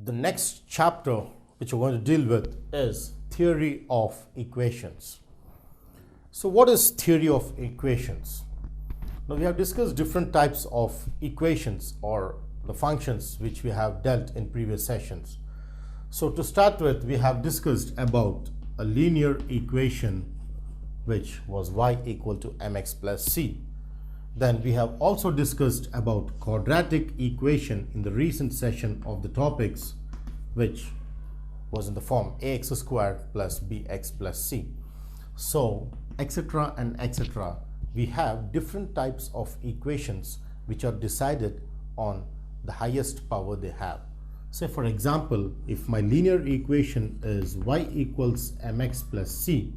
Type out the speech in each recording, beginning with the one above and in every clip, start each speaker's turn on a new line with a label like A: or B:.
A: The next chapter which we're going to deal with is theory of equations. So what is theory of equations? Now we have discussed different types of equations or the functions which we have dealt in previous sessions. So to start with, we have discussed about a linear equation which was y equal to mx plus c. Then we have also discussed about quadratic equation in the recent session of the topics, which was in the form ax squared plus bx plus c. So etc. and etc. We have different types of equations which are decided on the highest power they have. Say for example, if my linear equation is y equals mx plus c,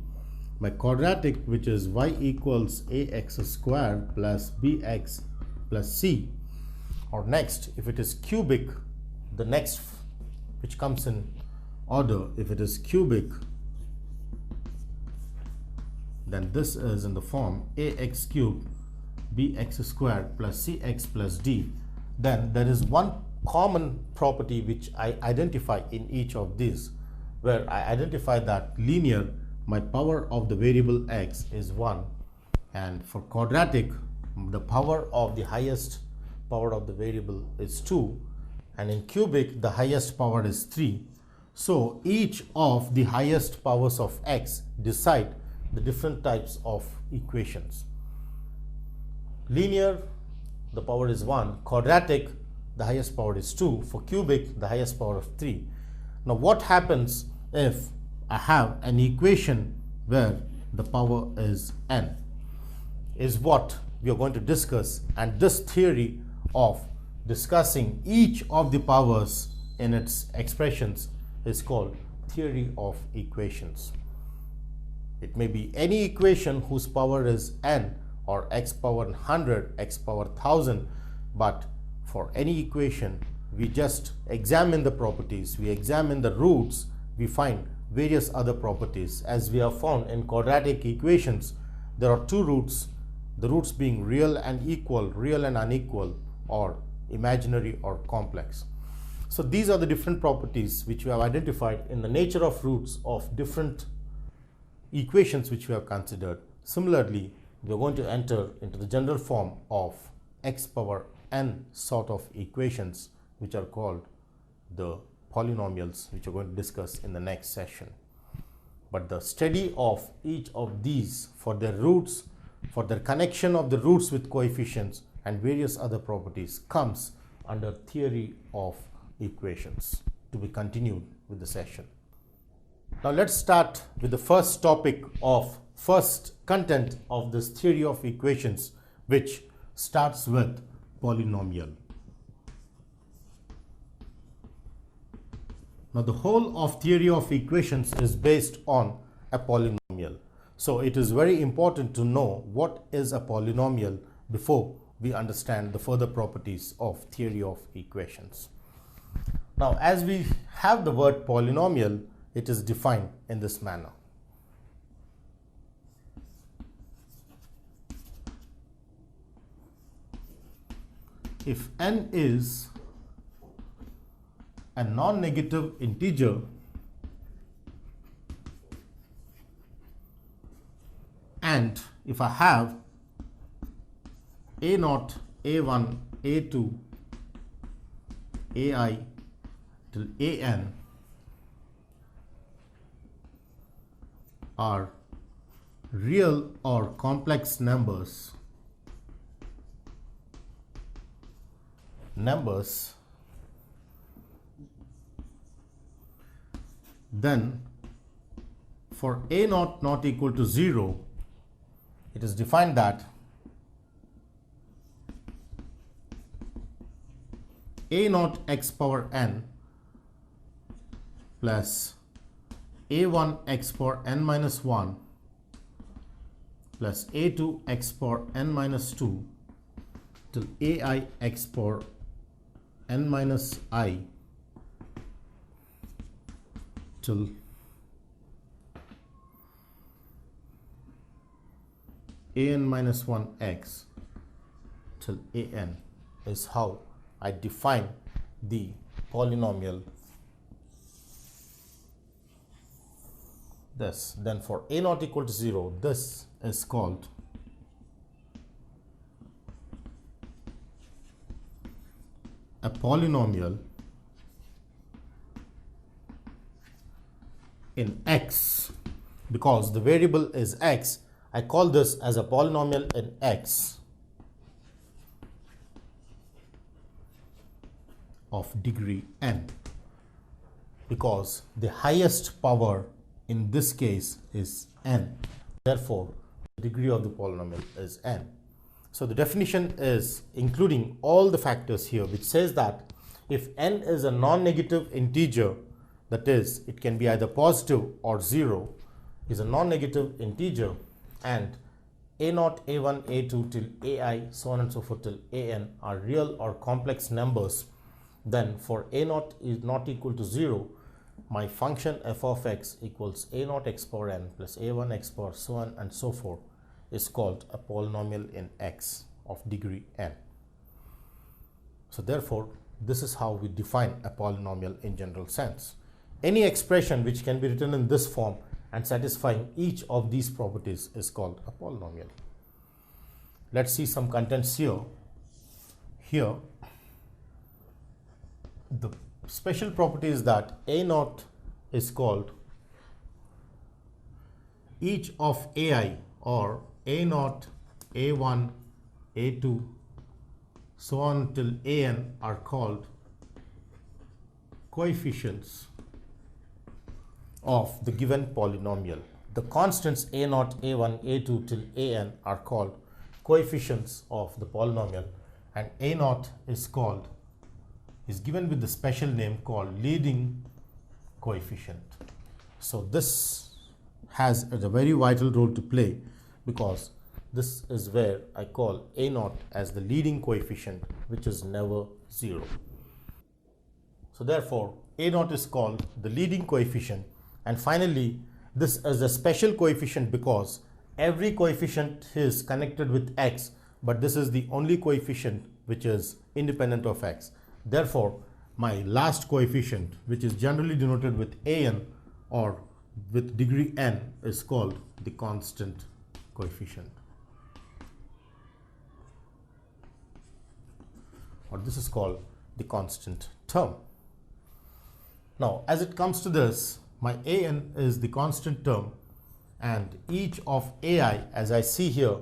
A: my quadratic, which is y equals ax squared plus bx plus c, or next, if it is cubic, the next which comes in order, if it is cubic, then this is in the form ax cubed bx squared plus cx plus d. Then there is one common property which I identify in each of these, where I identify that linear, my power of the variable x is 1, and for quadratic, the power of the highest power of the variable is 2, and in cubic the highest power is 3. So each of the highest powers of x decide the different types of equations. Linear, the power is 1, quadratic, the highest power is 2, for cubic the highest power of 3. Now what happens if I have an equation where the power is n, is what we are going to discuss, and this theory of discussing each of the powers in its expressions is called theory of equations. It may be any equation whose power is n, or x power 100, x power 1000, but for any equation we just examine the properties, we examine the roots, we find various other properties. As we have found in quadratic equations, there are two roots, the roots being real and equal, real and unequal, or imaginary or complex. So these are the different properties which we have identified in the nature of roots of different equations which we have considered. Similarly, we are going to enter into the general form of x power n sort of equations, which are called the polynomials, which we are going to discuss in the next session. But the study of each of these for their roots, for their connection of the roots with coefficients and various other properties comes under theory of equations, to be continued with the session. Now let's start with the first topic of first content of this theory of equations, which starts with polynomial. Now the whole of theory of equations is based on a polynomial. So it is very important to know what is a polynomial before we understand the further properties of theory of equations. Now as we have the word polynomial, it is defined in this manner. If n is a non-negative integer and if I have a0, a1, a2, ai till an are real or complex numbers, then for a0 not equal to 0, it is defined that a0 x power n plus a1 x power n minus 1 plus a2 x power n minus 2 till ai x power n minus I till an minus 1x till an is how I define the polynomial this. Then for a not equal to 0, this is called a polynomial in x. Because the variable is x, I call this as a polynomial in x of degree n, because the highest power in this case is n. Therefore, the degree of the polynomial is n. So the definition is including all the factors here, which says that if n is a non-negative integer, that is, it can be either positive or 0, is a non-negative integer, and a0, a1, a2 till ai, so on and so forth till an are real or complex numbers, then for a0 is not equal to 0, my function f of x equals a0 x power n plus a1 x power so on and so forth is called a polynomial in x of degree n. So therefore, this is how we define a polynomial in general sense. Any expression which can be written in this form and satisfying each of these properties is called a polynomial. Let's see some contents here. Here, the special property is that a0 is called each of ai, or a0, a1, a2, so on till an are called coefficients of the given polynomial. The constants a0, a1, a2 till an are called coefficients of the polynomial, and a0 is given with the special name called leading coefficient. So this has a very vital role to play, because this is where I call a0 as the leading coefficient, which is never 0. So therefore, a0 is called the leading coefficient. And finally, this is a special coefficient because every coefficient is connected with x, but this is the only coefficient which is independent of x. Therefore, my last coefficient, which is generally denoted with an or with degree n, is called the constant coefficient. Or this is called the constant term. Now, as it comes to this, my an is the constant term, and each of ai, as I see here,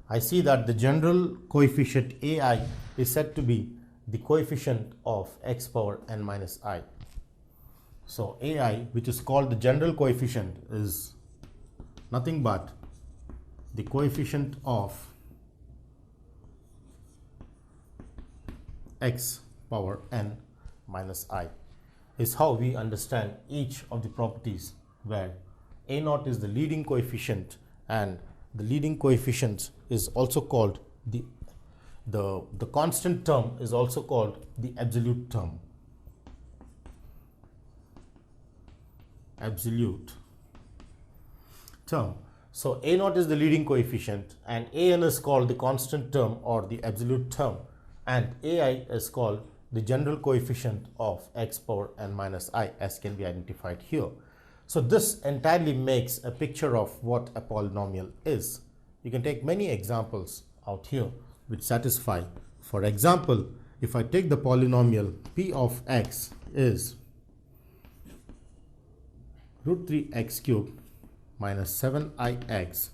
A: I see that the general coefficient ai is said to be the coefficient of x power n minus I. So ai, which is called the general coefficient, is nothing but the coefficient of x power n minus I, is how we understand each of the properties, where a0 is the leading coefficient, and the leading coefficient is also called the constant term is also called the absolute term. Absolute term. So a0 is the leading coefficient, and an is called the constant term or the absolute term, and ai is called the general coefficient of x power n minus I, as can be identified here. So this entirely makes a picture of what a polynomial is. You can take many examples out here which satisfy. For example, if I take the polynomial p of x is root 3x cubed minus 7ix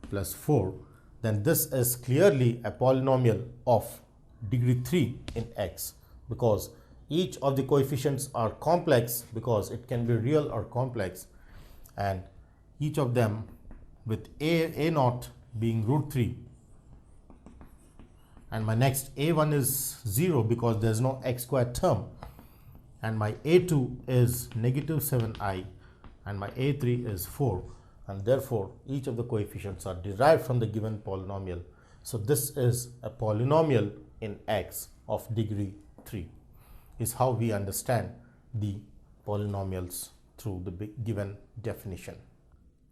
A: plus 4, then this is clearly a polynomial of degree 3 in x, because each of the coefficients are complex, because it can be real or complex, and each of them with a0 being root 3, and my next a1 is 0 because there is no x squared term, and my a2 is negative 7i, and my a3 is 4, and therefore each of the coefficients are derived from the given polynomial. So this is a polynomial in x of degree 3, is how we understand the polynomials through the given definition.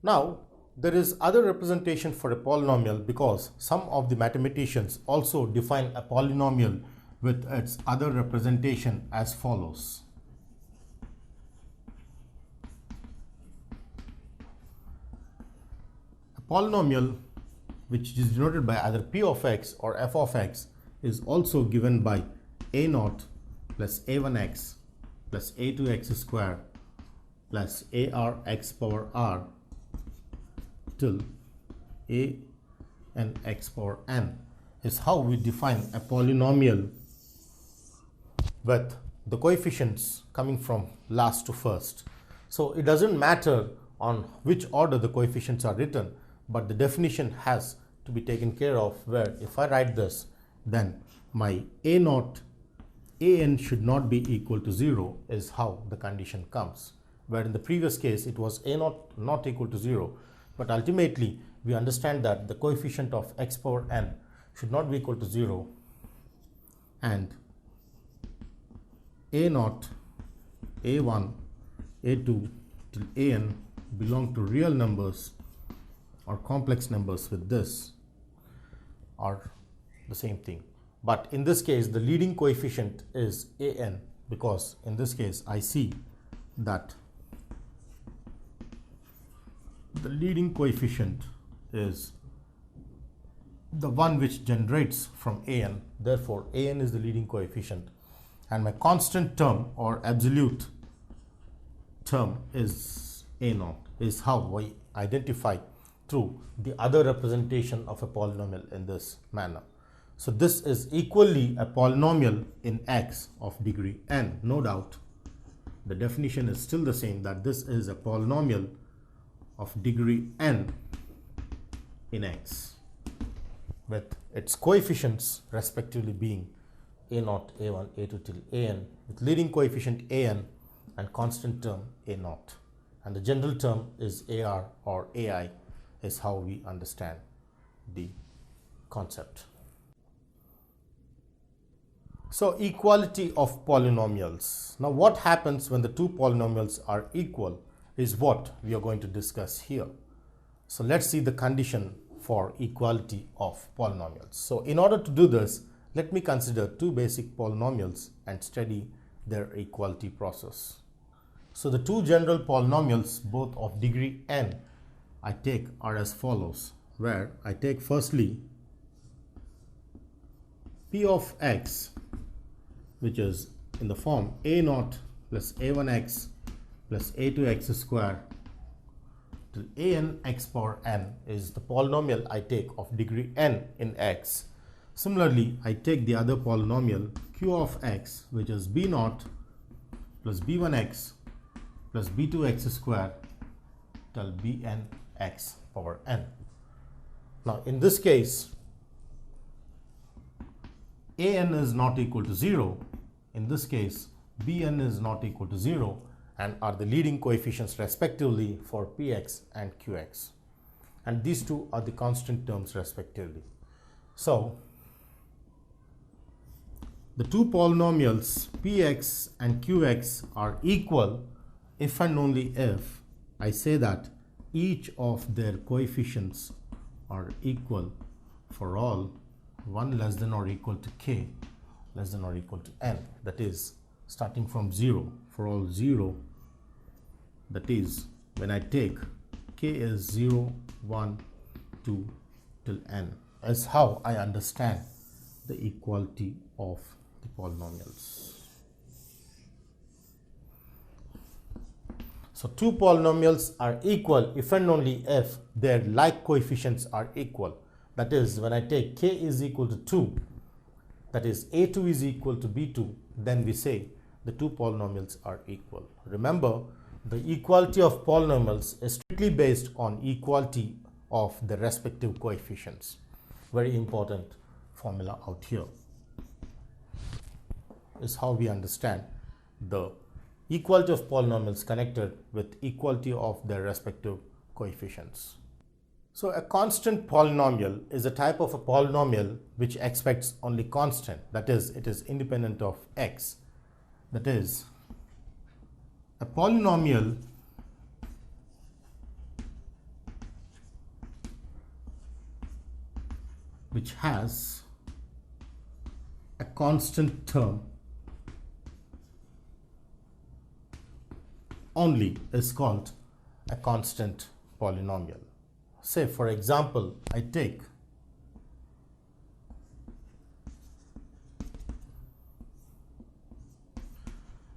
A: Now, there is other representation for a polynomial, because some of the mathematicians also define a polynomial with its other representation as follows. polynomial which is denoted by either p of x or f of x is also given by a0 plus a1x plus a2x square plus arx power r till a and x power n is how we define a polynomial with the coefficients coming from last to first. So it doesn't matter on which order the coefficients are written, but the definition has to be taken care of, where if I write this, then my a0 an should not be equal to 0 is how the condition comes, where in the previous case it was a0 not equal to 0, but ultimately we understand that the coefficient of x power n should not be equal to 0, and a0, a1, a2 till an belong to real numbers or complex numbers with this are the same thing. But in this case the leading coefficient is an, because in this case I see that the leading coefficient is the one which generates from an, therefore an is the leading coefficient, and my constant term or absolute term is a0, is how I identify through the other representation of a polynomial in this manner. So this is equally a polynomial in x of degree n. No doubt the definition is still the same, that this is a polynomial of degree n in x with its coefficients respectively being a0, a1, a2 till an, with leading coefficient an and constant term a0, and the general term is ar or ai is how we understand the concept. So equality of polynomials. Now what happens when the two polynomials are equal is what we are going to discuss here. So let's see the condition for equality of polynomials. So in order to do this, let me consider two basic polynomials and study their equality process. So the two general polynomials, both of degree n, I take are as follows, where I take firstly p of x, which is in the form a0 plus a1x plus a2x square till an x power n is the polynomial I take of degree n in x. Similarly, I take the other polynomial q of x, which is b0 plus b1x plus b2x square till bnx power n. Now in this case an is not equal to 0, in this case bn is not equal to 0, and are the leading coefficients respectively for px and qx, and these two are the constant terms respectively. So the two polynomials px and qx are equal if and only if I say that each of their coefficients are equal for all 1 less than or equal to k less than or equal to n, that is starting from 0 for all 0, that is when I take k is 0, 1, 2 till n, is how I understand the equality of the polynomials. So two polynomials are equal if and only if their like coefficients are equal. That is, when I take k is equal to 2, that is a2 is equal to b2, then we say the two polynomials are equal. Remember, the equality of polynomials is strictly based on equality of the respective coefficients. Very important formula out here is how we understand the equality of polynomials connected with equality of their respective coefficients. So a constant polynomial is a type of a polynomial which expects only constant, that is, it is independent of x. That is, a polynomial which has a constant term only is called a constant polynomial. say for example, I take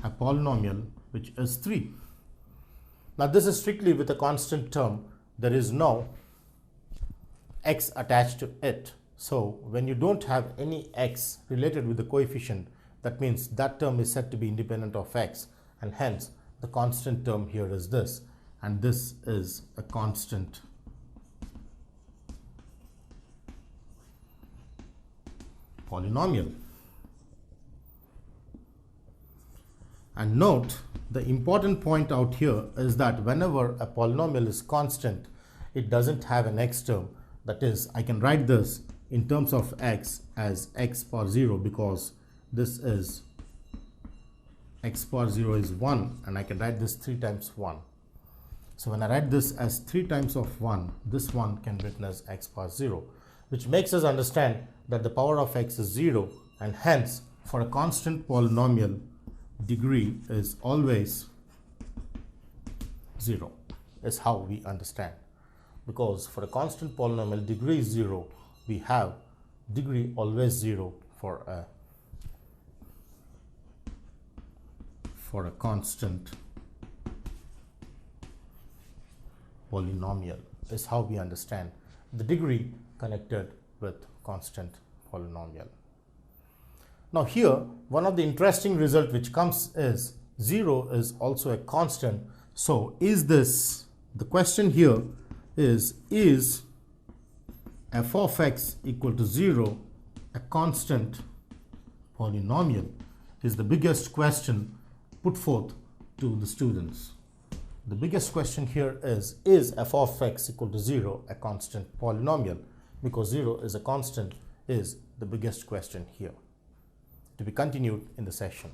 A: a polynomial which is 3. Now this is strictly with a constant term. There is no x attached to it. So when you don't have any x related with the coefficient, that means that term is said to be independent of x, and hence the constant term here is this, and this is a constant polynomial. And note, the important point out here is that whenever a polynomial is constant, it doesn't have an x term. That is, I can write this in terms of x as x power 0, because this is x power 0 is 1, and I can write this 3 times 1. So when I write this as 3 times of 1, this one can be written as x power 0, which makes us understand that the power of x is 0, and hence for a constant polynomial, degree is always 0, is how we understand. Because for a constant polynomial, degree is 0, we have degree always 0 for a constant polynomial, is how we understand the degree connected with constant polynomial. Now here, one of the interesting result which comes is 0 is also a constant. So is this, the question here is f of x equal to 0 a constant polynomial, is the biggest question put forth to the students. The biggest question here is f of x equal to 0 a constant polynomial? Because 0 is a constant is the biggest question here, to be continued in the session.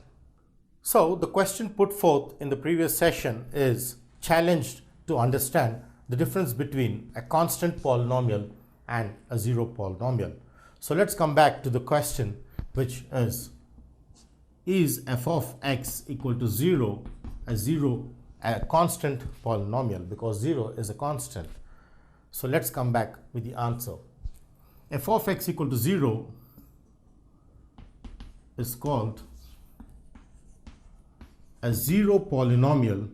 A: So the question put forth in the previous session is challenged to understand the difference between a constant polynomial and a 0 polynomial. So let's come back to the question, which is f of x equal to 0 a constant polynomial? Because 0 is a constant. So let's come back with the answer. F of x equal to 0 is called a 0 polynomial,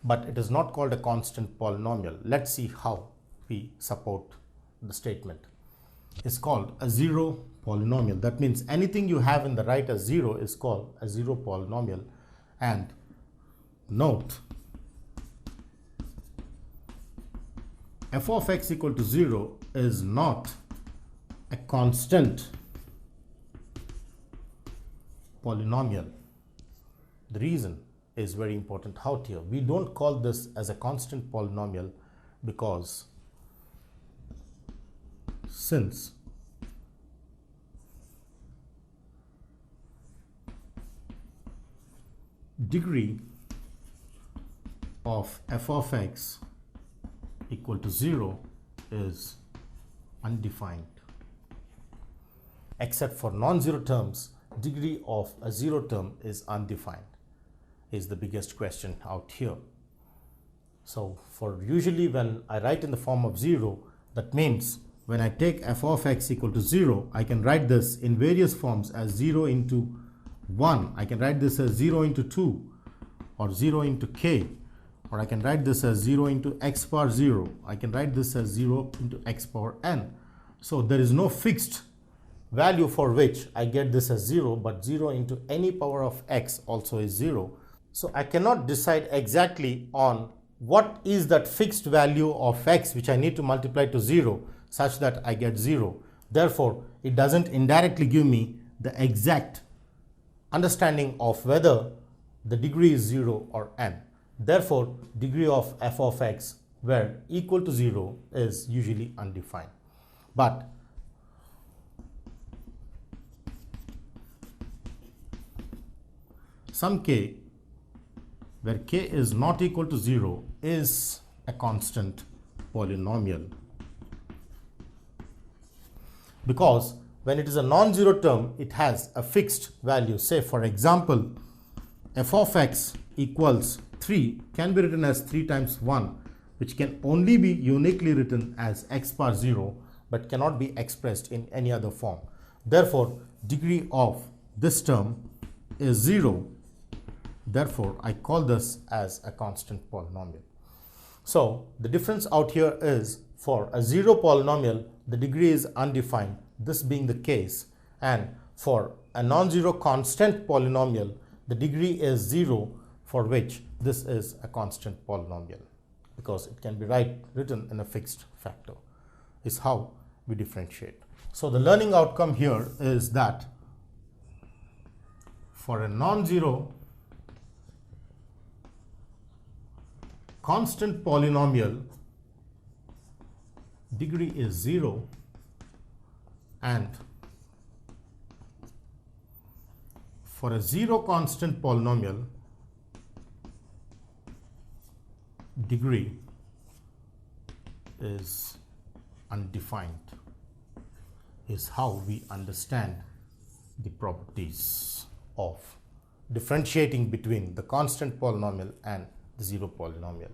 A: but it is not called a constant polynomial. Let's see how we support the statement. It's called a 0 polynomial. That means anything you have in the right as 0 is called a 0 polynomial. And note, f of x equal to 0 is not a constant polynomial. The reason is very important out here. We don't call this as a constant polynomial because since degree of f of x equal to 0 is undefined. Except for non-zero terms, degree of a 0 term is undefined, is the biggest question out here. So for usually when I write in the form of 0, that means when I take f of x equal to 0, I can write this in various forms as 0 into 1. I can write this as 0 into 2 or 0 into k, or I can write this as 0 into x power 0. I can write this as 0 into x power n. So there is no fixed value for which I get this as 0, but 0 into any power of x also is 0. So I cannot decide exactly on what is that fixed value of x which I need to multiply to 0 such that I get 0. Therefore, it doesn't indirectly give me the exact understanding of whether the degree is 0 or n. Therefore, degree of f of x where equal to 0 is usually undefined. But some k where k is not equal to 0 is a constant polynomial, because when it is a non-zero term, it has a fixed value. Say for example, f of x equals 3 can be written as 3 times 1, which can only be uniquely written as x bar 0 but cannot be expressed in any other form. Therefore, degree of this term is 0. Therefore, I call this as a constant polynomial. So, the difference out here is for a 0 polynomial, the degree is undefined, this being the case, and for a non-zero constant polynomial, the degree is 0, for which this is a constant polynomial because it can be written in a fixed factor, is how we differentiate. So, the learning outcome here is that for a non-zero constant polynomial, degree is 0, and for a 0 constant polynomial, degree is undefined, is how we understand the properties of differentiating between the constant polynomial and the 0 polynomial.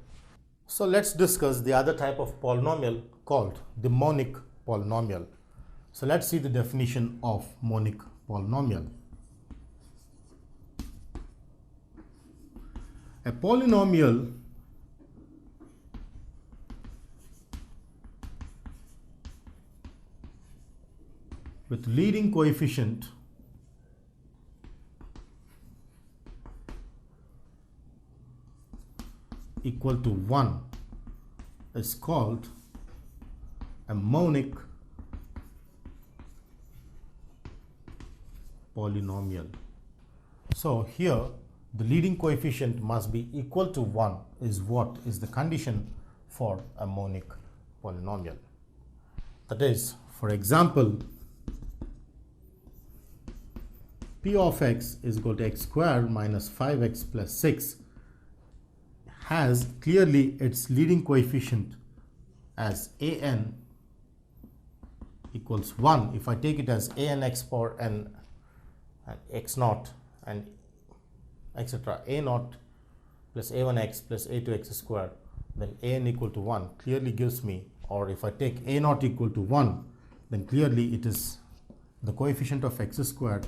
A: So let's discuss the other type of polynomial called the monic polynomial. So let's see the definition of monic polynomial. A polynomial with leading coefficient equal to 1 is called a monic polynomial. So here the leading coefficient must be equal to 1 is what is the condition for a monic polynomial. That is, for example, p of x is equal to x squared minus 5x plus 6 has clearly its leading coefficient as an equals 1. If I take it as an x power n and x naught and etc. a naught plus a1x plus a2x squared, then an equal to 1 clearly gives me, or if I take a naught equal to 1, then clearly it is the coefficient of x squared,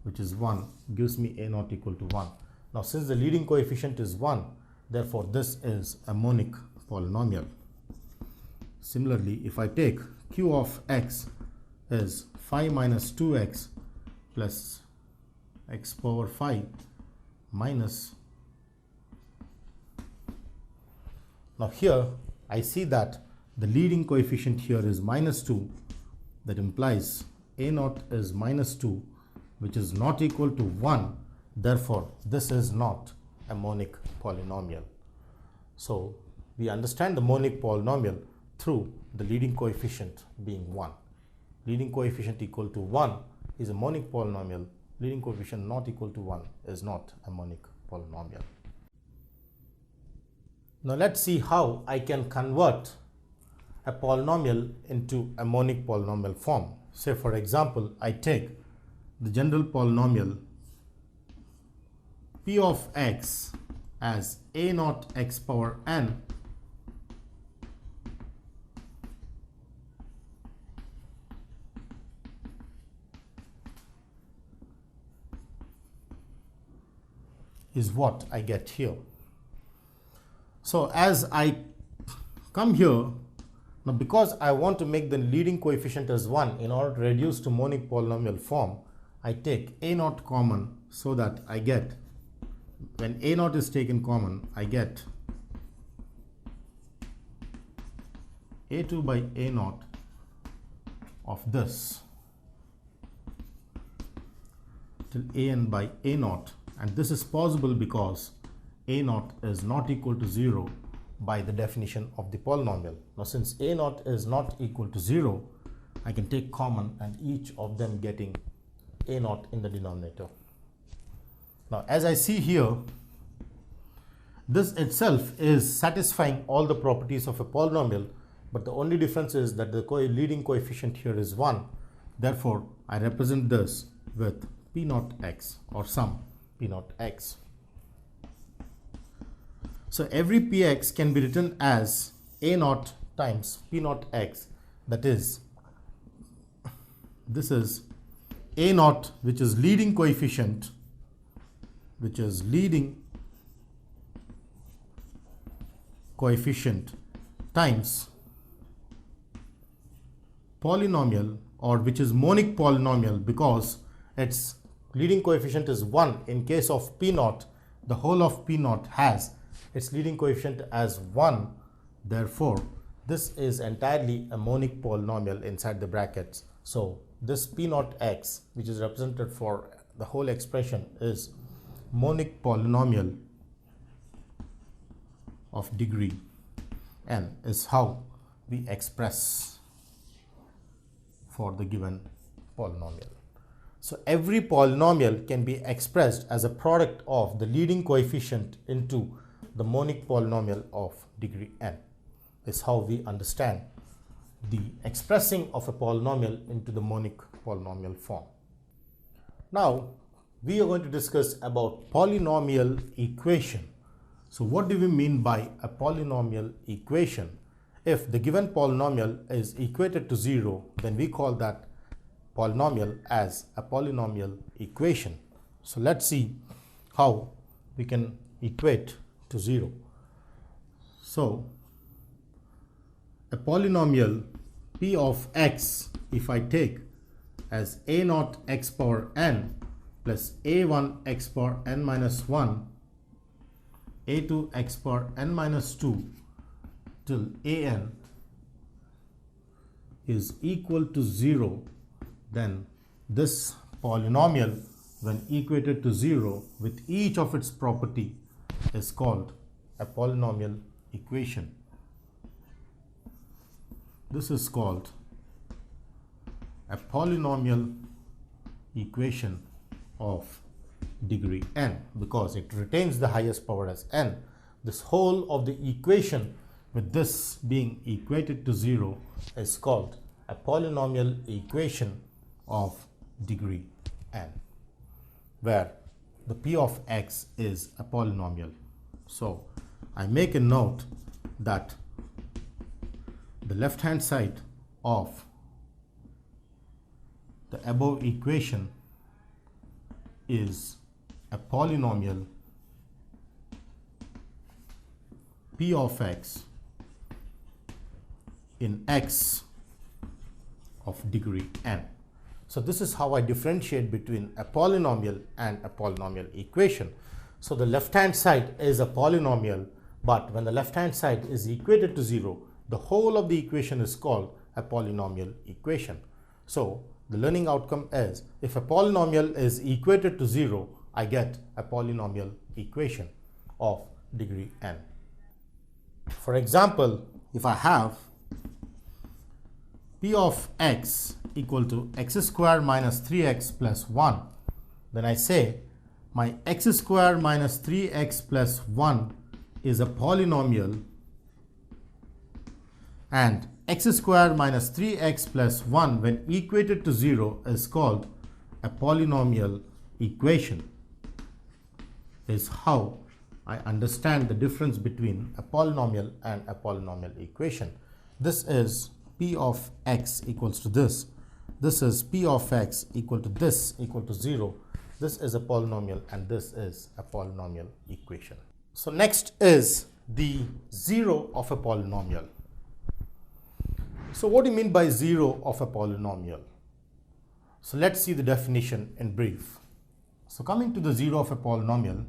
A: which is 1, gives me a naught equal to 1. Now, since the leading coefficient is 1, therefore this is a monic polynomial. Similarly, if I take q of x is 5 minus 2x plus x power 5 minus, now here I see that the leading coefficient here is minus 2, that implies a naught is minus 2, which is not equal to 1. Therefore, this is not a monic polynomial. So, we understand the monic polynomial through the leading coefficient being 1. Leading coefficient equal to 1 is a monic polynomial. Leading coefficient not equal to 1 is not a monic polynomial. Now, let's see how I can convert a polynomial into a monic polynomial form. Say, for example, I take the general polynomial p of x as a naught x power n is what I get here. So as I come here, now because I want to make the leading coefficient as 1 in order to reduce to monic polynomial form, I take a naught common so that I get, when a naught is taken common, I get a2 by a naught of this till an by a naught, and this is possible because a naught is not equal to 0 by the definition of the polynomial. Now, since a naught is not equal to 0, I can take common and each of them getting a naught in the denominator. Now, as I see here, this itself is satisfying all the properties of a polynomial, but the only difference is that the leading coefficient here is 1. Therefore, I represent this with p naught x or some p naught x. So every px can be written as a naught times p naught x, that is, this is a naught, which is leading coefficient, times polynomial, or which is monic polynomial, because its leading coefficient is 1. In case of p naught, the whole of p naught has its leading coefficient as 1. Therefore, this is entirely a monic polynomial inside the brackets. So this p naught x, which is represented for the whole expression, is monic polynomial of degree n, is how we express for the given polynomial. So every polynomial can be expressed as a product of the leading coefficient into the monic polynomial of degree n, is how we understand the expressing of a polynomial into the monic polynomial form. Now we are going to discuss about polynomial equation. So what do we mean by a polynomial equation? If the given polynomial is equated to 0, then we call that polynomial as a polynomial equation. So let's see how we can equate to 0. So a polynomial p of x, if I take as a naught x power n plus a1 x power n minus 1, a2 x power n minus 2 till an is equal to 0, then this polynomial, when equated to 0 with each of its property, is called a polynomial equation. This is called a polynomial equation of degree n, because it retains the highest power as n. This whole of the equation, with this being equated to 0, is called a polynomial equation of degree n, where the p of x is a polynomial. So I make a note that the left hand side of the above equation is a polynomial p of x in x of degree n. So this is how I differentiate between a polynomial and a polynomial equation. So the left hand side is a polynomial, but when the left hand side is equated to 0, the whole of the equation is called a polynomial equation. So the learning outcome is, if a polynomial is equated to 0, I get a polynomial equation of degree n. For example, if I have p of x equal to x square minus 3x plus 1, then I say my x square minus 3x plus 1 is a polynomial, and x square minus 3x plus 1 when equated to 0 is called a polynomial equation, is how I understand the difference between a polynomial and a polynomial equation. This is p of x equals to this. This is p of x equal to this equal to 0. This is a polynomial and this is a polynomial equation. So next is the 0 of a polynomial. So what do you mean by 0 of a polynomial? So let's see the definition in brief. So coming to the 0 of a polynomial,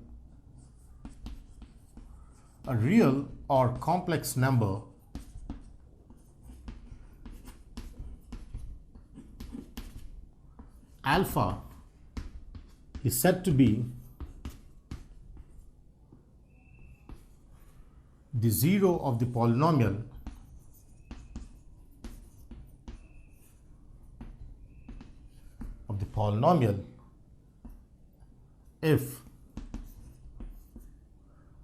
A: a real or complex number alpha is said to be the 0 of the polynomial if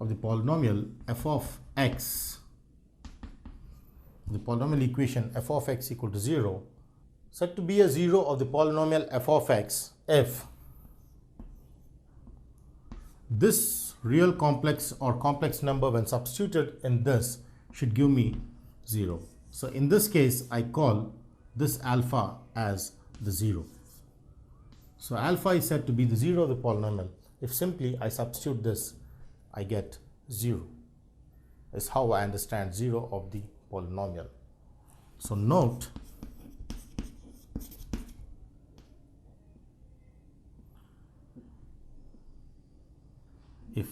A: of the polynomial f of x, the polynomial equation f of x equal to 0, said to be a 0 of the polynomial f of x if this real complex or complex number when substituted in this should give me 0. So in this case, I call this alpha as the 0. So alpha is said to be the 0 of the polynomial. If simply I substitute this, I get 0. Is how I understand 0 of the polynomial. So note, if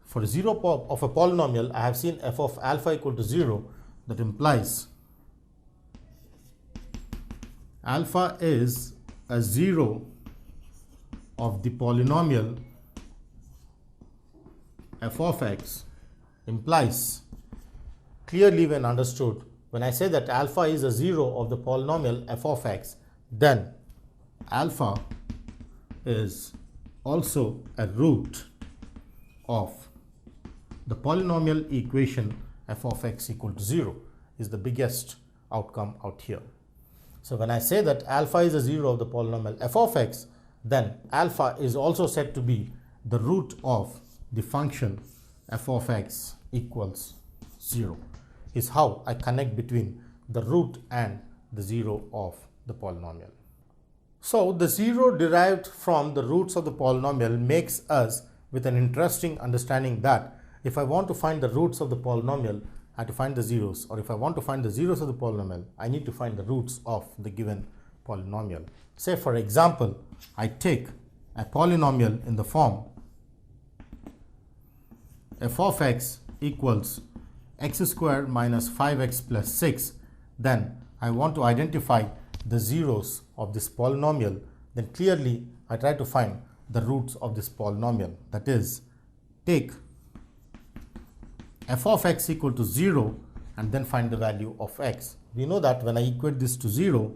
A: for 0 of a polynomial I have seen f of alpha equal to 0, that implies alpha is a 0 of the polynomial f of x, implies clearly when understood, when I say that alpha is a 0 of the polynomial f of x, then alpha is also a root of the polynomial equation f of x equal to 0 is the biggest outcome out here. So when I say that alpha is a 0 of the polynomial f of x, then alpha is also said to be the root of the function f of x equals 0, is how I connect between the root and the 0 of the polynomial. So the 0 derived from the roots of the polynomial makes us with an interesting understanding that if I want to find the roots of the polynomial, I have to find the zeros, or if I want to find the zeros of the polynomial, I need to find the roots of the given polynomial. Say for example, I take a polynomial in the form f of x equals x squared minus 5x plus 6, then I want to identify the zeros of this polynomial, then clearly I try to find the roots of this polynomial. That is, take f of x equal to 0 and then find the value of x. We know that when I equate this to 0,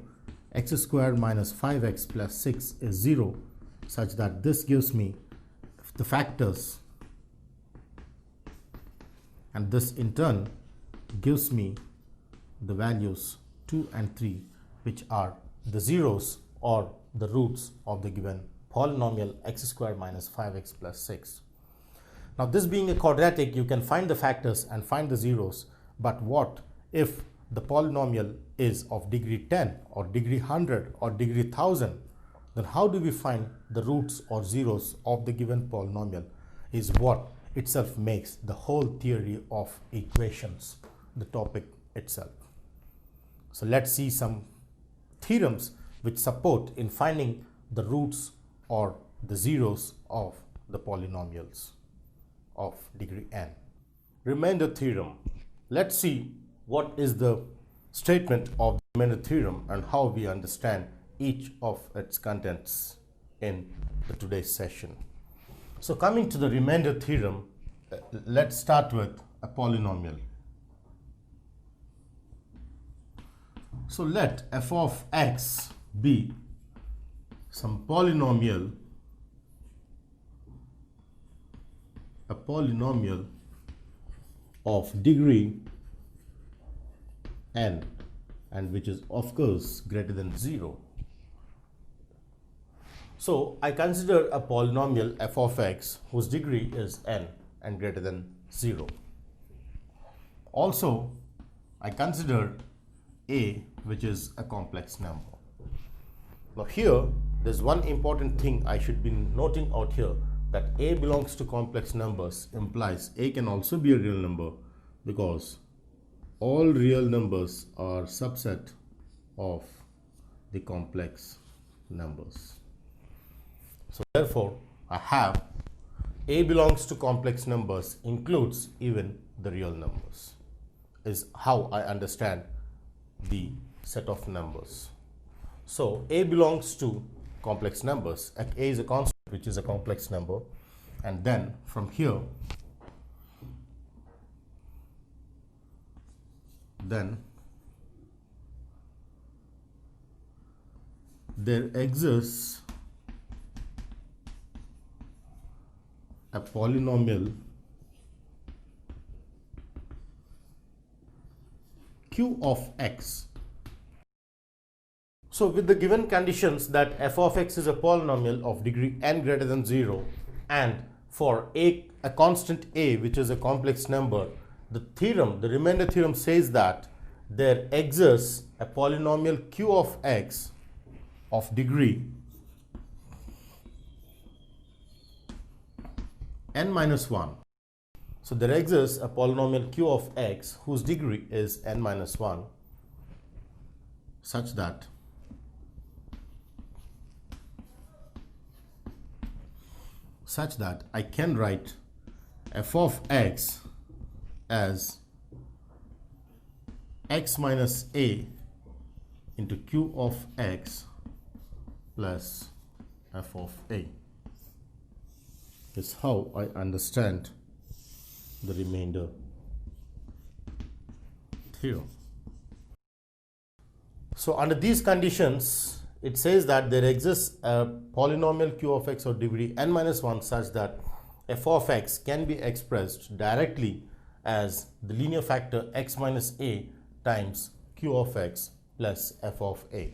A: x squared minus 5x plus 6 is 0, such that this gives me the factors, and this in turn gives me the values 2 and 3, which are the zeros or the roots of the given polynomial x squared minus 5x plus 6. Now this being a quadratic, you can find the factors and find the zeros, but what if the polynomial is of degree 10 or degree 100 or degree 1000? Then how do we find the roots or zeros of the given polynomial is what itself makes the whole theory of equations the topic itself. So let's see some theorems which support in finding the roots or the zeros of the polynomials of degree n. Remainder theorem. Let's see what is the statement of the remainder theorem and how we understand each of its contents in today's session. So coming to the remainder theorem, let's start with a polynomial. So let f of x be some polynomial, a polynomial of degree n, and which is of course greater than 0. So I consider a polynomial f of x whose degree is n and greater than 0. Also, I consider a, which is a complex number. Now here, there's one important thing I should be noting out here, that a belongs to complex numbers implies a can also be a real number, because all real numbers are subset of the complex numbers. So therefore, I have a belongs to complex numbers includes even the real numbers, is how I understand the set of numbers. So a belongs to complex numbers. A is a constant, which is a complex number, and then from here, then there exists a polynomial q of x. So with the given conditions that f of x is a polynomial of degree n greater than 0, and for a a constant a, which is a complex number, the theorem, the remainder theorem says that there exists a polynomial q of x of degree n minus 1. So there exists a polynomial q of x whose degree is n minus 1 such that I can write f of x as x minus a into q of x plus f of a. Is how I understand the remainder theorem. So under these conditions, it says that there exists a polynomial q of x of degree n minus 1 such that f of x can be expressed directly as the linear factor x minus a times q of x plus f of a.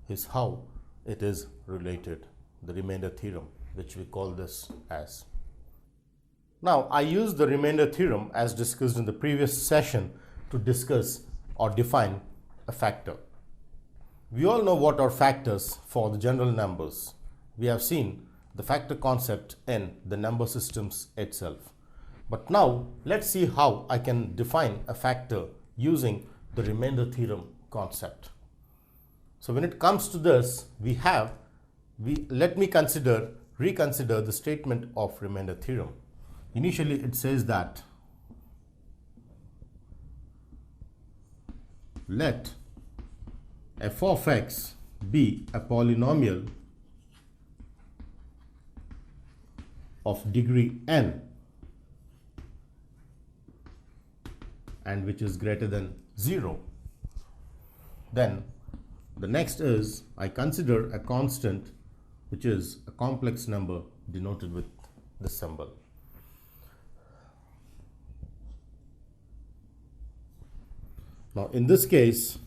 A: Is how it is related, the remainder theorem, which we call this as. Now, I used the remainder theorem as discussed in the previous session to discuss or define a factor. We all know what are factors for the general numbers. We have seen the factor concept in the number systems itself. But now, let's see how I can define a factor using the remainder theorem concept. So when it comes to this, let me reconsider the statement of remainder theorem. Initially, it says that let f of x be a polynomial of degree n and which is greater than 0. Then the next is I consider a constant which is a complex number denoted with the symbol. Now in this case,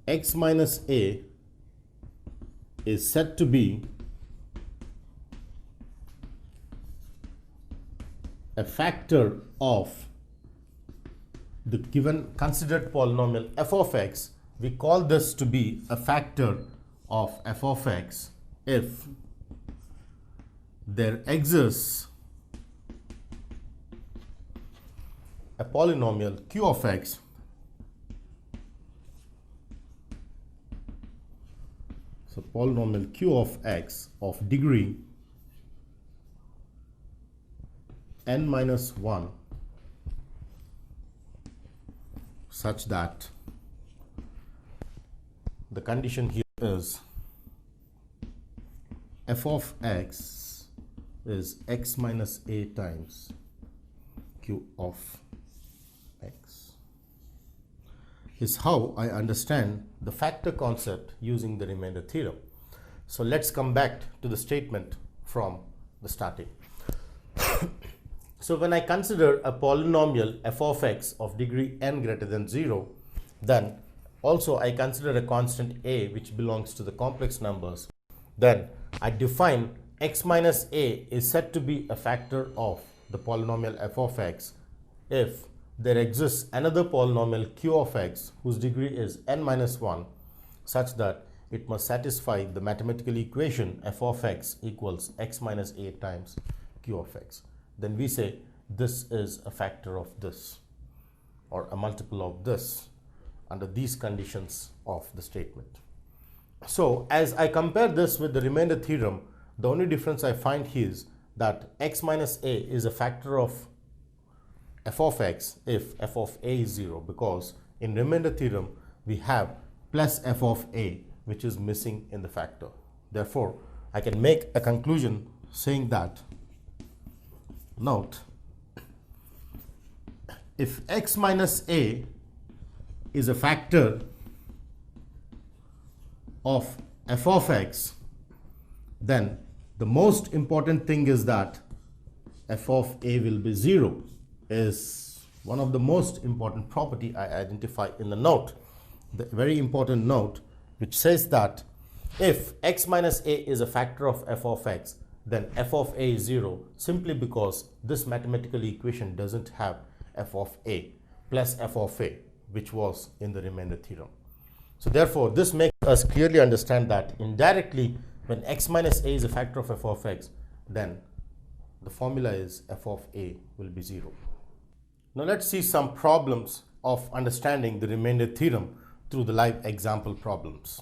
A: x minus a is said to be a factor of the given considered polynomial f of x. We call this to be a factor of f of x if there exists a polynomial q of x So polynomial q of x of degree n minus 1 such that the condition here is f of x is x minus a times q of x. Is how I understand the factor concept using the remainder theorem. So let's come back to the statement from the starting. So when I consider a polynomial f of x of degree n greater than 0, then also I consider a constant a which belongs to the complex numbers. Then I define x minus a is said to be a factor of the polynomial f of x if there exists another polynomial q of x whose degree is n minus 1 such that it must satisfy the mathematical equation f of x equals x minus a times q of x. Then we say this is a factor of this or a multiple of this under these conditions of the statement. So as I compare this with the remainder theorem, the only difference I find here is that x minus a is a factor of f of x if f of a is 0, because in remainder theorem we have plus f of a which is missing in the factor. Therefore, I can make a conclusion saying that, note, if x minus a is a factor of f of x, then the most important thing is that f of a will be 0. Is one of the most important property I identify in the note, the very important note which says that if x minus a is a factor of f of x, then f of a is 0, simply because this mathematical equation doesn't have f of a plus f of a, which was in the remainder theorem. So therefore, this makes us clearly understand that indirectly, when x minus a is a factor of f of x, then the formula is f of a will be 0. Now let's see some problems of understanding the remainder theorem through the live example problems.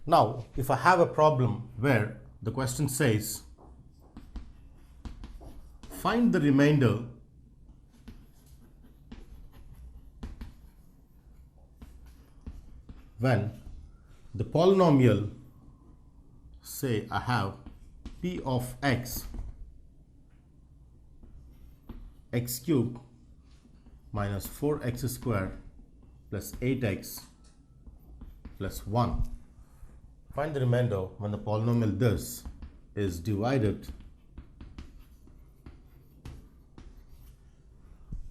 A: Now, if I have a problem where the question says, find the remainder when the polynomial, say I have p of x cubed minus 4x squared plus 8x plus 1. Find the remainder when the polynomial this is divided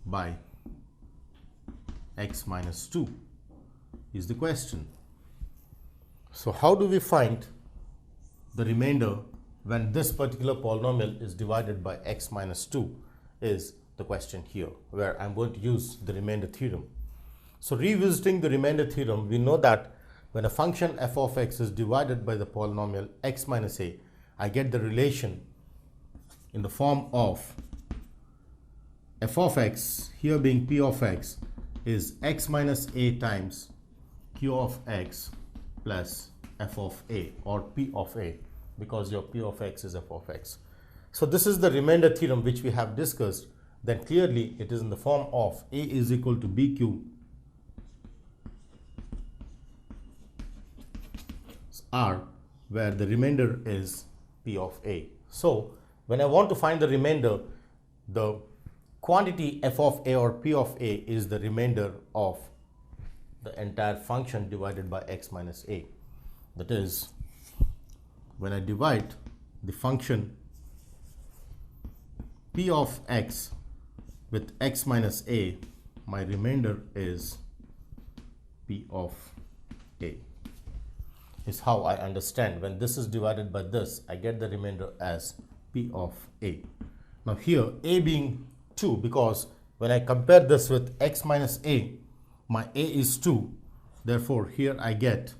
A: by x minus 2 is the question. So how do we find the remainder when this particular polynomial is divided by x minus 2 is the question here, where I'm going to use the remainder theorem. So revisiting the remainder theorem, we know that when a function f of x is divided by the polynomial x minus a, I get the relation in the form of f of x, here being p of x, is x minus a times q of x plus f of a, or p of a, because your p of x is f of x. So this is the remainder theorem which we have discussed. Then clearly it is in the form of a is equal to b cube r, where the remainder is p of a. So when I want to find the remainder, the quantity f of a or p of a is the remainder of the entire function divided by x minus a. That is, when I divide the function p of x with x minus a, my remainder is p of a. Is how I understand when this is divided by this, I get the remainder as p of a. Now here a being 2, because when I compare this with x minus a, my a is 2, therefore here I get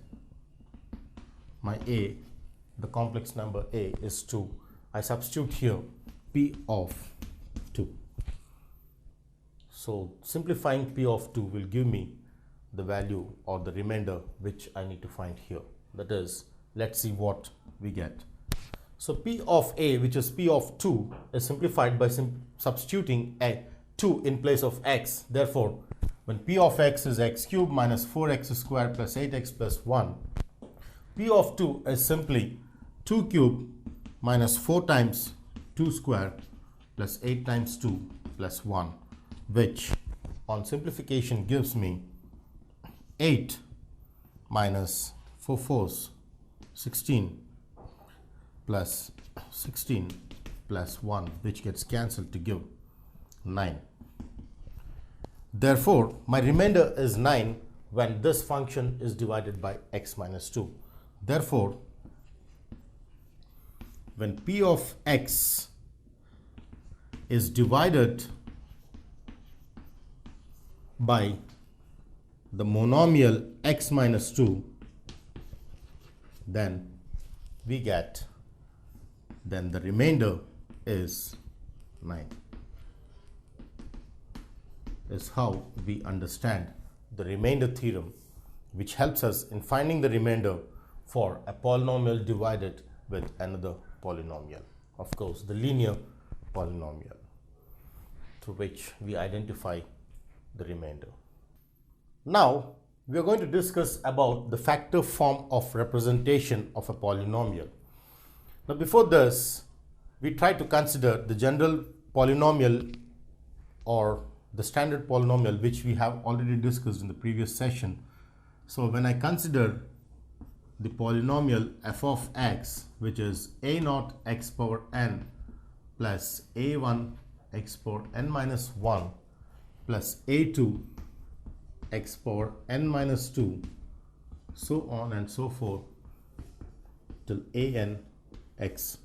A: my a, the complex number a is 2. I substitute here p of 2. So simplifying p of 2 will give me the value or the remainder which I need to find here. That is, let's see what we get. So p of a, which is p of 2, is simplified by substituting a 2 in place of x. Therefore, when p of x is x cubed minus 4x squared plus 8x plus 1, p of 2 is simply 2 cubed minus 4 times 2 squared plus 8 times 2 plus 1, which on simplification gives me 8 minus 4 fours 16 plus 16 plus 1, which gets cancelled to give 9. Therefore, my remainder is 9 when this function is divided by x minus 2. Therefore, when p of x is divided by the monomial x minus 2, then we get, then the remainder is 9. Is how we understand the remainder theorem, which helps us in finding the remainder for a polynomial divided with another polynomial. Of course, the linear polynomial, through which we identify the remainder. Now, we are going to discuss about the factor form of representation of a polynomial. Now, before this, we try to consider the general polynomial or the standard polynomial, which we have already discussed in the previous session. So when I consider the polynomial f of x, which is a naught x power n plus a1 x power n minus 1 plus a2 x power n minus 2, so on and so forth till an x.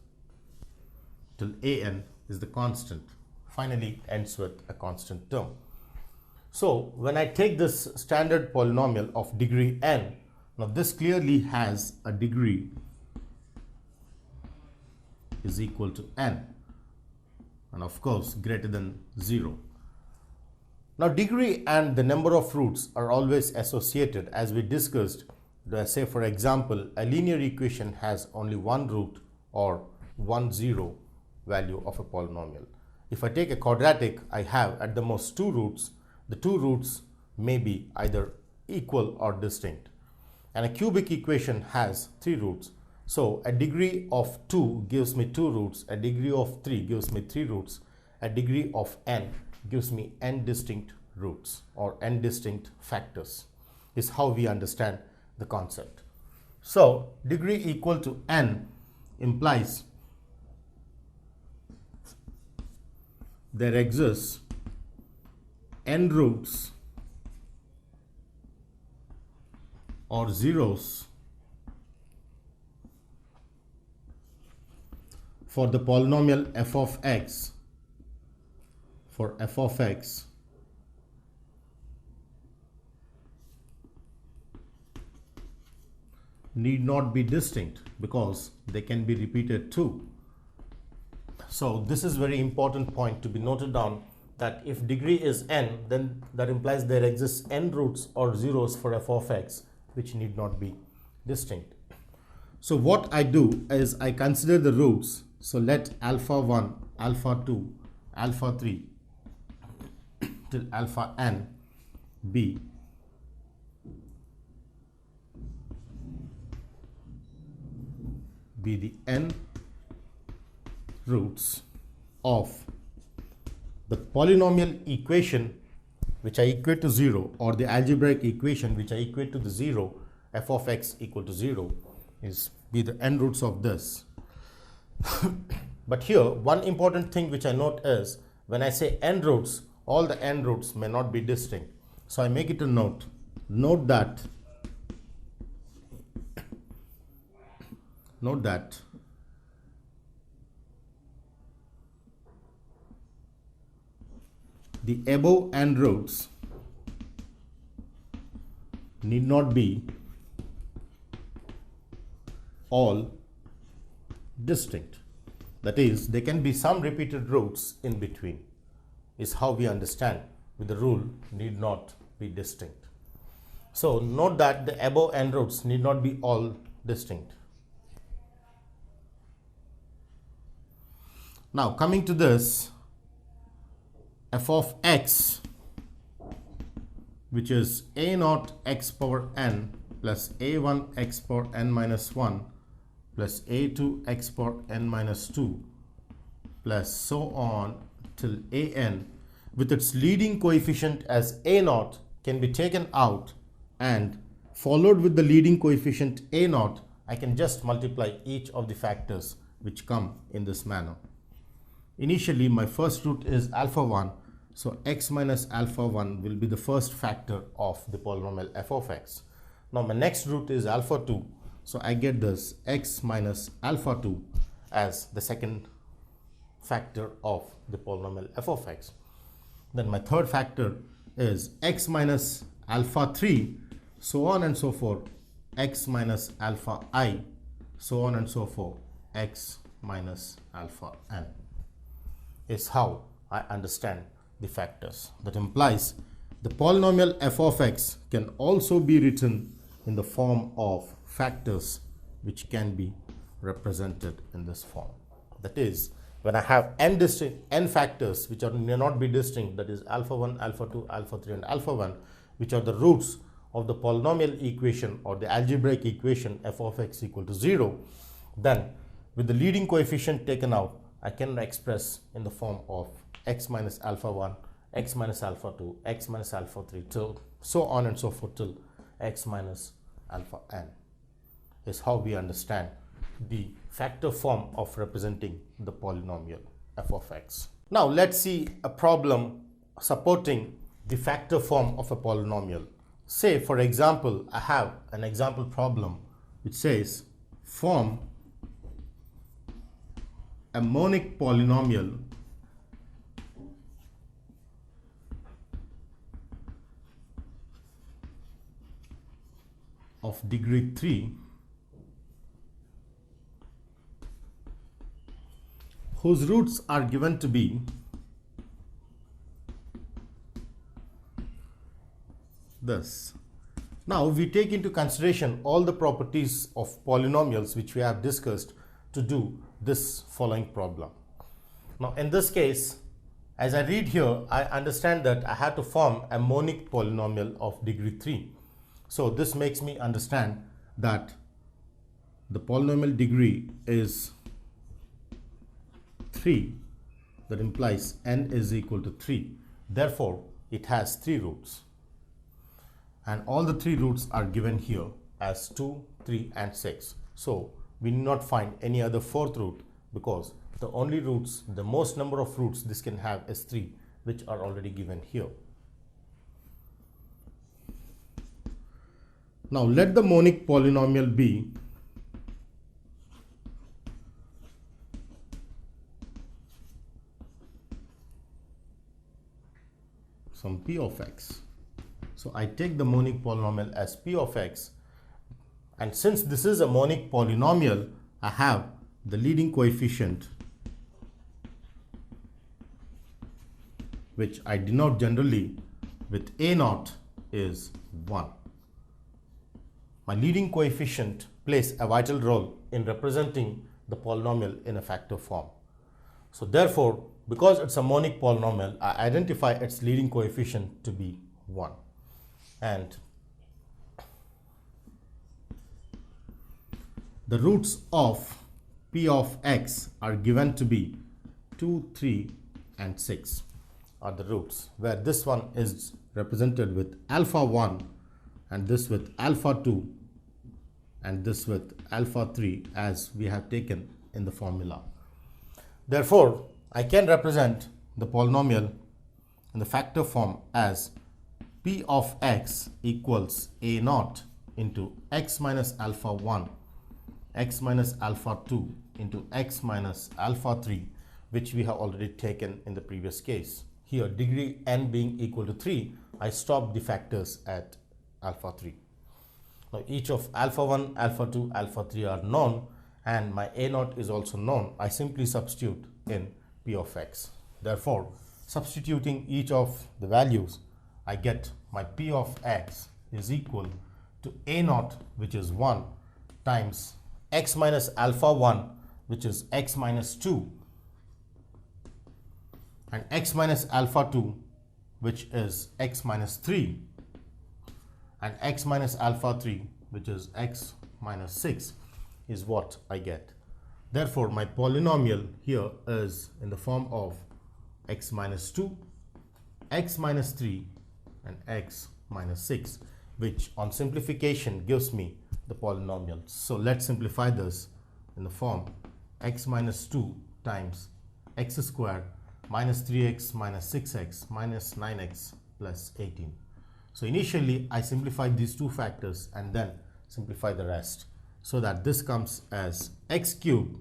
A: till an is the constant. Finally ends with a constant term. So when I take this standard polynomial of degree n, now this clearly has a degree is equal to n, and of course greater than 0. Now degree and the number of roots are always associated, as we discussed. Say for example, a linear equation has only one root or 1 0 value of a polynomial. If I take a quadratic, I have at the most 2 roots. The 2 roots may be either equal or distinct. And a cubic equation has 3 roots. So a degree of 2 gives me 2 roots, a degree of 3 gives me 3 roots, a degree of n gives me n distinct roots or n distinct factors, is how we understand the concept. So degree equal to n implies there exists n roots or zeros for the polynomial f of x, for f of x need not be distinct because they can be repeated too. So this is very important point to be noted down, that if degree is n, then that implies there exists n roots or zeros for f of x which need not be distinct. So what I do is I consider the roots. So let alpha 1, alpha 2, alpha 3 till alpha n be the n roots of the polynomial equation which I equate to 0, or the algebraic equation which I equate to the 0, f of x equal to 0, is be the n roots of this. But here one important thing which I note is, when I say n roots, all the n roots may not be distinct. So I make it a note. Note that the above n roots need not be all distinct. That is, there can be some repeated roots in between, is how we understand with the rule need not be distinct. So note that the above n roots need not be all distinct. Now coming to this, f of x, which is a naught x power n plus a1 x power n minus 1 plus a2 x power n minus 2 plus so on till an, with its leading coefficient as a naught, can be taken out, and followed with the leading coefficient a naught, I can just multiply each of the factors which come in this manner. Initially my first root is alpha 1, so x minus alpha 1 will be the first factor of the polynomial f of x. Now my next root is alpha 2, so I get this x minus alpha 2 as the second factor of the polynomial f of x. Then my third factor is x minus alpha 3, so on and so forth, x minus alpha I, so on and so forth, x minus alpha n, is how I understand the factors. That implies the polynomial f of x can also be written in the form of factors which can be represented in this form. That is, when I have n factors which may not be distinct, that is alpha 1, alpha 2, alpha 3 and alpha 1, which are the roots of the polynomial equation or the algebraic equation f of x equal to 0, then with the leading coefficient taken out, I can express in the form of x minus alpha 1, x minus alpha 2, x minus alpha 3, till so on and so forth till x minus alpha n, is how we understand the factor form of representing the polynomial f of x. Now let's see a problem supporting the factor form of a polynomial. Say for example, I have an example problem which says form Amonic polynomial of degree 3 whose roots are given to be this. Now we take into consideration all the properties of polynomials which we have discussed to do this following problem. Now in this case, as I read here, I understand that I have to form a monic polynomial of degree 3. So this makes me understand that the polynomial degree is 3. That implies n is equal to 3. Therefore, it has 3 roots. And all the 3 roots are given here as 2, 3 and 6. So we need not find any other 4th root because the only roots, the most number of roots this can have is 3, which are already given here. Now let the monic polynomial be some p of x. So I take the monic polynomial as p of x, and since this is a monic polynomial, I have the leading coefficient, which I denote generally with a naught, is 1. My leading coefficient plays a vital role in representing the polynomial in a factor form. So therefore, because it's a monic polynomial, I identify its leading coefficient to be 1. And the roots of p of x are given to be 2, 3 and 6 are the roots, where this one is represented with alpha 1 and this with alpha 2 and this with alpha 3 as we have taken in the formula. Therefore, I can represent the polynomial in the factor form as p of x equals a naught into x minus alpha 1, x minus alpha 2 into x minus alpha 3, which we have already taken in the previous case. Here, degree n being equal to 3, I stop the factors at alpha 3. Now, each of alpha 1, alpha 2, alpha 3 are known, and my a naught is also known. I simply substitute in p of x. Therefore, substituting each of the values, I get my p of x is equal to a naught, which is 1, times x minus alpha 1, which is x minus 2, and x minus alpha 2, which is x minus 3, and x minus alpha 3, which is x minus 6, is what I get. Therefore, my polynomial here is in the form of x minus 2, x minus 3, and x minus 6, which on simplification gives me the polynomial. So let's simplify this in the form x minus 2 times x squared minus 3x minus 6x minus 9x plus 18. So initially I simplify these two factors and then simplify the rest, so that this comes as x cubed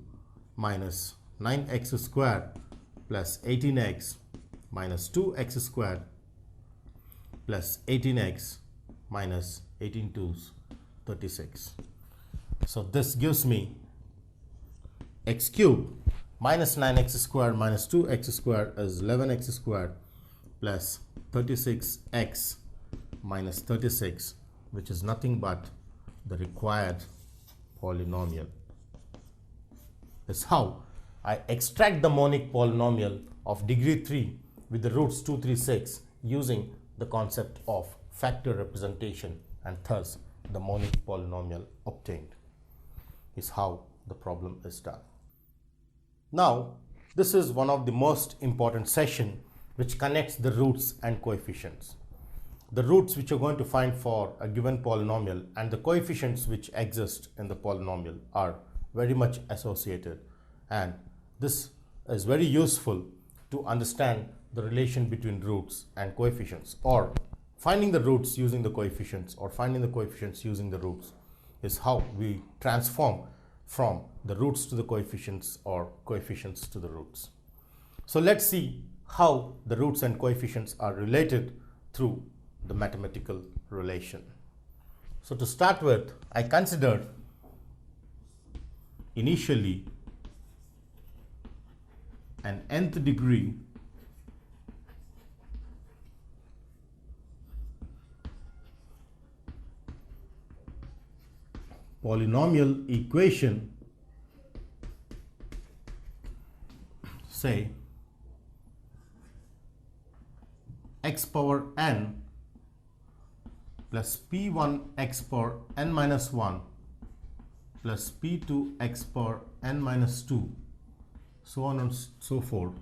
A: minus 9x squared plus 18x minus 2x squared plus 18x minus 18 2's 36. So this gives me x cubed minus 9x squared minus 2x squared is 11x squared plus 36x minus 36, which is nothing but the required polynomial. This is how I extract the monic polynomial of degree 3 with the roots 2, 3, 6 using the concept of factor representation, and thus the monic polynomial obtained. Is how the problem is done. Now, this is one of the most important session which connects the roots and coefficients. The roots which you're going to find for a given polynomial and the coefficients which exist in the polynomial are very much associated, and this is very useful to understand the relation between roots and coefficients, or finding the roots using the coefficients or finding the coefficients using the roots is how we transform from the roots to the coefficients or coefficients to the roots. So let's see how the roots and coefficients are related through the mathematical relation. So to start with, I considered initially an nth degree polynomial equation, say x power n plus p1 x power n minus 1 plus p2 x power n minus 2, so on and so forth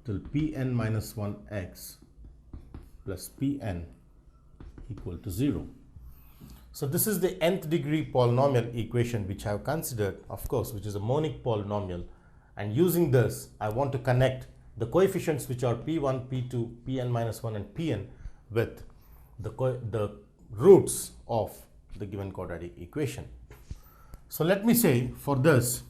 A: till pn minus 1x plus pn equal to 0. So this is the nth degree polynomial equation which I have considered, of course, which is a monic polynomial, and using this I want to connect the coefficients which are p1, p2, pn minus 1 and pn with the roots of the given quadratic equation. So let me say for this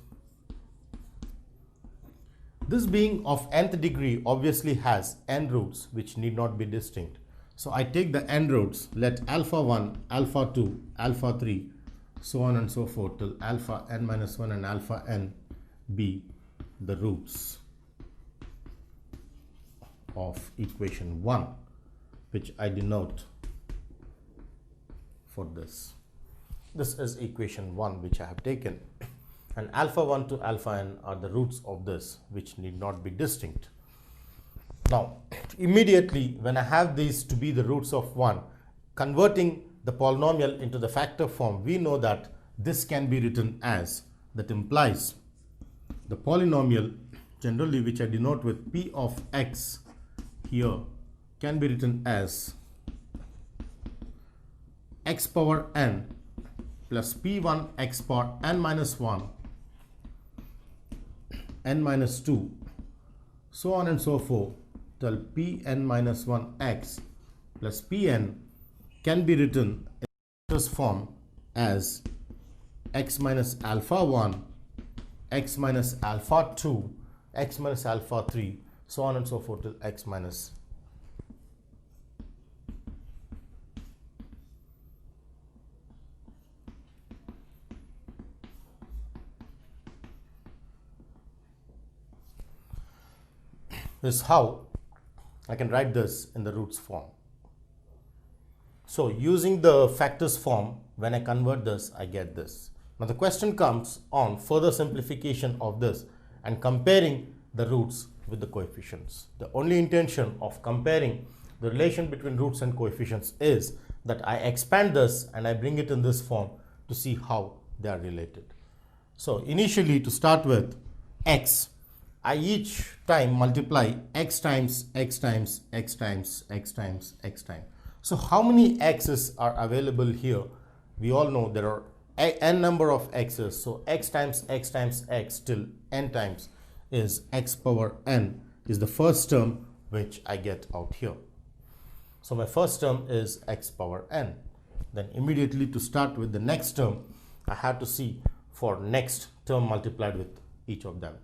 A: being of nth degree obviously has n roots which need not be distinct. So I take the n roots, let alpha 1, alpha 2, alpha 3, so on and so forth till alpha n minus 1 and alpha n be the roots of equation 1, which I denote for this. This is equation 1 which I have taken, and alpha 1 to alpha n are the roots of this which need not be distinct. Now immediately when I have these to be the roots of 1, converting the polynomial into the factor form, we know that this can be written as, that implies the polynomial generally which I denote with p of x here can be written as x power n plus p1 x power n minus 1 n minus 2, so on and so forth till pn minus 1 x plus pn can be written in this form as x minus alpha 1, x minus alpha 2, x minus alpha 3, so on and so forth till x minus This is how I can write this in the roots form. So using the factors form, when I convert this, I get this. Now the question comes on further simplification of this and comparing the roots with the coefficients. The only intention of comparing the relation between roots and coefficients is that I expand this and I bring it in this form to see how they are related. So initially, to start with, x, I each time multiply x times x times x times x times x times. So how many x's are available here? We all know there are n number of x's. So x times x times x till n times is x power n is the first term which I get out here. So my first term is x power n. Then immediately to start with the next term, I have to see for next term multiplied with each of them.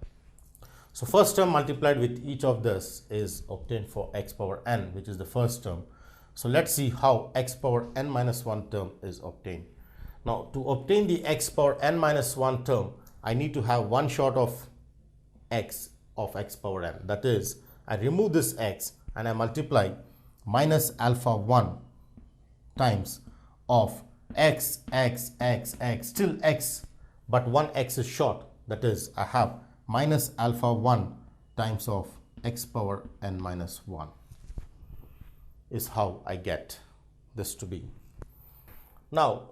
A: So first term multiplied with each of this is obtained for x power n, which is the first term. So let's see how x power n minus 1 term is obtained. Now to obtain the x power n minus 1 term, I need to have one short of x power n. That is, I remove this x and I multiply minus alpha 1 times of x till x, but one x is short. That is, I have minus alpha 1 times of x power n minus 1 is how I get this to be. Now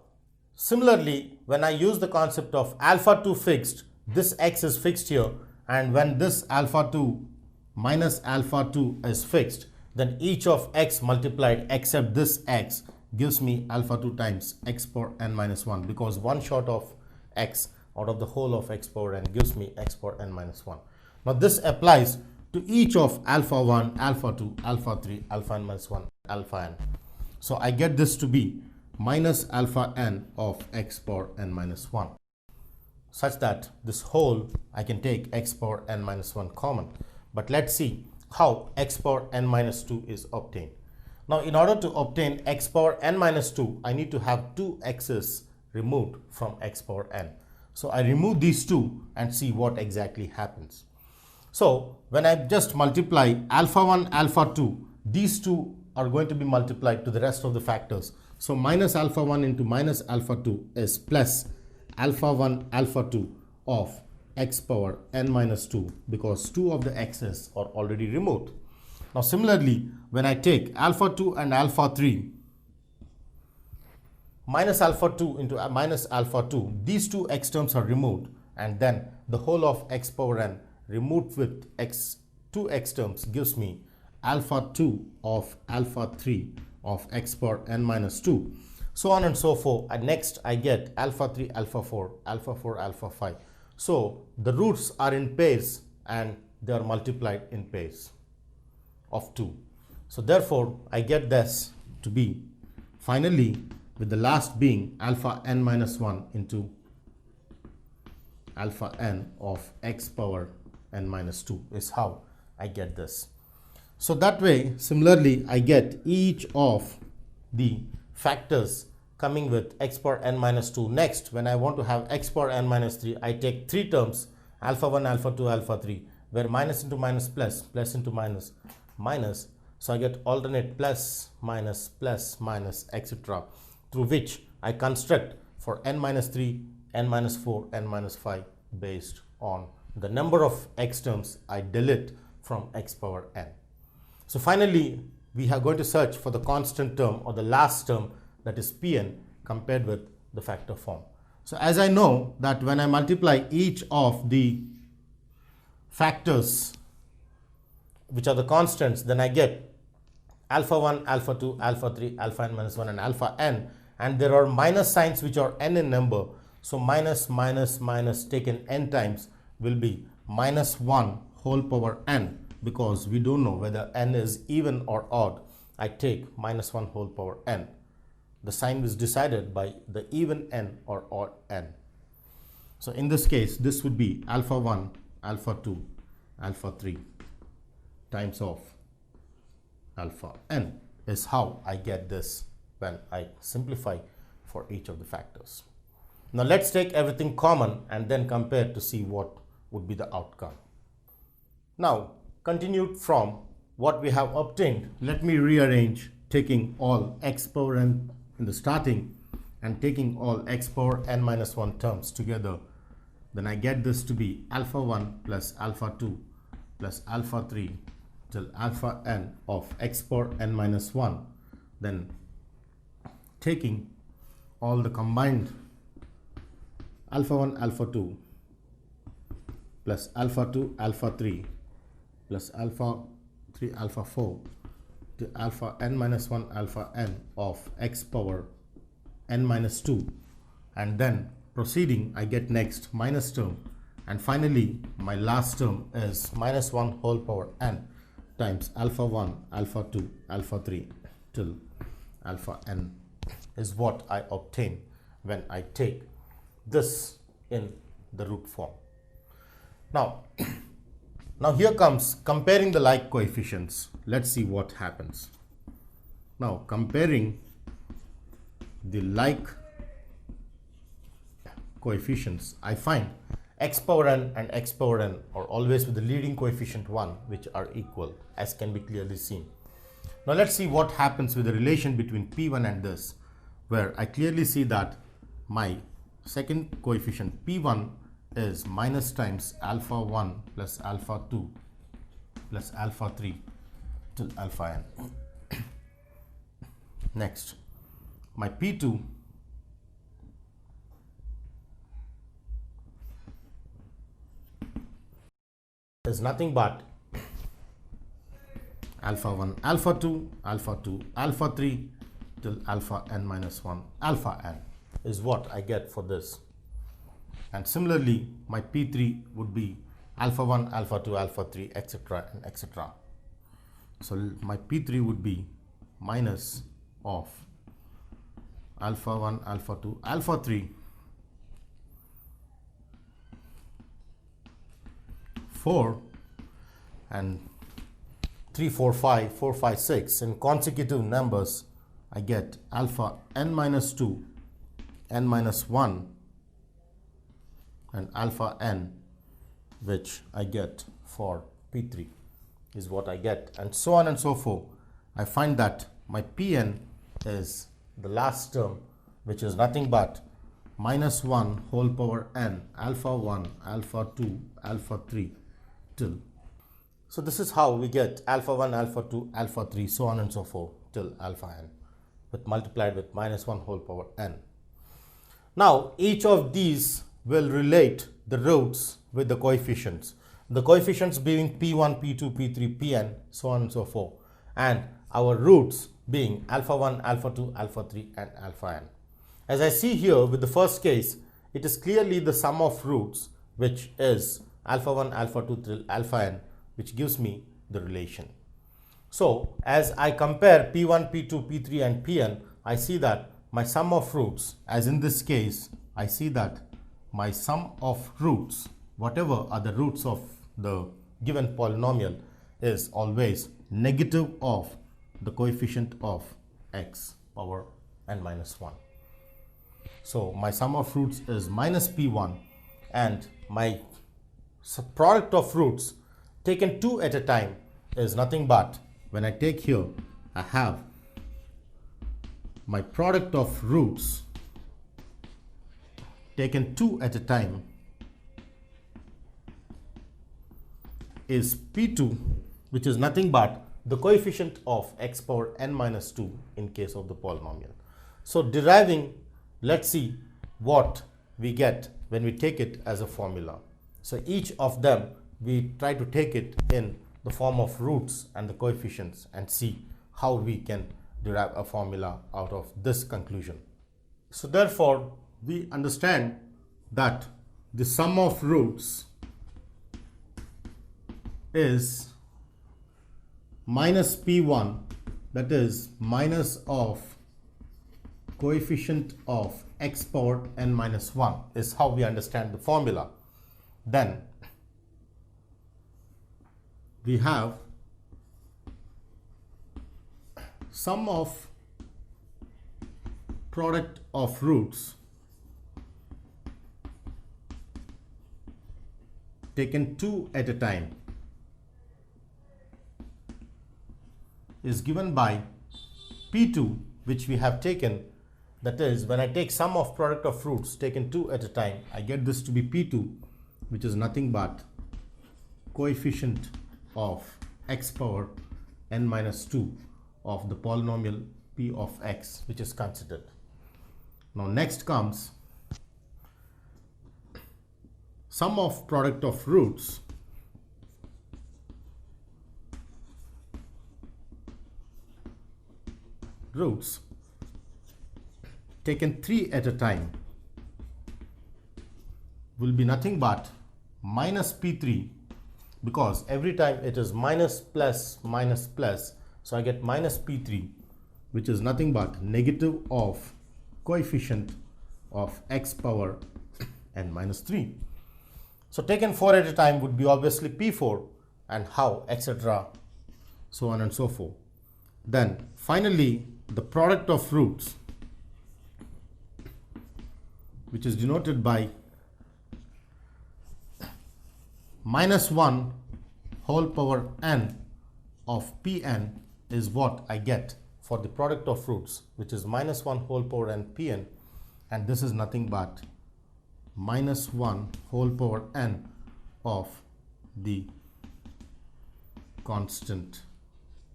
A: similarly, when I use the concept of alpha 2 fixed, this x is fixed here, and when this alpha 2 minus alpha 2 is fixed, then each of x multiplied except this x gives me alpha 2 times x power n minus 1, because one short of x out of the whole of x power n gives me x power n minus 1. Now this applies to each of alpha 1, alpha 2, alpha 3, alpha n minus 1, alpha n. So I get this to be minus alpha n of x power n minus 1. such that this whole I can take x power n minus 1 common. But let's see how x power n minus 2 is obtained. Now, in order to obtain x power n minus 2, I need to have two x's removed from x power n. So I remove these two and see what exactly happens. So when I just multiply alpha 1, alpha 2, these two are going to be multiplied to the rest of the factors. So minus alpha 1 into minus alpha 2 is plus alpha 1, alpha 2 of x power n minus 2, because two of the x's are already removed. Now similarly, when I take alpha 2 and alpha 3, minus alpha 2 into minus alpha 2, these two x terms are removed, and then the whole of x power n removed with two x terms gives me alpha 2 of alpha 3 of x power n minus 2, so on and so forth. And next I get alpha 3, alpha 4, alpha 4, alpha 5. So the roots are in pairs and they are multiplied in pairs of 2. So therefore I get this to be finally, with the last being alpha n minus 1 into alpha n of x power n minus 2 is how I get this. So that way, similarly, I get each of the factors coming with x power n minus 2. Next, when I want to have x power n minus 3, I take three terms, alpha 1, alpha 2, alpha 3, where minus into minus plus, plus into minus, minus. So I get alternate plus, minus, etc., through which I construct for n minus 3, n minus 4, n minus 5 based on the number of x terms I delete from x power n. So finally, we are going to search for the constant term or the last term, that is Pn, compared with the factor form. So as I know that when I multiply each of the factors which are the constants, then I get alpha 1, alpha 2, alpha 3, alpha n minus 1 and alpha n, and there are minus signs which are n in number. So minus, minus, minus taken n times will be minus 1 whole power n, because we don't know whether n is even or odd. I take minus 1 whole power n. The sign was decided by the even n or odd n. So in this case, this would be alpha 1, alpha 2, alpha 3 times of alpha n is how I get this when I simplify for each of the factors. Now let's take everything common and then compare to see what would be the outcome. Now, continued from what we have obtained, let me rearrange, taking all x power n in the starting and taking all x power n minus 1 terms together. Then I get this to be alpha 1 plus alpha 2 plus alpha 3 till alpha n of x power n minus 1. Then taking all the combined alpha 1, alpha 2 plus alpha 2, alpha 3 plus alpha 3, alpha 4 to alpha n minus 1 alpha n of x power n minus 2, and then proceeding I get next minus term, and finally my last term is minus 1 whole power n times alpha 1, alpha 2, alpha 3 till alpha n is what I obtain when I take this in the root form. Now here comes comparing the like coefficients. Let's see what happens. Now comparing the like coefficients, I find x power n and x power n are always with the leading coefficient 1, which are equal, as can be clearly seen. Now let's see what happens with the relation between p1 and this, where I clearly see that my second coefficient p1 is minus times alpha 1 plus alpha 2 plus alpha 3 till alpha n. Next, my p2 is nothing but alpha 1, alpha 2, alpha 2, alpha 3 till alpha n minus 1 alpha n is what I get for this. And similarly, my P3 would be alpha 1, alpha 2, alpha 3, etc. and etc. So my P3 would be minus of alpha 1, alpha 2, alpha 3 4 and 3, 4, 5, 4, 5, 6 in consecutive numbers, I get alpha n minus 2, n minus 1 and alpha n, which I get for P3 is what I get, and so on and so forth. I find that my Pn is the last term, which is nothing but minus 1 whole power n, alpha 1, alpha 2, alpha 3 till. So this is how we get alpha 1, alpha 2, alpha 3, so on and so forth till alpha n, with multiplied with minus 1 whole power n. Now each of these will relate the roots with the coefficients. The coefficients being P1, P2, P3, Pn, so on and so forth, and our roots being alpha 1, alpha 2, alpha 3 and alpha n. As I see here with the first case, it is clearly the sum of roots, which is alpha 1, alpha 2 till alpha n, which gives me the relation. So as I compare P1, P2, P3 and Pn, I see that my sum of roots, as in this case, I see that my sum of roots, whatever are the roots of the given polynomial, is always negative of the coefficient of x power n minus 1. So my sum of roots is minus P1, and my product of roots taken 2 at a time is nothing but, when I take here, I have my product of roots taken 2 at a time is P2, which is nothing but the coefficient of x power n minus 2 in case of the polynomial. So deriving, let's see what we get when we take it as a formula. So each of them we try to take it in the form of roots and the coefficients and see how we can derive a formula out of this conclusion. So therefore we understand that the sum of roots is minus P1, that is minus of coefficient of x power n minus 1 is how we understand the formula. Then we have sum of product of roots taken 2 at a time is given by P2, which we have taken, that is, when I take sum of product of roots taken 2 at a time, I get this to be P2, which is nothing but coefficient of x power n minus 2 of the polynomial P of x, which is considered. Now next comes sum of product of roots taken 3 at a time will be nothing but minus P3, because every time it is minus plus minus plus, so I get minus P3, which is nothing but negative of coefficient of x power n minus 3. So taken 4 at a time would be obviously P4, and how, etc., so on and so forth. Then finally the product of roots, which is denoted by minus 1 whole power n of Pn, is what I get for the product of roots, which is minus 1 whole power n Pn, and this is nothing but minus 1 whole power n of the constant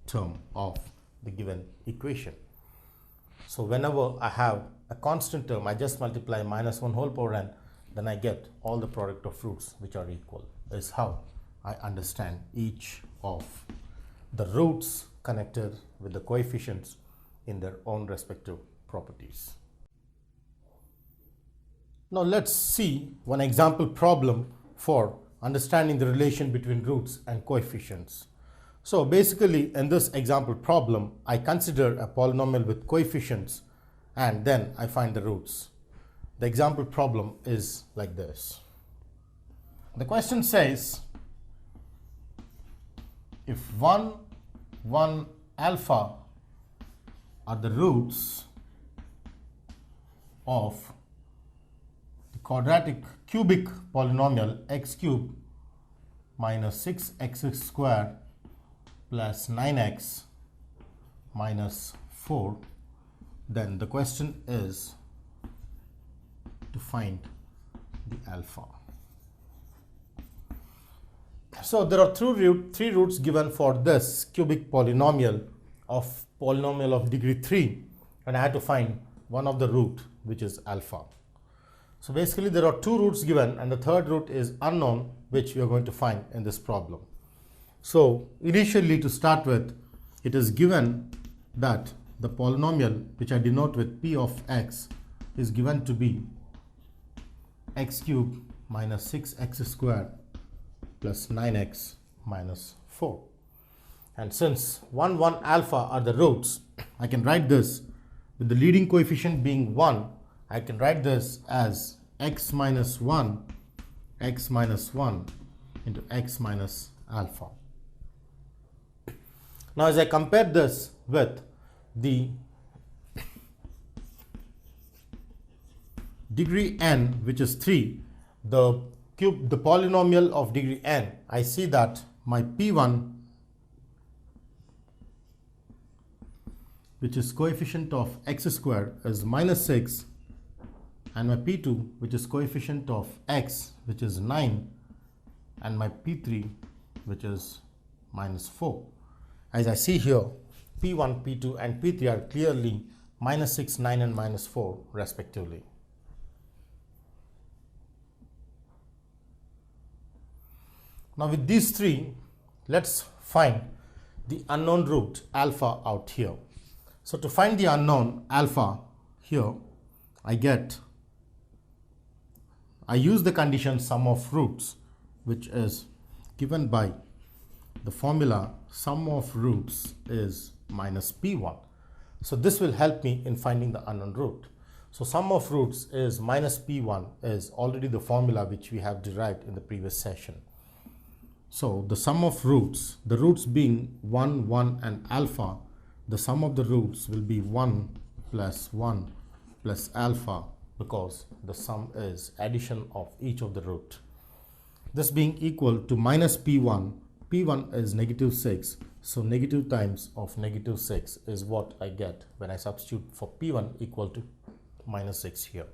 A: term of the given equation. So whenever I have a constant term, I just multiply minus 1 whole power n, then I get all the product of roots which are equal. Is how I understand each of the roots connected with the coefficients in their own respective properties. Now let's see one example problem for understanding the relation between roots and coefficients. So basically in this example problem, I consider a polynomial with coefficients and then I find the roots. The example problem is like this. The question says if 1, 1 alpha are the roots of the quadratic cubic polynomial x cube minus 6x square plus 9x minus 4, then the question is to find the alpha. So there are three roots given for this cubic polynomial of degree 3, and I had to find one of the root, which is alpha. So basically there are two roots given and the third root is unknown, which we are going to find in this problem. So initially, to start with, it is given that the polynomial, which I denote with p of x, is given to be x cube minus 6x squared plus 9x minus 4. And since 1, 1 alpha are the roots, I can write this with the leading coefficient being 1. I can write this as x minus 1 into x minus alpha. Now as I compare this with the degree n, which is 3, the polynomial of degree n, I see that my p1, which is coefficient of x squared, is minus 6, and my p2, which is coefficient of x, which is 9, and my p3, which is minus 4. As I see here, p1, p2 and p3 are clearly minus 6, 9 and minus 4 respectively. Now with these three, let's find the unknown root alpha out here. So to find the unknown alpha here, I use the condition sum of roots, which is given by the formula sum of roots is minus p1. So this will help me in finding the unknown root. So sum of roots is minus p1 is already the formula which we have derived in the previous session. So the sum of roots, the roots being 1, 1 and alpha, the sum of the roots will be 1 plus alpha, because the sum is addition of each of the root. This being equal to minus p1, p1 is negative 6, so negative times of negative 6 is what I get when I substitute for p1 equal to minus 6 here.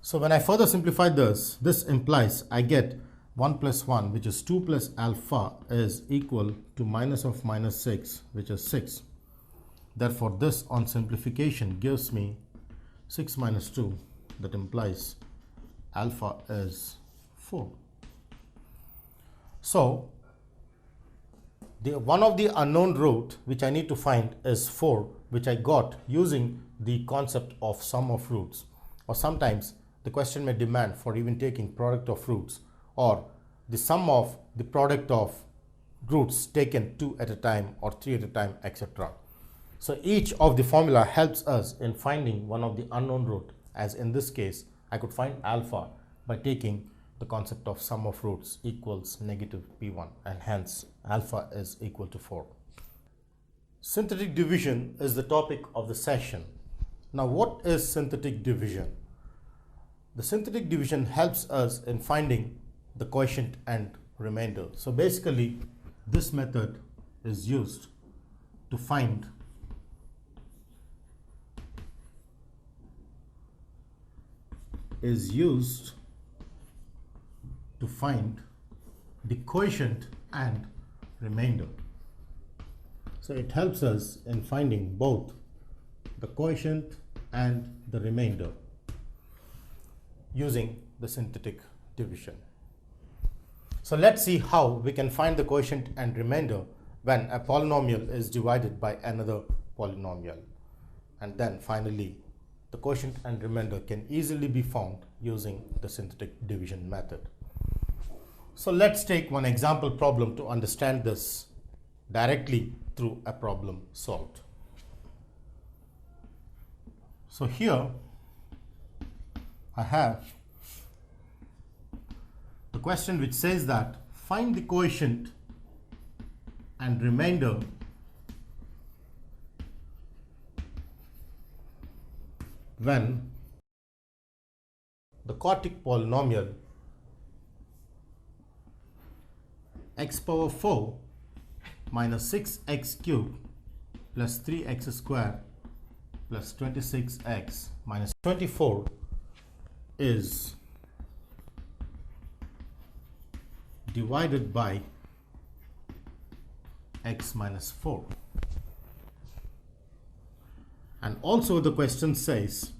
A: So when I further simplify this, this implies I get 1 plus 1, which is 2 plus alpha, is equal to minus of minus 6, which is 6. Therefore, this on simplification gives me 6 minus 2, that implies alpha is 4. So one of the unknown root which I need to find is 4, which I got using the concept of sum of roots. Or sometimes the question may demand for even taking product of roots, or the sum of the product of roots taken 2 at a time or 3 at a time, etc. So each of the formula helps us in finding one of the unknown root, as in this case I could find alpha by taking the concept of sum of roots equals negative p1, and hence alpha is equal to 4. Synthetic division is the topic of the session. Now what is synthetic division? The synthetic division helps us in finding the quotient and remainder. So basically this method is used to find the quotient and remainder. So it helps us in finding both the quotient and the remainder using the synthetic division. So let's see how we can find the quotient and remainder when a polynomial is divided by another polynomial. And then finally, the quotient and remainder can easily be found using the synthetic division method. So let's take one example problem to understand this directly through a problem solved. So here I have the question which says that find the quotient and remainder when the quadratic polynomial x power 4 minus 6x cubed plus 3x squared plus 26x minus 24 is divided by x minus 4. And also the question says,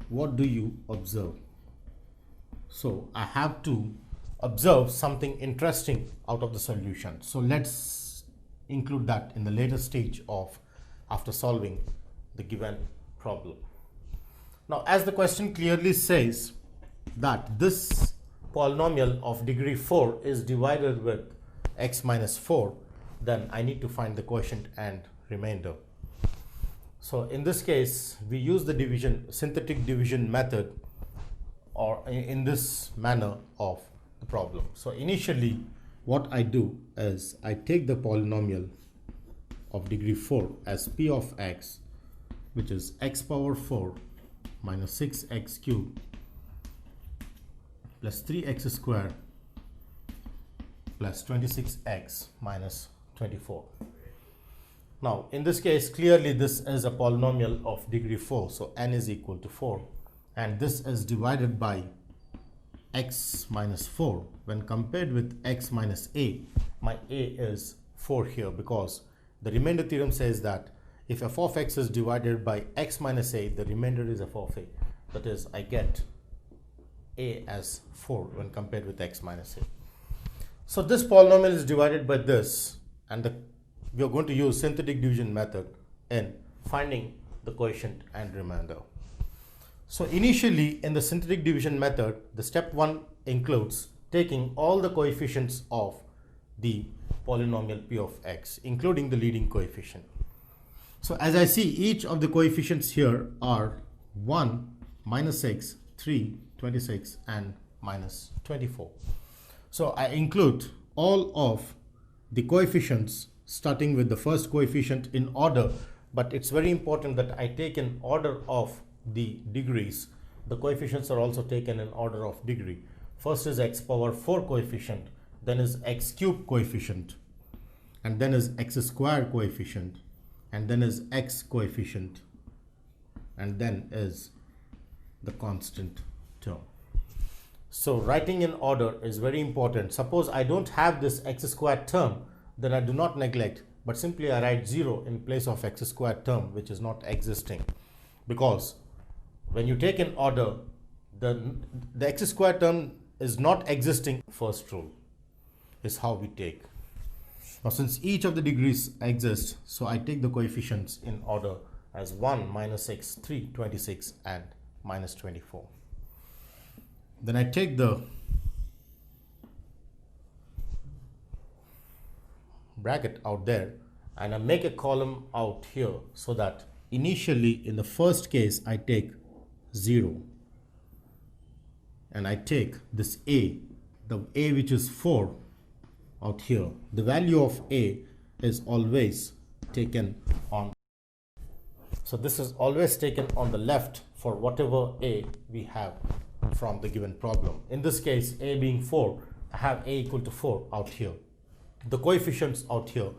A: what do you observe? So I have to observe something interesting out of the solution. So let's include that in the later stage of after solving the given problem. Now, as the question clearly says that this polynomial of degree 4 is divided with x minus 4, then I need to find the quotient and remainder. So in this case, we use the synthetic division method, or in this manner of the problem. So initially what I do is I take the polynomial of degree 4 as p of x, which is x power 4 minus 6x cubed plus 3x squared plus 26x minus 24. Now in this case, clearly this is a polynomial of degree 4, so n is equal to 4, and this is divided by x minus 4. When compared with x minus a, my a is 4 here, because the remainder theorem says that if f of x is divided by x minus a, the remainder is f of a. That is, I get a as 4 when compared with x minus a. So this polynomial is divided by this, and we are going to use synthetic division method in finding the quotient and remainder. So initially in the synthetic division method, the step 1 includes taking all the coefficients of the polynomial p of x, including the leading coefficient. So as I see, each of the coefficients here are 1, minus 6, 3, 26 and minus 24. So I include all of the coefficients starting with the first coefficient in order, but it's very important that I take in order of the degrees. The coefficients are also taken in order of degree. First is x power 4 coefficient, then is x cubed coefficient, and then is x squared coefficient, and then is x coefficient, and then is the constant term. So writing in order is very important. Suppose I don't have this x squared term, then I do not neglect, but simply I write 0 in place of x squared term, which is not existing, because when you take in order, the x squared term is not existing. First rule is how we take. Now since each of the degrees exist, so I take the coefficients in order as 1, minus 6, 3, 26 and minus 24. Then I take the bracket out there and I make a column out here, so that initially in the first case I take 0 and I take this a, the a which is 4 out here. The value of a is always taken on, so this is always taken on the left for whatever a we have from the given problem. In this case, a being 4, I have a equal to 4 out here, the coefficients out here.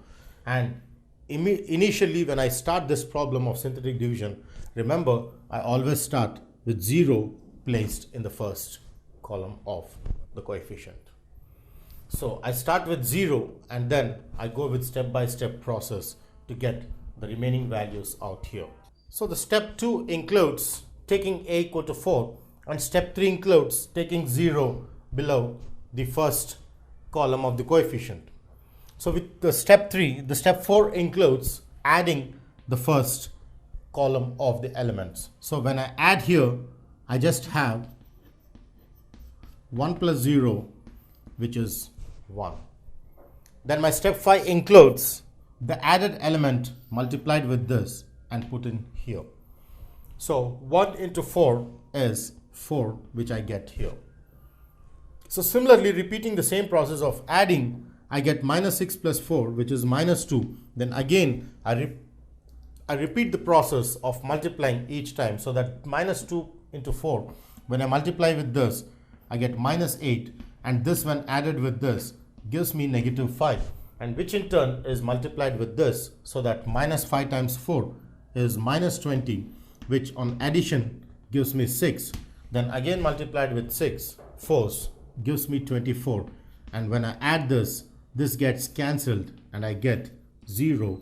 A: And initially when I start this problem of synthetic division, remember I always start with 0 placed in the first column of the coefficient. So I start with 0 and then I go with step-by-step process to get the remaining values out here. So the step 2 includes taking a equal to 4, and step 3 includes taking 0 below the first column of the coefficient. So with the step 3, the step 4 includes adding the first column of the elements. So when I add here, I just have 1 plus 0, which is 1. Then my step 5 includes the added element multiplied with this and put in here. So 1 into 4 is 4, which I get here. So similarly, repeating the same process of adding I get minus 6 plus 4, which is minus 2. Then again, I repeat the process of multiplying each time, so that minus 2 into 4, when I multiply with this, I get minus 8, and this when added with this gives me negative 5, and which in turn is multiplied with this, so that minus 5 times 4 is minus 20, which on addition gives me 6. Then again multiplied with 6 fours gives me 24, and when I add this gets cancelled and I get 0,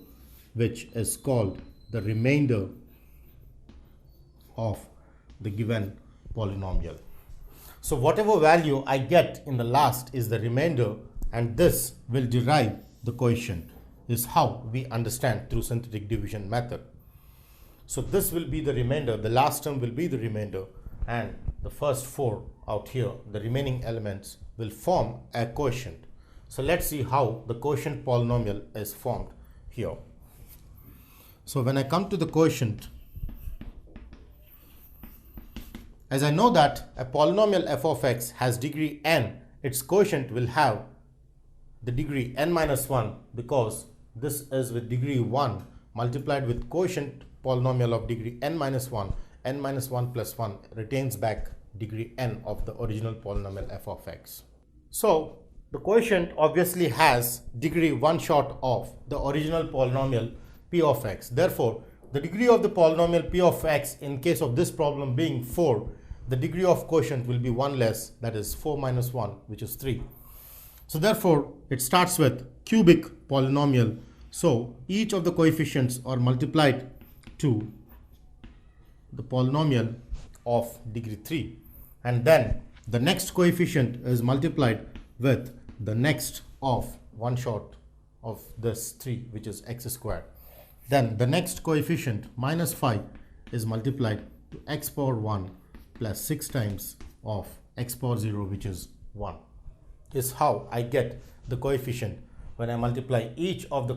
A: which is called the remainder of the given polynomial. So whatever value I get in the last is the remainder, and this will derive the quotient, is how we understand through synthetic division method. So this will be the remainder, the last term will be the remainder, and the first 4 out here, the remaining elements, will form a quotient. So let's see how the quotient polynomial is formed here. So when I come to the quotient, as I know that a polynomial f of x has degree n, its quotient will have the degree n minus 1, because this is with degree 1 multiplied with quotient polynomial of degree n minus 1. N minus 1 plus 1 retains back degree n of the original polynomial f of x. So the quotient obviously has degree 1 short of the original polynomial p of x. Therefore, the degree of the polynomial p of x in case of this problem being 4, the degree of quotient will be 1 less, that is 4 minus 1, which is 3. So therefore, it starts with cubic polynomial. So each of the coefficients are multiplied to the polynomial of degree 3, and then the next coefficient is multiplied with the next of 1 short of this 3, which is x squared. Then the next coefficient minus 5 is multiplied to x power 1 plus 6 times of x power 0, which is 1. Is how I get the coefficient when I multiply each of the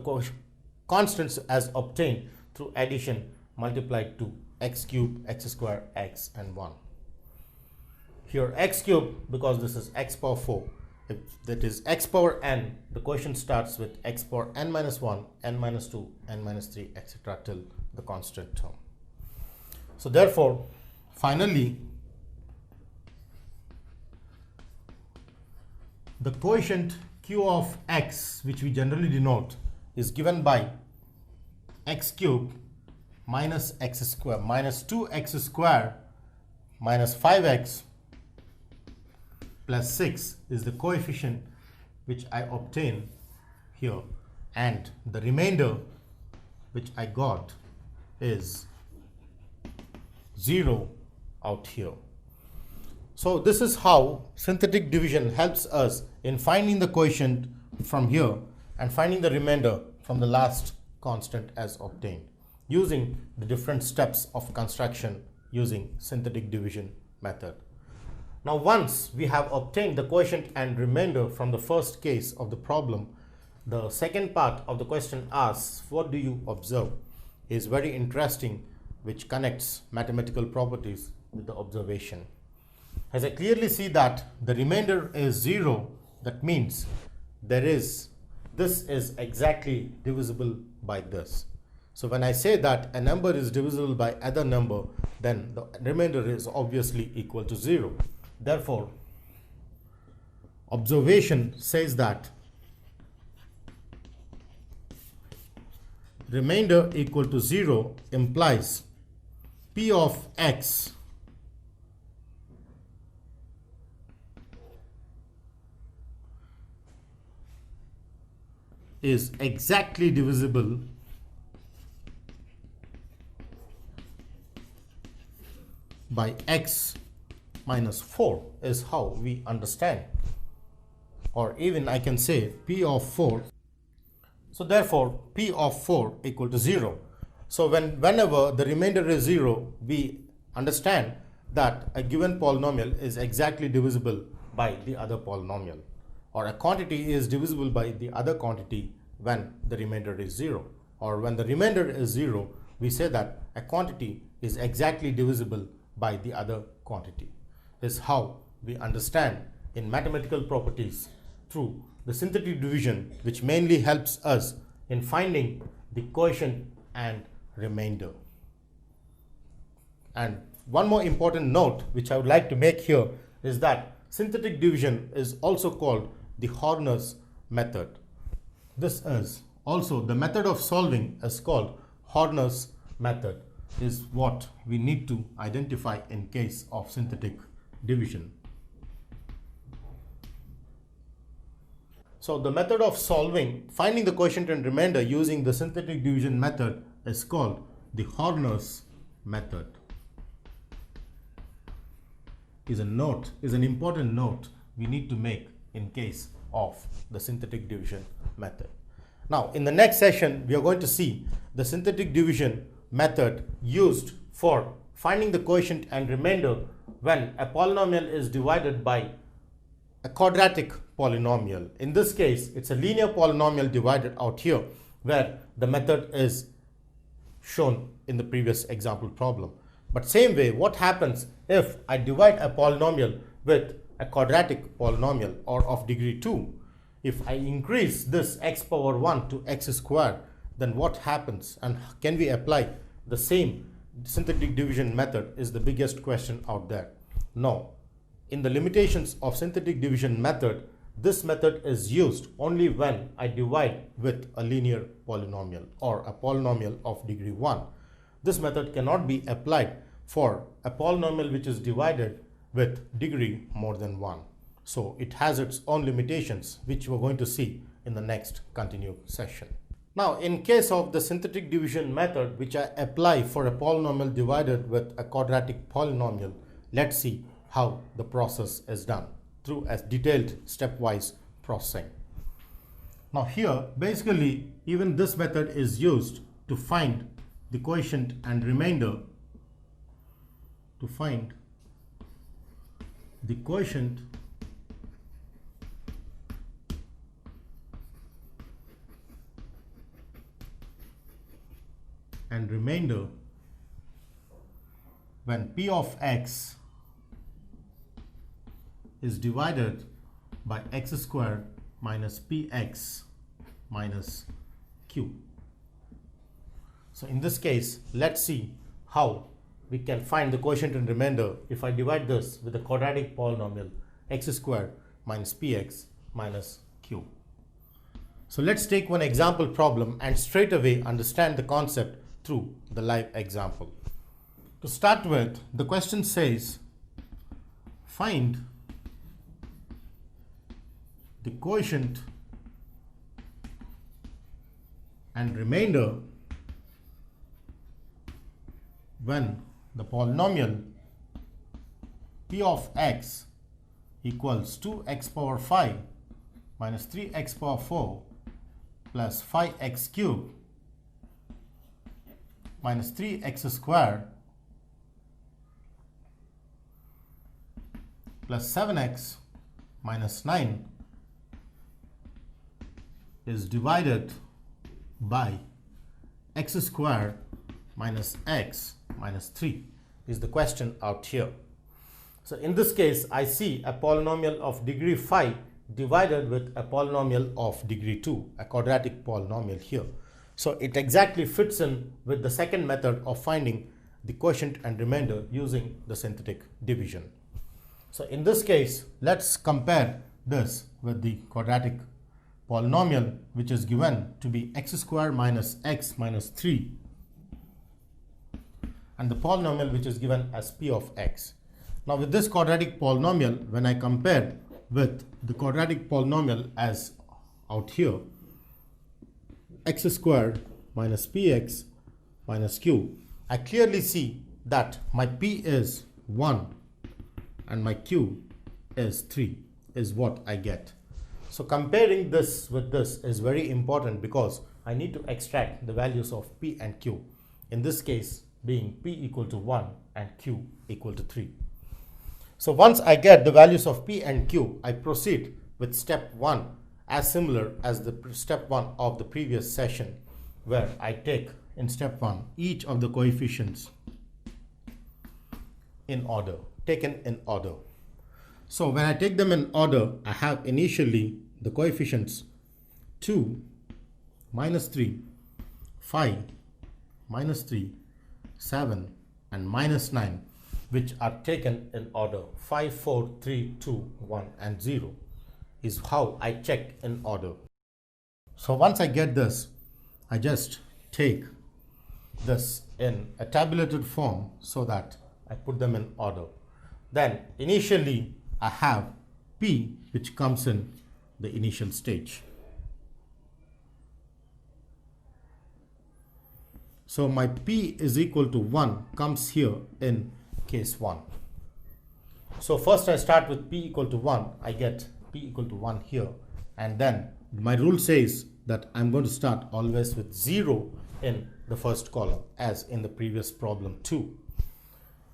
A: constants as obtained through addition multiplied to x cube, x square, x and 1. Here x cube, because this is x power 4, if that is x power n, the quotient starts with x power n minus 1, n minus 2, n minus 3, etc. till the constant term. So therefore, finally, the quotient q of x, which we generally denote, is given by x cube minus x square minus 2x square minus 5x plus 6 is the coefficient which I obtain here, and the remainder which I got is 0 out here. So this is how synthetic division helps us in finding the quotient from here and finding the remainder from the last constant as obtained, using the different steps of construction using synthetic division method. Now once we have obtained the quotient and remainder from the first case of the problem, the second part of the question asks, what do you observe? Is very interesting, which connects mathematical properties with the observation. As I clearly see that the remainder is 0, that means this is exactly divisible by this. So when I say that a number is divisible by other number, then the remainder is obviously equal to 0. Therefore, observation says that remainder equal to 0 implies p of x is exactly divisible by x minus 4 is how we understand, or even I can say p of 4. So therefore p of 4 equal to 0. So whenever the remainder is 0, we understand that a given polynomial is exactly divisible by the other polynomial, or a quantity is divisible by the other quantity when the remainder is 0, or when the remainder is 0, we say that a quantity is exactly divisible by the other quantity. Is how we understand in mathematical properties through the synthetic division, which mainly helps us in finding the quotient and remainder. And one more important note which I would like to make here is that synthetic division is also called the Horner's method. This is also the method of solving is called Horner's method, is what we need to identify in case of synthetic division. So the method of solving, finding the quotient and remainder using the synthetic division method is called the Horner's method. Is an important note we need to make in case of the synthetic division method. Now in the next session we are going to see the synthetic division method used for finding the quotient and remainder when a polynomial is divided by a quadratic polynomial. In this case, it's a linear polynomial divided out here, where the method is shown in the previous example problem. But same way, what happens if I divide a polynomial with a quadratic polynomial or of degree 2? If I increase this x power 1 to x squared, then what happens, and can we apply the same synthetic division method is the biggest question out there. No. In the limitations of synthetic division method, this method is used only when I divide with a linear polynomial or a polynomial of degree 1. This method cannot be applied for a polynomial which is divided with degree more than 1. So it has its own limitations, which we're going to see in the next continued session. Now, in case of the synthetic division method which I apply for a polynomial divided with a quadratic polynomial, let's see how the process is done through a detailed stepwise processing. Now here, basically, even this method is used to find the quotient and remainder, to find the quotient and remainder when p of x is divided by x squared minus px minus q. So in this case, let's see how we can find the quotient and remainder if I divide this with a quadratic polynomial x squared minus px minus q. So let's take one example problem and straight away understand the concept through the live example. To start with, the question says, find the quotient and remainder when the polynomial p of x equals 2x power 5 minus 3x power 4 plus 5x cubed minus 3x squared plus 7x minus 9 is divided by x squared minus x minus 3 is the question out here. So in this case, I see a polynomial of degree 5 divided with a polynomial of degree 2, a quadratic polynomial here. So it exactly fits in with the second method of finding the quotient and remainder using the synthetic division. So in this case, let's compare this with the quadratic polynomial, which is given to be x squared minus x minus 3, and the polynomial which is given as p of x. Now with this quadratic polynomial, when I compare with the quadratic polynomial as out here, x squared minus px minus q, I clearly see that my p is 1 and my q is 3 is what I get. So comparing this with this is very important because I need to extract the values of p and q. In this case, being p equal to 1 and q equal to 3. So once I get the values of p and q, I proceed with step 1 as similar as the step 1 of the previous session, where I take in step 1 each of the coefficients in order, taken in order. So when I take them in order, I have initially the coefficients 2, minus 3, 5, minus 3, 7 and minus 9, which are taken in order 5, 4, 3, 2, 1 and 0 is how I check in order. So once I get this, I just take this in a tabulated form so that I put them in order. Then initially I have P, which comes in the initial stage. So my P is equal to 1 comes here in case 1. So first I start with P equal to 1. I get P equal to 1 here, and then my rule says that I'm going to start always with 0 in the first column as in the previous problem 2.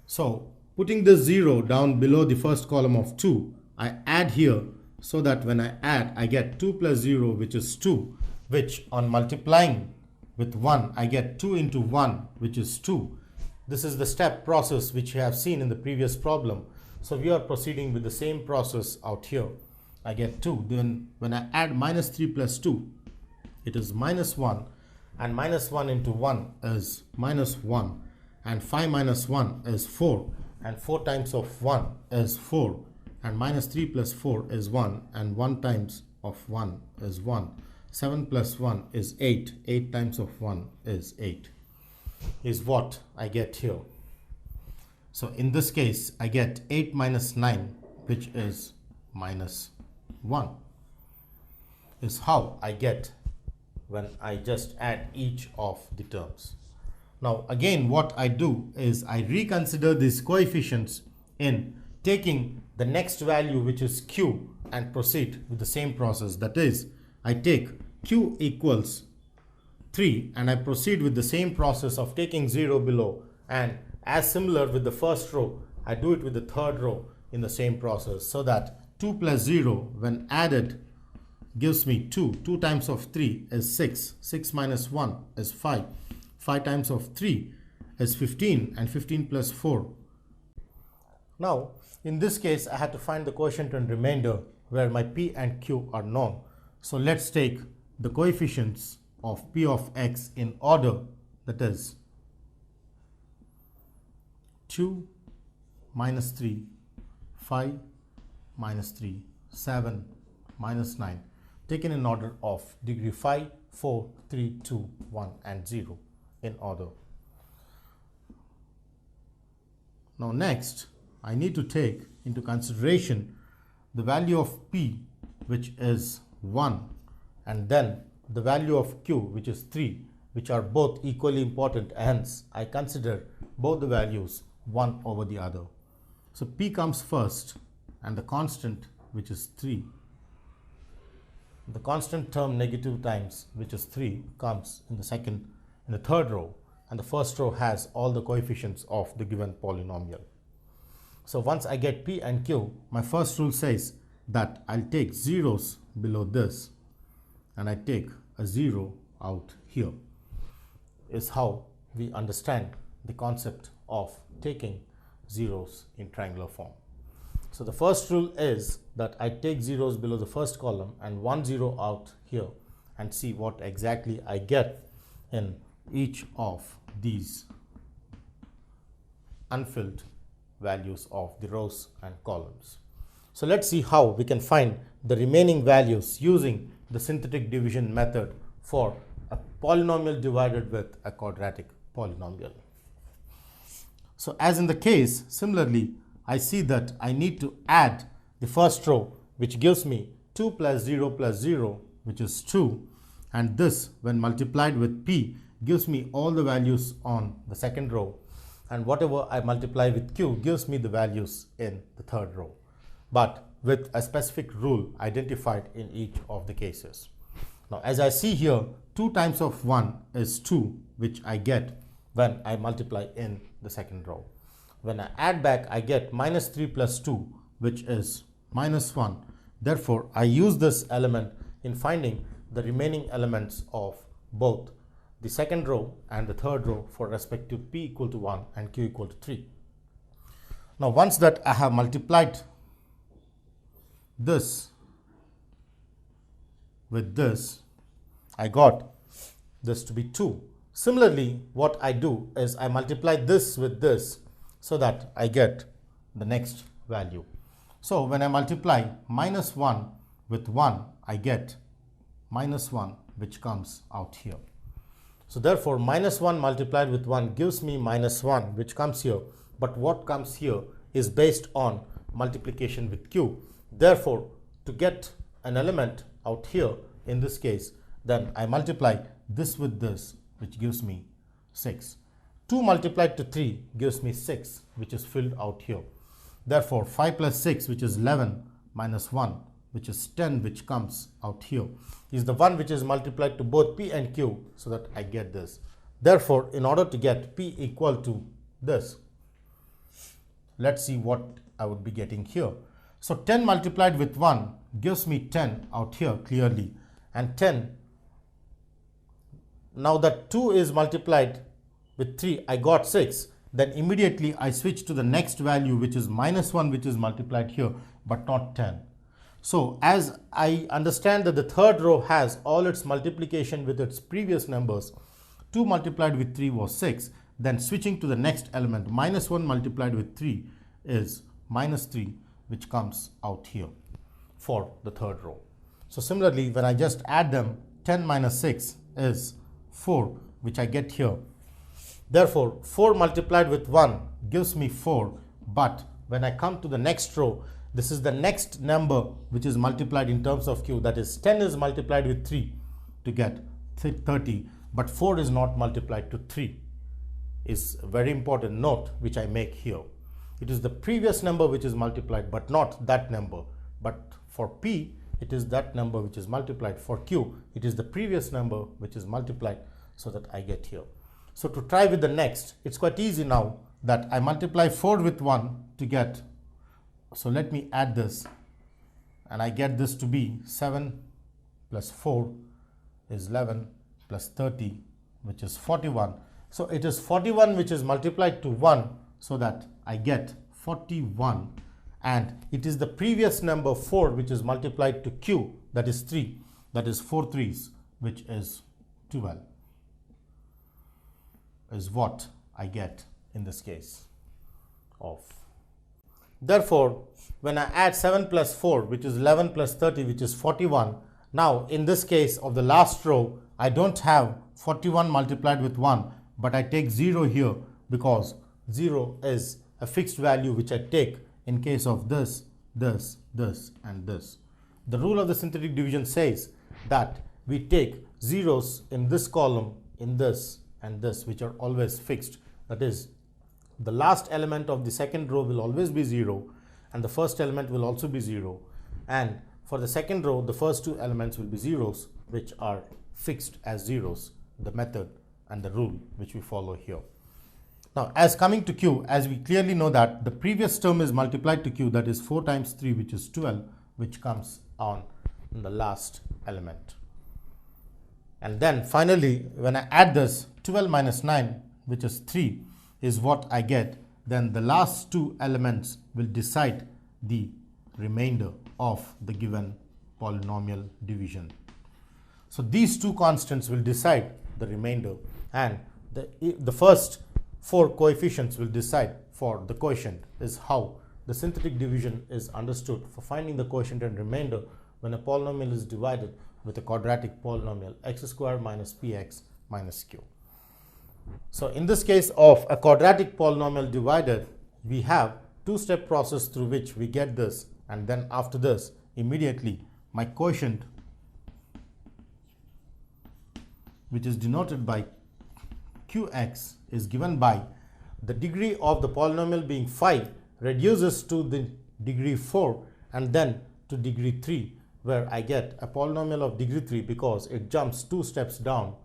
A: So putting the 0 down below the first column of 2, I add here so that when I add, I get 2 plus 0, which is 2, which on multiplying with 1, I get 2 into 1, which is 2. This is the step process which you have seen in the previous problem. So we are proceeding with the same process out here. I get 2. Then when I add minus 3 plus 2, it is minus 1. And minus 1 into 1 is minus 1. And 5 minus 1 is 4. And 4 times of 1 is 4. And minus 3 plus 4 is 1. And 1 times of 1 is 1. 7 plus 1 is 8. 8 times of 1 is 8. Is what I get here. So in this case, I get 8 minus 9, which is minus 1. Is how I get when I just add each of the terms. Now again, what I do is I reconsider these coefficients in taking the next value, which is q, and proceed with the same process. That is, I take q equals 3 and I proceed with the same process of taking 0 below, and as similar with the first row, I do it with the third row in the same process, so that 2 plus 0 when added gives me 2. 2 times of 3 is 6. 6 minus 1 is 5. 5 times of 3 is 15, and 15 plus 4. Now in this case, I had to find the quotient and remainder where my P and Q are known. So let's take the coefficients of P of x in order, that is 2, minus 3, 5, minus 3, 7, minus 9, taken in order of degree 5, 4, 3, 2, 1 and 0 in order. Now next, I need to take into consideration the value of P, which is 1, and then the value of Q, which is 3, which are both equally important. Hence, I consider both the values one over the other. So P comes first, and the constant, which is 3. The constant term negative times, which is 3, comes in the third row, and the first row has all the coefficients of the given polynomial. So once I get P and Q, my first rule says that I'll take zeros below this, and I take a 0 out here. Is how we understand the concept of taking zeros in triangular form. So the first rule is that I take zeros below the first column and 1 0 out here, and see what exactly I get in each of these unfilled values of the rows and columns. So let's see how we can find the remaining values using the synthetic division method for a polynomial divided with a quadratic polynomial. So as in the case, similarly, I see that I need to add the first row, which gives me 2 plus 0 plus 0, which is 2, and this when multiplied with P gives me all the values on the second row, and whatever I multiply with Q gives me the values in the third row, but with a specific rule identified in each of the cases. Now as I see here, 2 times of 1 is 2, which I get when I multiply in the second row. When I add back, I get minus 3 plus 2, which is minus 1. Therefore, I use this element in finding the remaining elements of both the second row and the third row for respective P equal to 1 and Q equal to 3. Now once that I have multiplied this with this, I got this to be 2. Similarly, what I do is I multiply this with this so that I get the next value. So when I multiply minus 1 with 1, I get minus 1, which comes out here. So therefore, minus 1 multiplied with 1 gives me minus 1, which comes here. But what comes here is based on multiplication with q. Therefore, to get an element out here in this case, then I multiply this with this, which gives me 6. 2 multiplied to 3 gives me 6, which is filled out here. Therefore, 5 plus 6, which is 11, minus 1, which is 10, which comes out here, is the one which is multiplied to both p and q, so that I get this. Therefore, in order to get p equal to this, let's see what I would be getting here. So 10 multiplied with 1 gives me 10 out here clearly, and 10. Now that 2 is multiplied with 3, I got 6. Then immediately I switch to the next value, which is minus 1, which is multiplied here, but not 10. So as I understand that the third row has all its multiplication with its previous numbers, 2 multiplied with 3 was 6. Then switching to the next element, minus 1 multiplied with 3 is minus 3, which comes out here for the third row. So similarly, when I just add them, 10 minus 6 is 4, which I get here. Therefore, 4 multiplied with 1 gives me 4, but when I come to the next row, this is the next number which is multiplied in terms of q, that is 10 is multiplied with 3 to get 30, but 4 is not multiplied to 3. Is a very important note which I make here. It is the previous number which is multiplied, but not that number. But for p, it is that number which is multiplied. For q, it is the previous number which is multiplied, so that I get here. So to try with the next, it's quite easy now that I multiply 4 with 1 to get, so let me add this, and I get this to be 7 plus 4 is 11 plus 30, which is 41. So it is 41 which is multiplied to 1, so that I get 41, and it is the previous number 4 which is multiplied to q, that is 3, that is 4 3s, which is 12, is what I get in this case of. Therefore, when I add 7 plus 4, which is 11 plus 30, which is 41, now in this case of the last row, I don't have 41 multiplied with 1, but I take 0 here, because 0 is a fixed value which I take in case of this, this, this, and this. The rule of the synthetic division says that we take zeros in this column, in this, and this, which are always fixed. That is, the last element of the second row will always be 0, and the first element will also be 0. And for the second row, the first two elements will be zeros, which are fixed as zeros, the method and the rule which we follow here. Now, as coming to q, as we clearly know that the previous term is multiplied to q, that is 4 times 3, which is 12, which comes on in the last element. And then finally, when I add this, 12 minus 9, which is 3, is what I get. Then the last two elements will decide the remainder of the given polynomial division. So these two constants will decide the remainder, and the first 4 coefficients will decide for the quotient. Is how the synthetic division is understood for finding the quotient and remainder when a polynomial is divided with a quadratic polynomial, x squared minus px minus q. So in this case of a quadratic polynomial divided, we have two-step process through which we get this, and then after this, immediately my quotient, which is denoted by qx, is given by the degree of the polynomial being 5 reduces to the degree 4 and then to degree 3, where I get a polynomial of degree 3 because it jumps 2 steps down,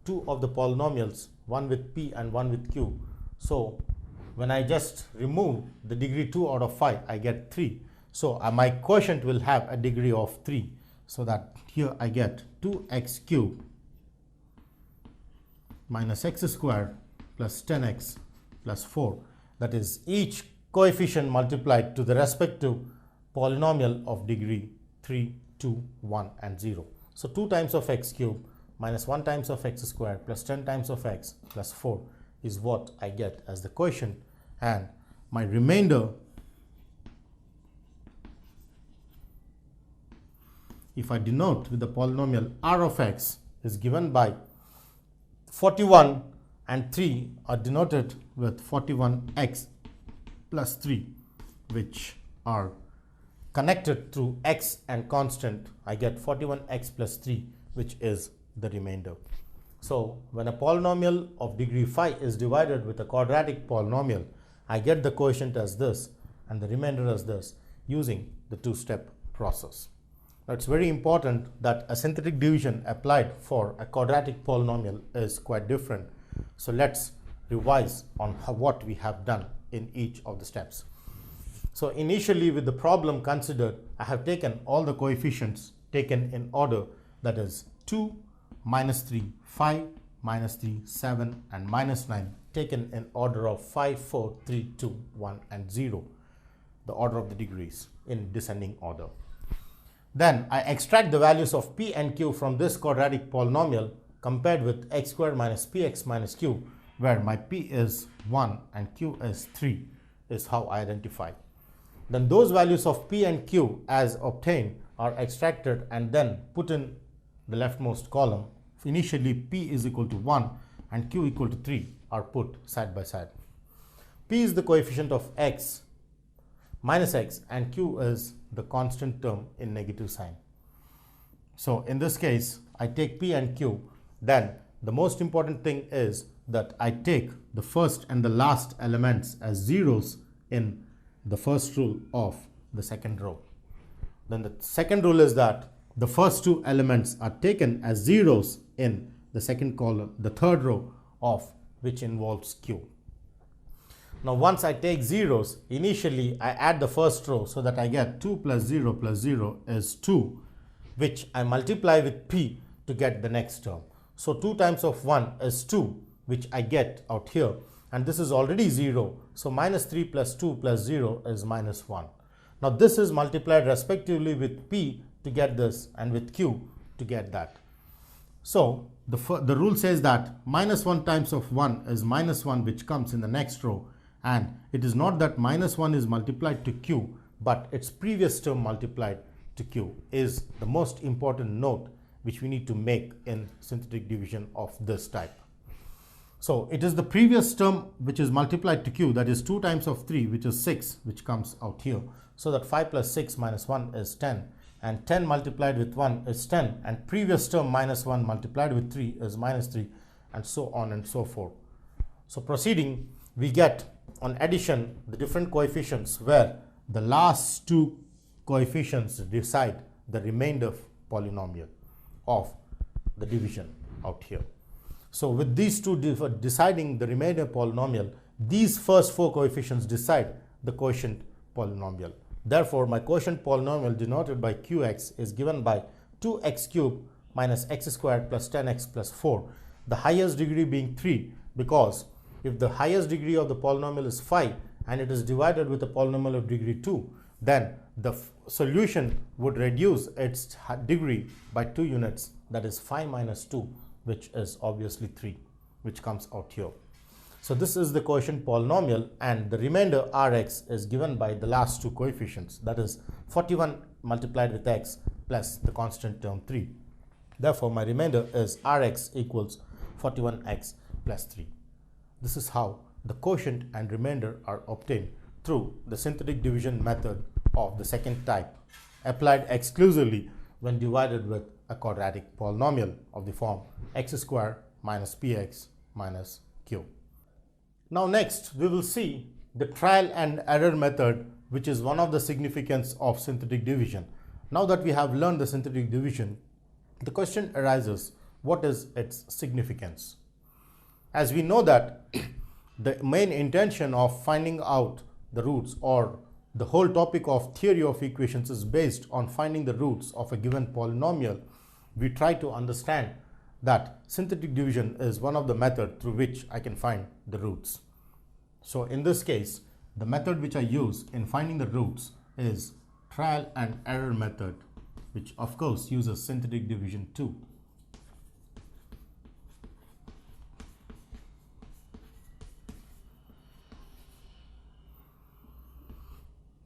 A: 2 of the polynomials, one with p and one with q. So when I just remove the degree 2 out of 5, I get 3. So my quotient will have a degree of 3, so that here I get 2x cubed minus x squared plus 10x plus 4, that is each coefficient multiplied to the respective polynomial of degree 3, 2, 1 and 0. So 2 times of x cube minus 1 times of x squared plus 10 times of x plus 4 is what I get as the quotient, and my remainder, if I denote with the polynomial r of x, is given by 41 and 3 are denoted with 41x plus 3, which are connected through x and constant. I get 41x plus 3, which is the remainder. So when a polynomial of degree 5 is divided with a quadratic polynomial, I get the quotient as this and the remainder as this using the two-step process. Now it's very important that a synthetic division applied for a quadratic polynomial is quite different. So let's revise on what we have done in each of the steps. So initially, with the problem considered, I have taken all the coefficients taken in order, that is 2, minus 3, 5, minus 3, 7 and minus 9 taken in order of 5, 4, 3, 2, 1 and 0, the order of the degrees in descending order. Then I extract the values of p and q from this quadratic polynomial compared with x squared minus px minus q, where my p is 1 and q is 3 is how I identify. Then those values of p and q as obtained are extracted and then put in the leftmost column. Initially p is equal to 1 and q equal to 3 are put side by side. P is the coefficient of x minus x and q is the constant term in negative sign. So in this case I take p and q. Then the most important thing is that I take the first and the last elements as zeros in the first rule of the second row. Then the second rule is that the first two elements are taken as zeros in the second column, the third row of which involves q. Now once I take zeros, initially I add the first row so that I get 2 plus 0 is 2, which I multiply with p to get the next term. So 2 times of 1 is 2, which I get out here, and this is already 0. So minus 3 plus 2 plus 0 is minus 1. Now this is multiplied respectively with p to get this and with q to get that. So the rule says that minus 1 times of 1 is minus 1, which comes in the next row, and it is not that minus 1 is multiplied to q, but its previous term multiplied to q is the most important note which we need to make in synthetic division of this type. So it is the previous term which is multiplied to q, that is 2 times of 3, which is 6, which comes out here. So that 5 plus 6 minus 1 is 10, and 10 multiplied with 1 is 10, and previous term minus 1 multiplied with 3 is minus 3, and so on and so forth. So proceeding, we get on addition the different coefficients where the last two coefficients decide the remainder polynomial of the division out here. So with these two deciding the remainder polynomial, these first four coefficients decide the quotient polynomial. Therefore, my quotient polynomial denoted by qx is given by 2x cubed minus x squared plus 10x plus 4, the highest degree being 3, because if the highest degree of the polynomial is 5 and it is divided with a polynomial of degree 2, then the solution would reduce its degree by 2 units, that is 5 minus 2, which is obviously 3, which comes out here. So this is the quotient polynomial, and the remainder Rx is given by the last two coefficients, that is 41 multiplied with x plus the constant term 3. Therefore, my remainder is Rx equals 41x plus 3. This is how the quotient and remainder are obtained through the synthetic division method of the second type, applied exclusively when divided with a quadratic polynomial of the form x squared minus px minus q. Now next we will see the trial and error method, which is one of the significance of synthetic division. Now that we have learned the synthetic division, the question arises, what is its significance? As we know that the main intention of finding out the roots, or the whole topic of theory of equations, is based on finding the roots of a given polynomial, we try to understand that synthetic division is one of the methods through which I can find the roots. So in this case, the method which I use in finding the roots is trial and error method which of course uses synthetic division too.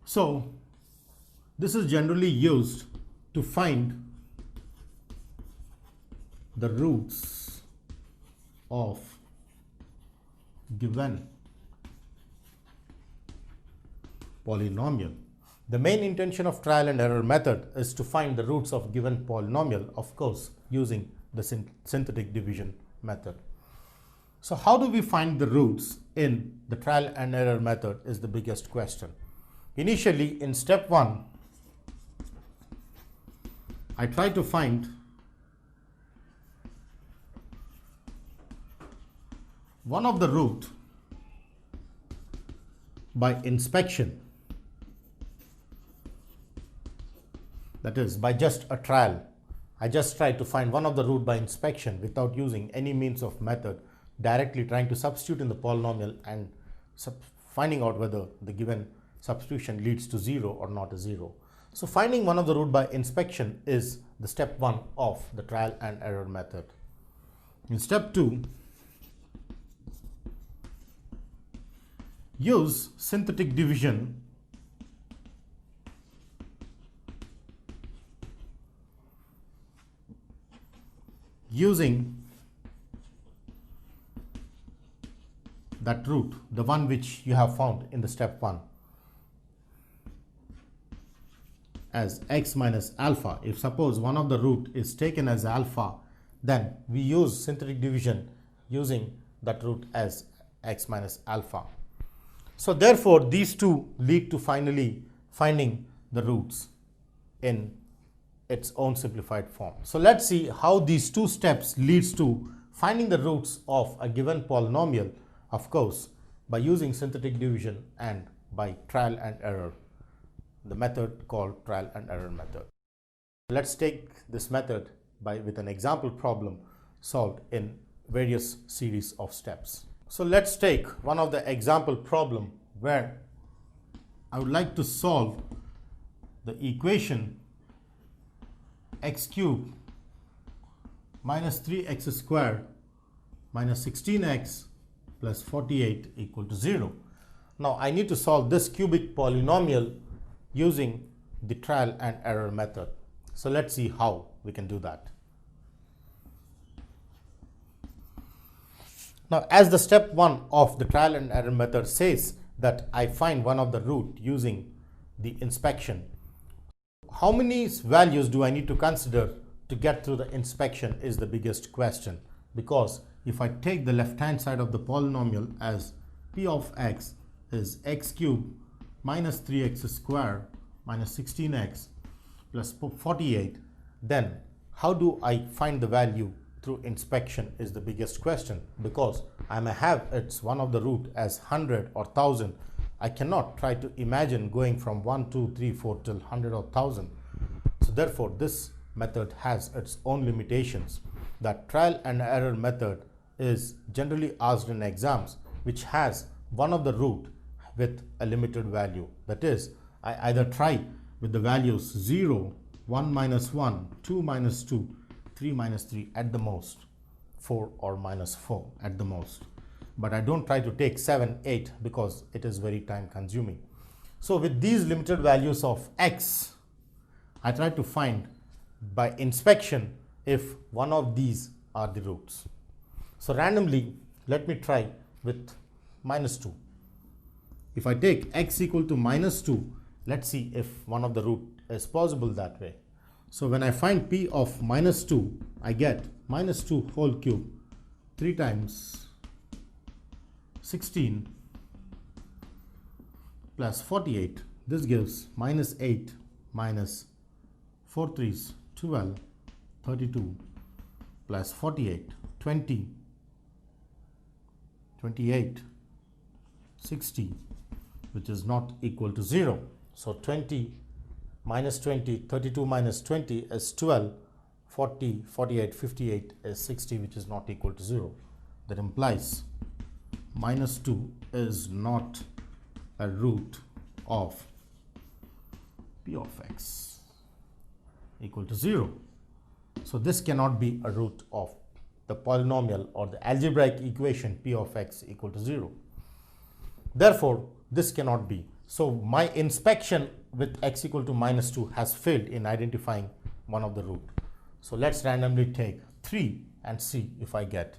A: So this is generally used to find the roots of given polynomial. The main intention of trial and error method is to find the roots of given polynomial, of course, using the synthetic division method. So how do we find the roots in the trial and error method is the biggest question. Initially, in step 1, I try to find one of the root by inspection, that is by just a trial. I just try to find one of the root by inspection without using any means of method, directly trying to substitute in the polynomial and finding out whether the given substitution leads to 0 or not a 0. So finding one of the root by inspection is the step 1 of the trial and error method. In step 2, use synthetic division using that root, the one which you have found in the step 1, as x minus alpha. If suppose one of the root is taken as alpha, then we use synthetic division using that root as x minus alpha. So therefore, these two lead to finally finding the roots in its own simplified form. So let's see how these two steps leads to finding the roots of a given polynomial, of course, by using synthetic division and by trial and error, the method called trial and error method. Let's take this method with an example problem solved in various series of steps. So let's take one of the example problem where I would like to solve the equation x cubed minus 3x squared minus 16x plus 48 equal to 0. Now I need to solve this cubic polynomial using the trial and error method. So let's see how we can do that. Now, as the step 1 of the trial and error method says that I find one of the root using the inspection. How many values do I need to consider to get through the inspection is the biggest question, because if I take the left hand side of the polynomial as p of x is x cubed minus 3x squared minus 16x plus 48, then how do I find the value through inspection is the biggest question, because I may have its one of the root as 100 or 1000. I cannot try to imagine going from 1, 2, 3, 4 till 100 or 1000. So therefore, this method has its own limitations. That trial and error method is generally asked in exams, which has one of the root with a limited value. That is, I either try with the values 0, 1 minus 1, 2 minus 2, 3 minus 3 at the most, 4 or minus 4 at the most. But I don't try to take 7, 8 because it is very time consuming. So with these limited values of x, I try to find by inspection if one of these are the roots. So randomly, let me try with minus 2. If I take x equal to minus 2, let's see if one of the root is possible that way. So when I find p of minus 2, I get minus 2 whole cube 3 times 16 plus 48. This gives minus 8 minus 4 3s 12, 32 plus 48, 20, 28, 60, which is not equal to 0. So 20 minus 20, 32 minus 20 is 12, 40, 48, 58 is 60, which is not equal to 0. That implies minus 2 is not a root of p of x equal to 0. So this cannot be a root of the polynomial or the algebraic equation p of x equal to 0. Therefore, this cannot be. So my inspection with x equal to minus 2 has failed in identifying one of the root. So let's randomly take 3 and see if I get.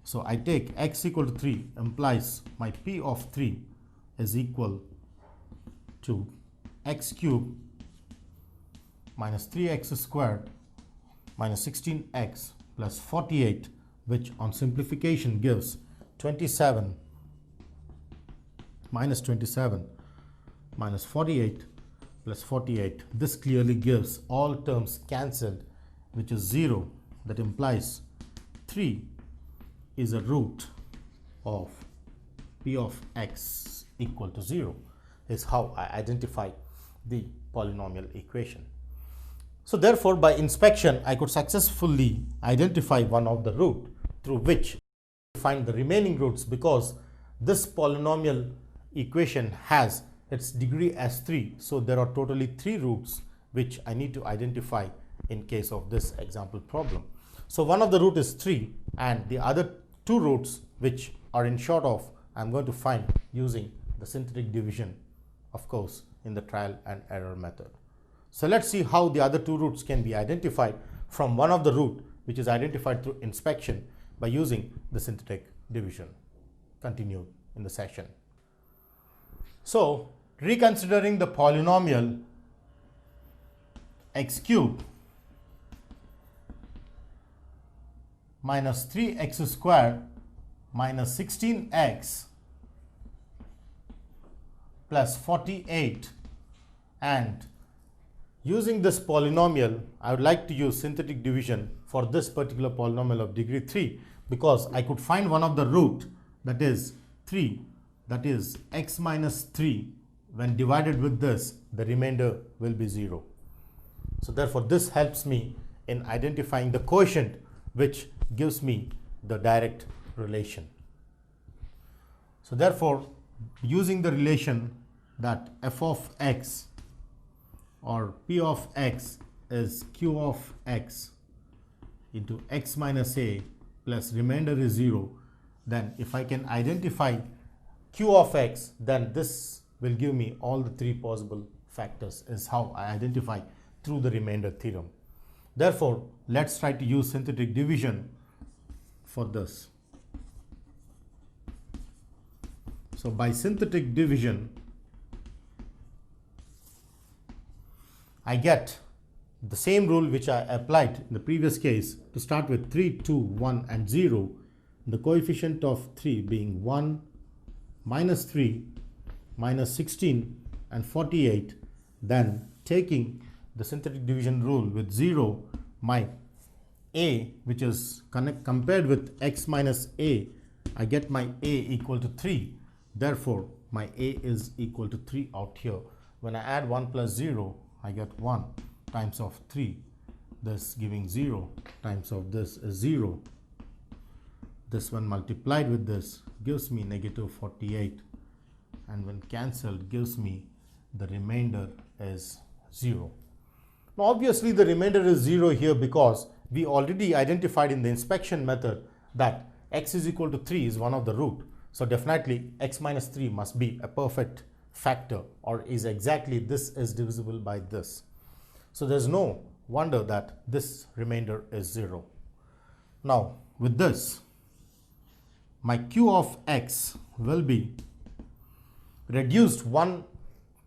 A: So I take x equal to 3 implies my p of 3 is equal to x cubed minus 3x squared minus 16x plus 48, which on simplification gives 27 minus 27 minus 48 plus 48. This clearly gives all terms cancelled, which is 0. That implies 3 is a root of p of x equal to 0 is how I identify the polynomial equation. So therefore, by inspection, I could successfully identify one of the root through which I find the remaining roots, because this polynomial equation has its degree as 3. So there are totally 3 roots which I need to identify in case of this example problem. So one of the root is 3, and the other 2 roots which are in short of I'm going to find using the synthetic division, of course, in the trial and error method. So let's see how the other 2 roots can be identified from one of the root which is identified through inspection by using the synthetic division. Continue in the session. So reconsidering the polynomial x cubed minus 3x squared minus 16x plus 48, and using this polynomial, I would like to use synthetic division for this particular polynomial of degree 3, because I could find one of the root, that is 3, that is x minus 3. When divided with this, the remainder will be 0. So therefore, this helps me in identifying the quotient, which gives me the direct relation. So therefore, using the relation that f of x or p of x is q of x into x minus a plus remainder is 0, then if I can identify q of x, then this will give me all the 3 possible factors, is how I identify through the remainder theorem. Therefore, let's try to use synthetic division for this. So by synthetic division, I get the same rule which I applied in the previous case, to start with 3, 2, 1 and 0, the coefficient of 3 being 1, minus 3, minus 16 and 48. Then taking the synthetic division rule with 0, my a, which is compared with x minus a, I get my a equal to 3. Therefore, my a is equal to 3 out here. When I add 1 plus 0, I get 1 times of 3, this giving 0 times of this is 0. This one multiplied with this gives me negative 48, and when cancelled gives me the remainder is 0. Now obviously the remainder is 0 here, because we already identified in the inspection method that x is equal to 3 is one of the root. So definitely x minus 3 must be a perfect factor, or is exactly this is divisible by this. So there's no wonder that this remainder is 0. Now with this, my q of x will be reduced one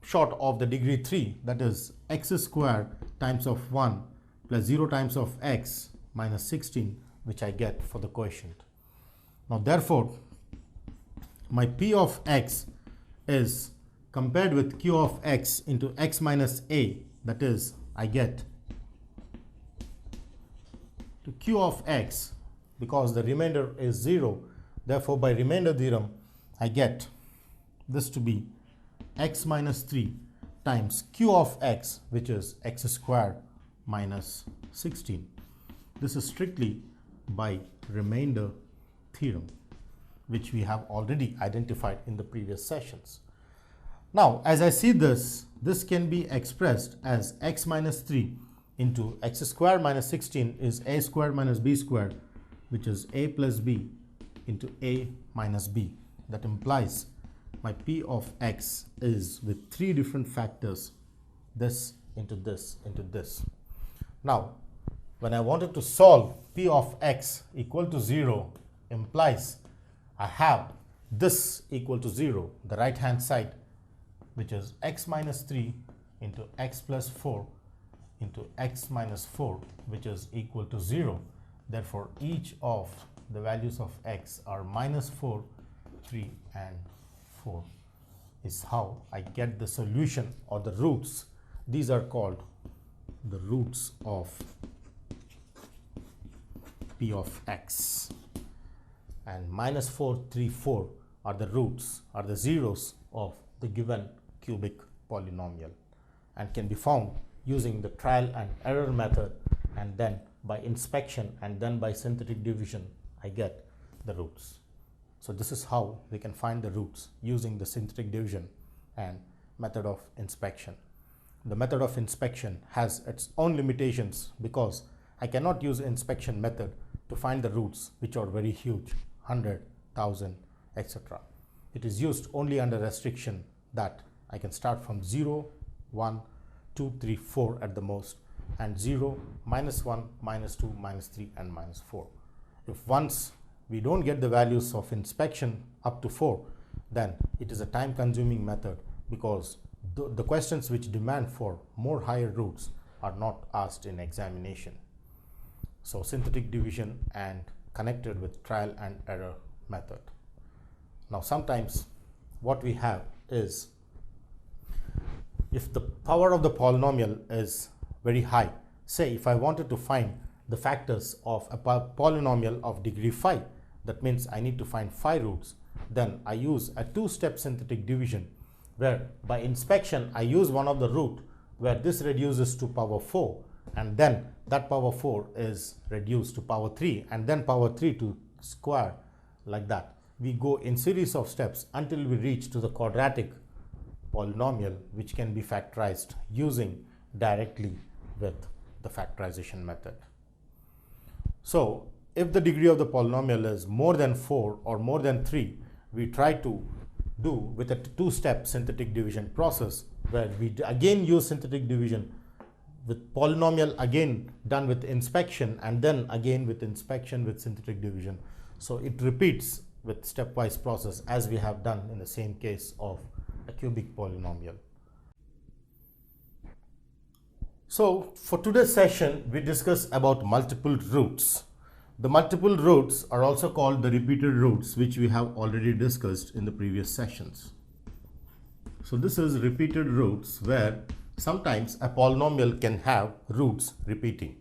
A: short of the degree 3, that is x squared times of 1 plus 0 times of x minus 16, which I get for the quotient. Now therefore, my p of x is compared with q of x into x minus a, that is I get to q of x, because the remainder is 0. Therefore, by remainder theorem, I get this to be x minus 3 times q of x, which is x squared minus 16. This is strictly by remainder theorem, which we have already identified in the previous sessions. Now, as I see this, this can be expressed as x minus 3 into x squared minus 16 is a squared minus b squared, which is a plus b into a minus b. That implies my p of x is with three different factors, this into this into this. Now, when I wanted to solve p of x equal to 0, implies I have this equal to 0, the right hand side, which is x minus 3 into x plus 4 into x minus 4, which is equal to 0. Therefore, each of the values of x are minus 4, 3 and 4 is how I get the solution or the roots. These are called the roots of p of x, and minus 4, 3, 4 are the roots, are the zeros of the given cubic polynomial, and can be found using the trial and error method, and then by inspection and then by synthetic division I get the roots. So this is how we can find the roots using the synthetic division and method of inspection. The method of inspection has its own limitations because I cannot use inspection method to find the roots which are very huge, 100, 1000, etc. It is used only under restriction that I can start from 0, 1, 2, 3, 4 at the most, and 0, minus 1, minus 2, minus 3 and minus 4. If once we don't get the values of inspection up to 4, then it is a time consuming method because the questions which demand for more higher roots are not asked in examination. So synthetic division and connected with trial and error method. Now sometimes what we have is, if the power of the polynomial is very high, say if I wanted to find the factors of a polynomial of degree 5, that means I need to find 5 roots, then I use a two-step synthetic division where by inspection I use one of the root where this reduces to power 4, and then that power 4 is reduced to power 3 and then power 3 to square, like that. We go in series of steps until we reach to the quadratic polynomial, which can be factorized using directly with the factorization method. So if the degree of the polynomial is more than 4 or more than 3, we try to do with a two-step synthetic division process where we again use synthetic division with polynomial again done with inspection and then again with inspection with synthetic division. So it repeats with stepwise process as we have done in the same case of a cubic polynomial. So for today's session we discuss about multiple roots. The multiple roots are also called the repeated roots, which we have already discussed in the previous sessions. So this is repeated roots where sometimes a polynomial can have roots repeating.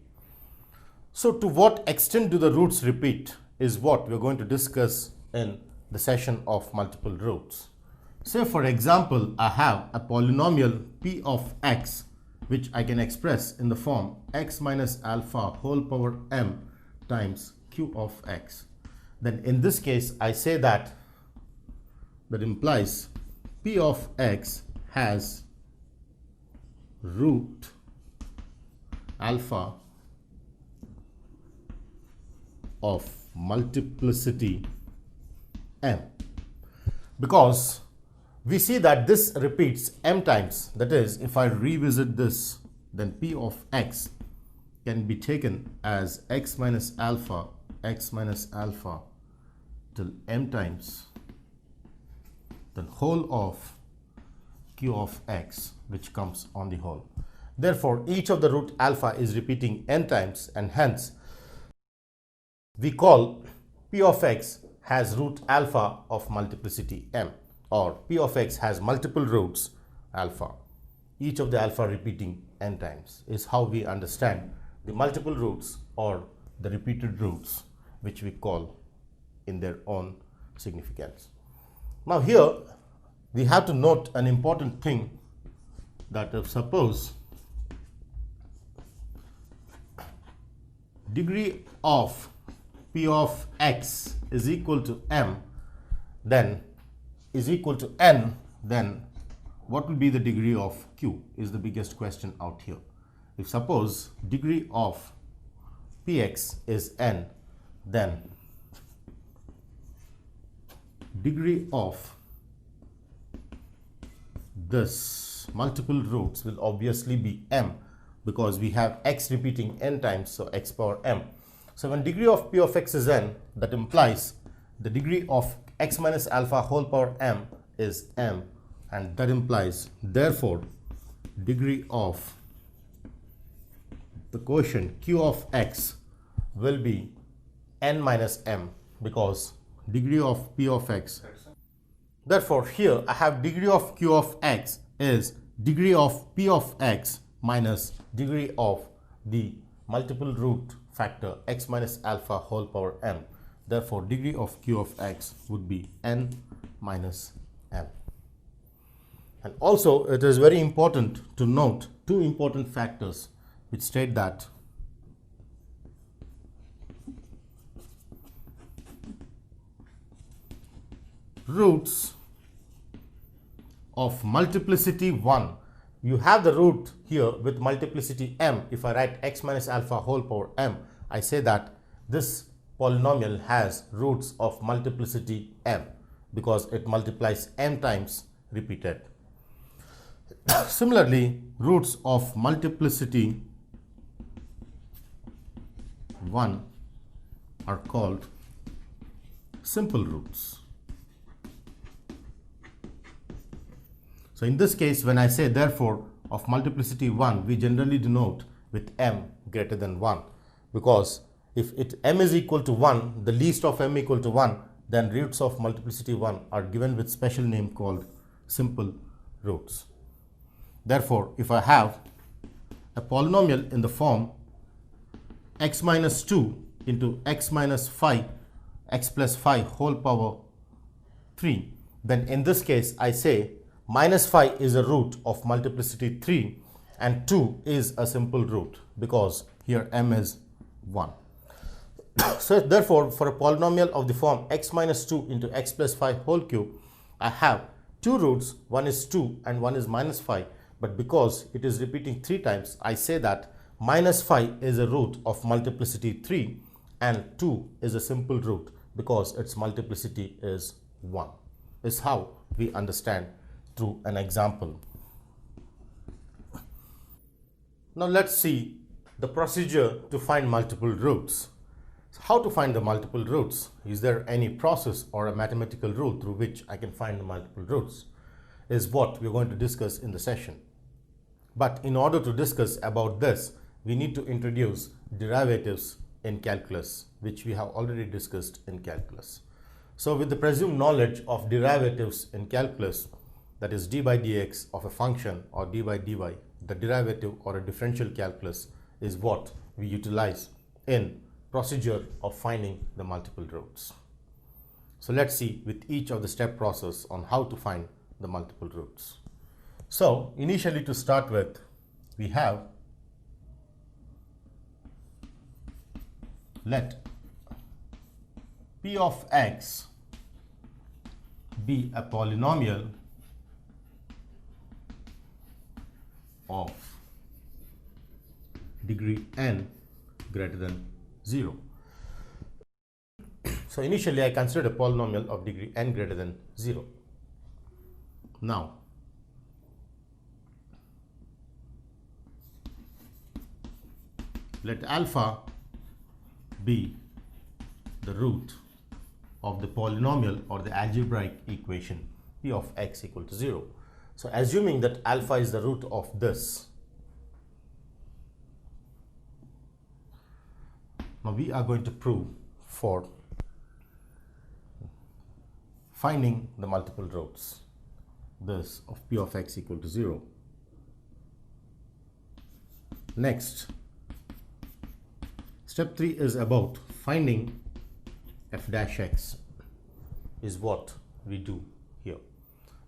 A: So to what extent do the roots repeat is what we are going to discuss in the session of multiple roots. Say for example, I have a polynomial p of x, which I can express in the form x minus alpha whole power m times q of x. Then in this case I say that implies p of x has root alpha of multiplicity m, because we see that this repeats m times. That is, if I revisit this, then p of x can be taken as x minus alpha till m times the whole of q of x, which comes on the whole. Therefore, each of the root alpha is repeating n times, and hence we call p of x has root alpha of multiplicity m, or p of x has multiple roots alpha. Each of the alpha repeating n times is how we understand the multiple roots or the repeated roots, which we call in their own significance. Now here we have to note an important thing, that if suppose degree of p of x is equal to m, then is equal to n, then what will be the degree of q is the biggest question out here. if suppose degree of px is n, then degree of this multiple roots will obviously be m, because we have x repeating n times, so x power m. So when degree of p of x is n, that implies the degree of x minus alpha whole power m is m, and that implies therefore degree of the quotient q of x will be n minus m, because degree of p of x. Therefore here I have degree of q of x is degree of p of x minus degree of the multiple root factor x minus alpha whole power m. Therefore degree of q of x would be n minus m. And also it is very important to note two important factors which state that roots of multiplicity 1, you have the root here with multiplicity m. If I write x minus alpha whole power m, I say that this polynomial has roots of multiplicity m because it multiplies m times repeated. Similarly, roots of multiplicity 1 are called simple roots. So in this case, when I say therefore of multiplicity 1, we generally denote with m greater than 1, because if m is equal to 1, the least of m equal to 1, then roots of multiplicity 1 are given with special name called simple roots. Therefore, if I have a polynomial in the form x minus 2 into x minus 5, x plus 5 whole power 3, then in this case I say minus 5 is a root of multiplicity 3 and 2 is a simple root because here m is 1. So therefore, for a polynomial of the form x minus 2 into x plus 5 whole cube, I have two roots, one is 2 and one is minus 5, but because it is repeating 3 times, I say that minus 5 is a root of multiplicity 3 and 2 is a simple root because its multiplicity is 1. This is how we understand through an example. Now let's see the procedure to find multiple roots. So how to find the multiple roots? Is there any process or a mathematical rule through which I can find the multiple roots? Is what we're going to discuss in the session. But in order to discuss about this, we need to introduce derivatives in calculus, which we have already discussed in calculus. So with the presumed knowledge of derivatives in calculus, that is d by dx of a function or d by dy, the derivative or a differential calculus is what we utilize in procedure of finding the multiple roots. So let's see with each of the step process on how to find the multiple roots. So initially, to start with, we have let p of x be a polynomial of degree n greater than 0. So initially I considered a polynomial of degree n greater than 0. Now let alpha be the root of the polynomial or the algebraic equation p of x equal to 0. So assuming that alpha is the root of this, now we are going to prove for finding the multiple roots, this of p of x equal to 0. Next, step 3 is about finding f dash x, is what we do here.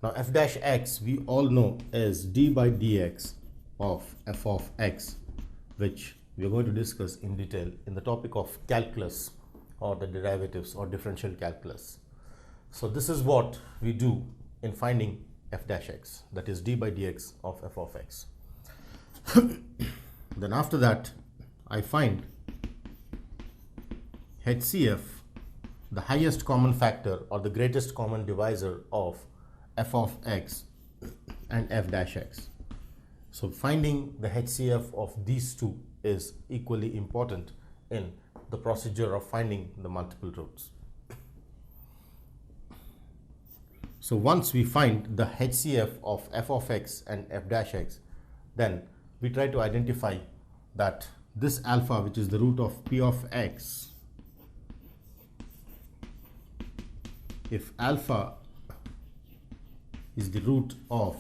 A: Now f dash x we all know is d by dx of f of x, which we are going to discuss in detail in the topic of calculus or the derivatives or differential calculus. So this is what we do in finding f dash x, that is d by dx of f of x. Then after that, I find HCF, the highest common factor or the greatest common divisor of f of x and f dash x. So finding the HCF of these two is equally important in the procedure of finding the multiple roots. So once we find the HCF of f of x and f dash x, then we try to identify that this alpha, which is the root of p of x, if alpha is the root of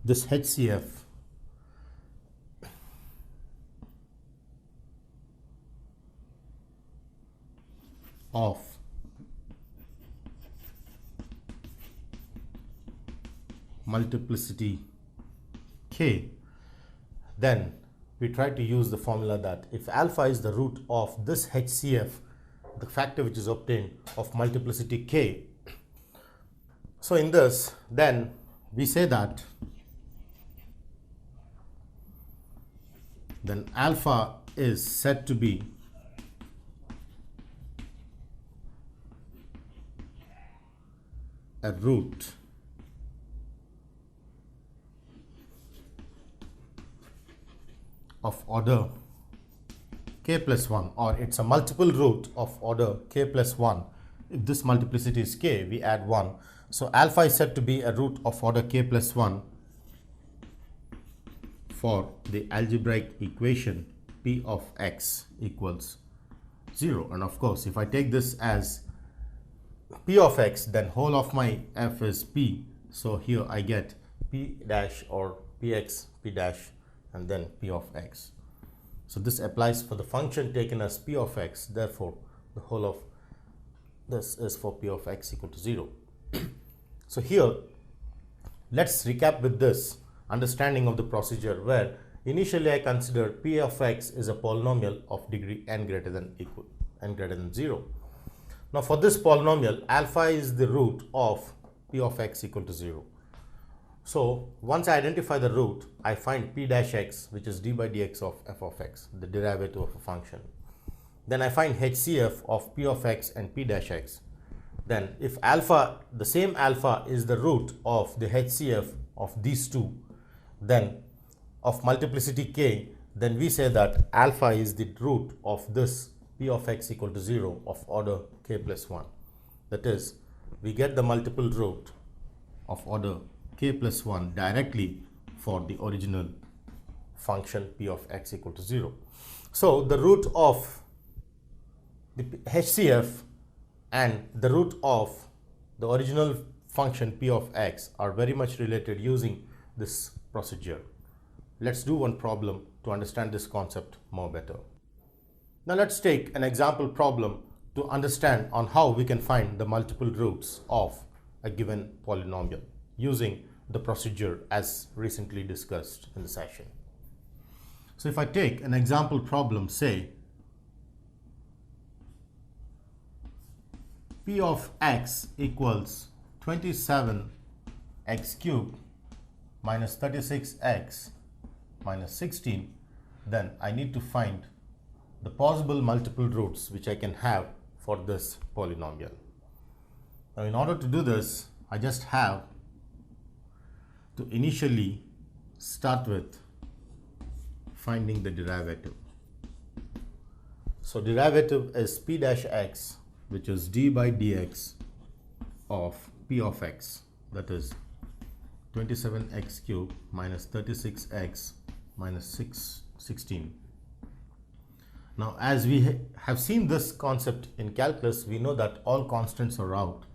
A: this HCF of multiplicity k, then we try to use the formula that if alpha is the root of this HCF, the factor which is obtained of multiplicity k, so in this, then we say that then alpha is said to be a root of order k plus 1, or it's a multiple root of order k plus 1. If this multiplicity is k, we add 1. So alpha is said to be a root of order k plus 1 for the algebraic equation p of x equals 0. And of course, if I take this as p of x, then whole of my f is p. So here I get p dash or px, p dash, and then p of x. So this applies for the function taken as p of x. Therefore, the whole of this is for p of x equal to 0. So here, let's recap with this understanding of the procedure where initially I considered p of x is a polynomial of degree n greater than 0. Now for this polynomial, alpha is the root of p of x equal to 0. So once I identify the root, I find p dash x, which is d by dx of f of x, the derivative of a function. Then I find HCF of p of x and p dash x. Then if alpha, the same alpha is the root of the HCF of these two, then of multiplicity k, then we say that alpha is the root of this p of x equal to 0 of order k plus 1. That is, we get the multiple root of order k plus 1 directly for the original function p of x equal to 0. So the root of the HCF and the root of the original function p of x are very much related using this procedure. Let's do one problem to understand this concept more better. Now let's take an example problem to understand on how we can find the multiple roots of a given polynomial using the procedure as recently discussed in the session. So if I take an example problem, say p of x equals 27x cubed minus 36x minus 16, then I need to find the possible multiple roots which I can have for this polynomial. Now in order to do this, I just have to initially start with finding the derivative. So derivative is p dash x, which is d by dx of p of x, that is 27x cubed minus 36x minus 16. Now as we have seen this concept in calculus, we know that all constants are out,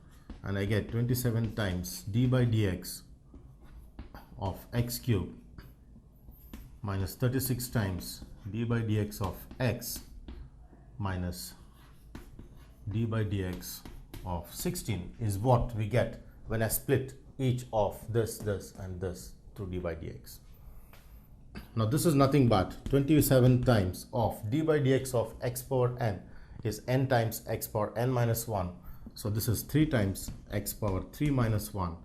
A: and I get 27 times d by dx of x cubed minus 36 times d by dx of x minus d by dx of 16 is what we get when I split each of this, and this through d by dx. Now this is nothing but 27 times of d by dx of x power n is n times x power n minus 1. So this is 3 times x power 3 minus 1,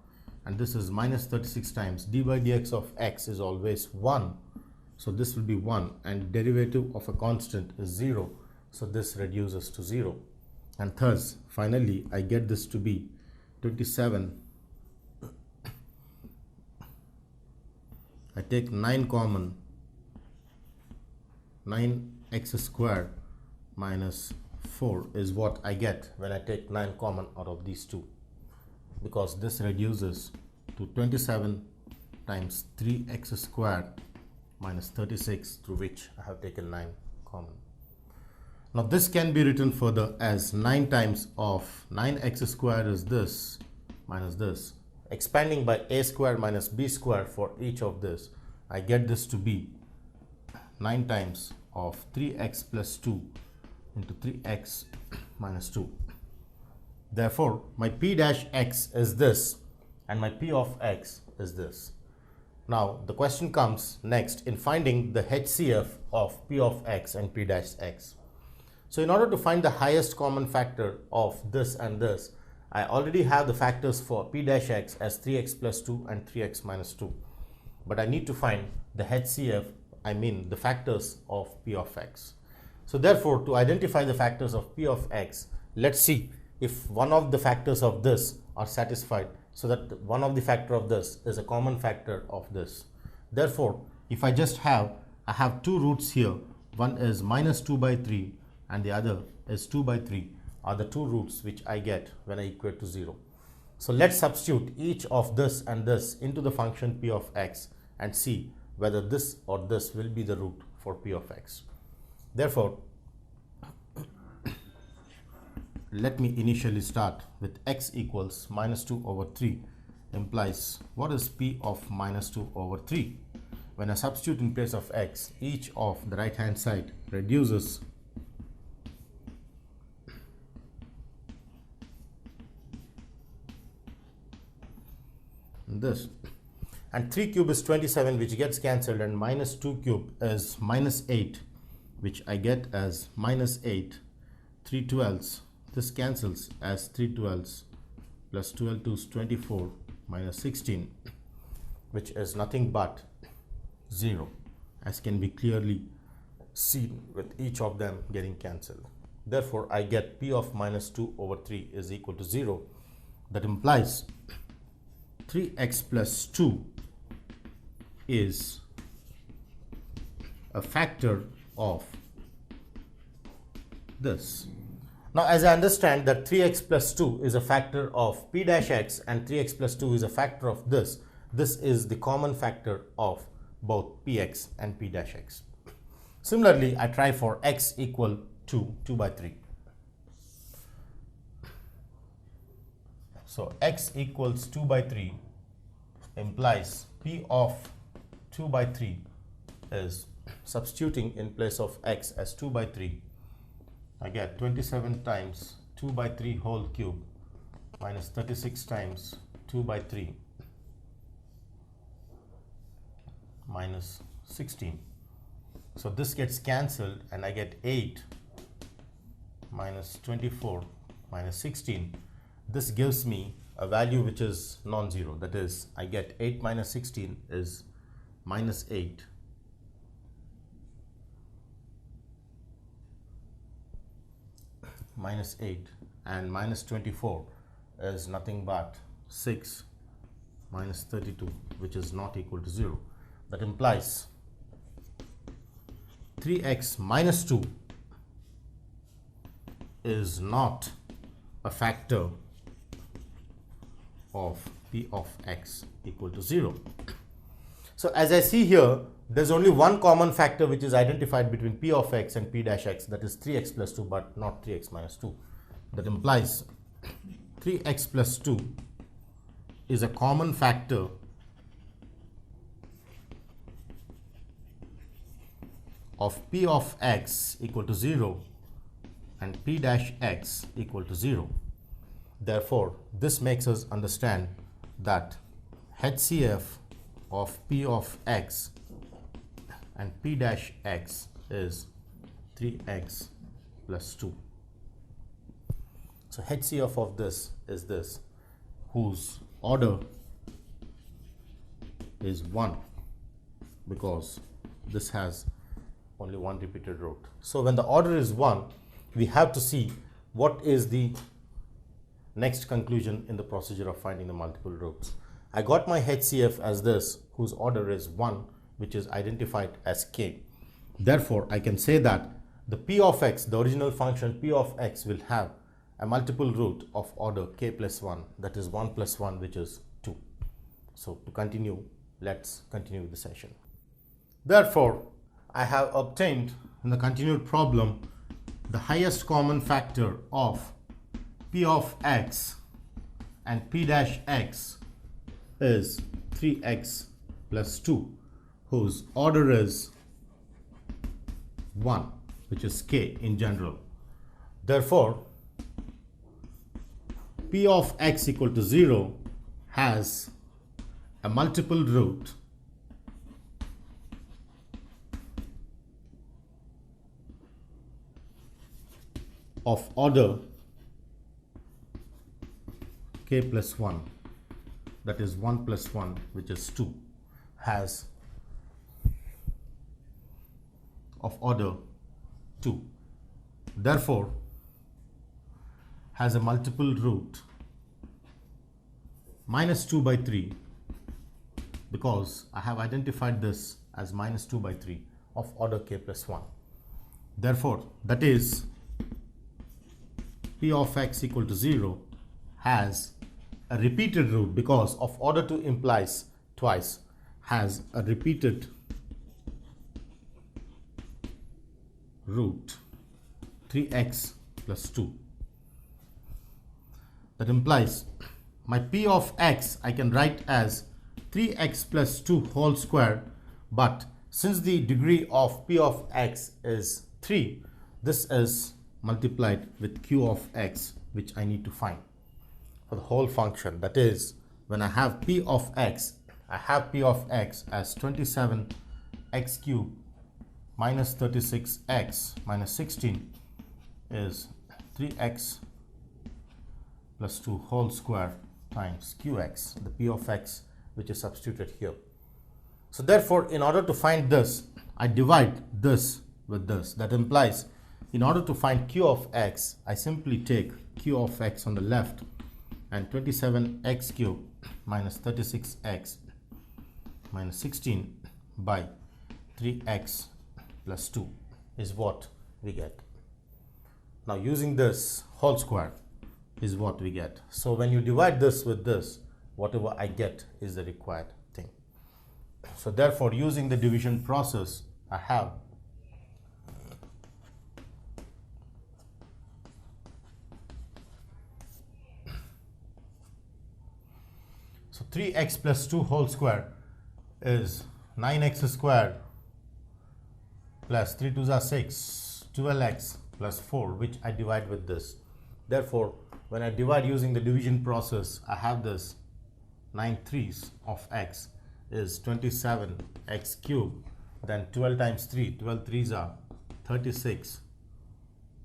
A: and this is minus 36 times d by dx of x is always 1. So this will be 1, and derivative of a constant is 0. So this reduces to 0. And thus, finally, I get this to be 27. I take 9 common, 9x squared minus 4 is what I get when I take 9 common out of these two, because this reduces to 27 times 3x squared minus 36, through which I have taken 9 common. Now this can be written further as 9 times of 9x squared is this minus this. Expanding by a squared minus b squared for each of this, I get this to be 9 times of 3x plus 2 into 3x minus 2. Therefore, my p dash x is this, and my p of x is this. Now, the question comes next in finding the HCF of p of x and p dash x. So, in order to find the highest common factor of this and this, I already have the factors for p dash x as 3x plus 2 and 3x minus 2. But I need to find the HCF, I mean the factors of p of x. So, therefore, to identify the factors of p of x, let's see if one of the factors of this are satisfied, so that one of the factor of this is a common factor of this. Therefore, if I just have, I have two roots here, one is minus 2 by 3 and the other is 2 by 3 are the two roots which I get when I equate to 0. So let's substitute each of this and this into the function p of x and see whether this or this will be the root for p of x. Therefore, let me initially start with x equals minus 2 over 3 implies what is p of minus 2 over 3. When I substitute in place of x, each of the right hand side reduces this, and 3 cube is 27, which gets cancelled, and minus 2 cube is minus 8, which I get as minus 8. 3 twelfths, this cancels as 3 twelfths plus 12 to 24 minus 16, which is nothing but 0, as can be clearly seen with each of them getting cancelled. Therefore, I get p of minus 2 over 3 is equal to 0. That implies 3x plus 2 is a factor of this. Now, as I understand that 3x plus 2 is a factor of p dash x and 3x plus 2 is a factor of this, this is the common factor of both px and p dash x. Similarly, I try for x equal to 2 by 3. So, x equals 2 by 3 implies p of 2 by 3 is, substituting in place of x as 2 by 3, I get 27 times 2 by 3 whole cube minus 36 times 2 by 3 minus 16. So this gets cancelled and I get 8 minus 24 minus 16. This gives me a value which is non-zero. That is, I get 8 minus 16 is minus 8. Minus 8, and minus 24 is nothing but 6 minus 32, which is not equal to 0. That implies 3x minus 2 is not a factor of p of x equal to 0. So as I see here, there's only one common factor which is identified between p of x and p dash x, that is 3x plus 2, but not 3x minus 2. That implies 3x plus 2 is a common factor of p of x equal to 0 and p dash x equal to 0. Therefore, this makes us understand that HCF of p of x and p dash x is 3x plus 2. So HCF of this is this, whose order is 1 because this has only one repeated root. So when the order is 1, we have to see what is the next conclusion in the procedure of finding the multiple roots. I got my HCF as this, whose order is 1, which is identified as k. Therefore, I can say that the p of x, the original function p of x, will have a multiple root of order k plus 1, that is 1 plus 1, which is 2. So to continue, let's continue with the session. Therefore, I have obtained in the continued problem the highest common factor of p of x and p dash x is 3x plus 2, whose order is 1, which is k in general. Therefore, p of x equal to 0 has a multiple root of order k plus 1, that is 1 plus 1, which is 2, has of order 2. Therefore, has a multiple root minus 2 by 3, because I have identified this as minus 2 by 3 of order k plus 1. Therefore, that is p of x equal to 0 has a repeated root, because of order 2 implies twice, has a repeated root 3x plus 2. That implies my p of x I can write as 3x plus 2 whole square, but since the degree of p of x is 3, this is multiplied with q of x, which I need to find for the whole function. That is, when I have p of x, I have p of x as 27x cubed minus 36x minus 16 is 3x plus 2 whole square times qx, the p of x which is substituted here. So therefore, in order to find this, I divide this with this. That implies, in order to find q of x, I simply take q of x on the left, and 27x cubed minus 36x minus 16 by 3x plus 2 is what we get. Now using this whole square is what we get. So when you divide this with this, whatever I get is the required thing. So therefore, using the division process, I have so 3x plus 2 whole square is 9x squared plus 3 2s are 6, 12x plus 4, which I divide with this. Therefore, when I divide using the division process, I have this 9 3s of x is 27x cubed, then 12 times 3, 12 3s are 36,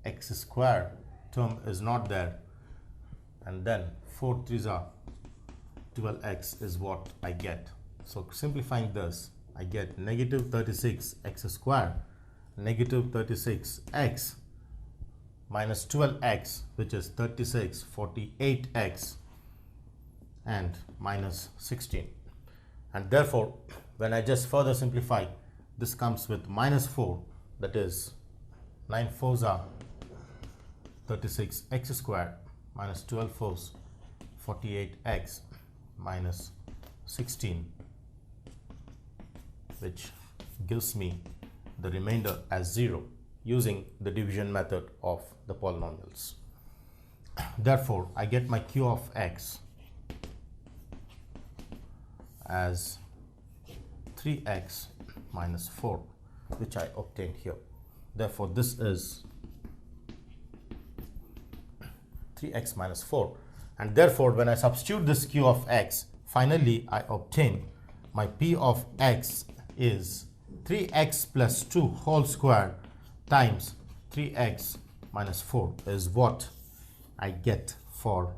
A: x squared term is not there, and then 4 3s are 12x is what I get. So simplifying this, I get negative 36x squared, negative 36x minus 12x, which is 36, 48x, and minus 16. And therefore, when I just further simplify, this comes with minus 4, that is 9 4s are 36x squared minus 12 4s 48x minus 16, which gives me the remainder as 0 using the division method of the polynomials. Therefore, I get my q of x as 3x minus 4, which I obtained here. Therefore, this is 3x minus 4. And therefore, when I substitute this q of x, finally I obtain my p of x is 3x plus 2 whole square times 3x minus 4 is what I get for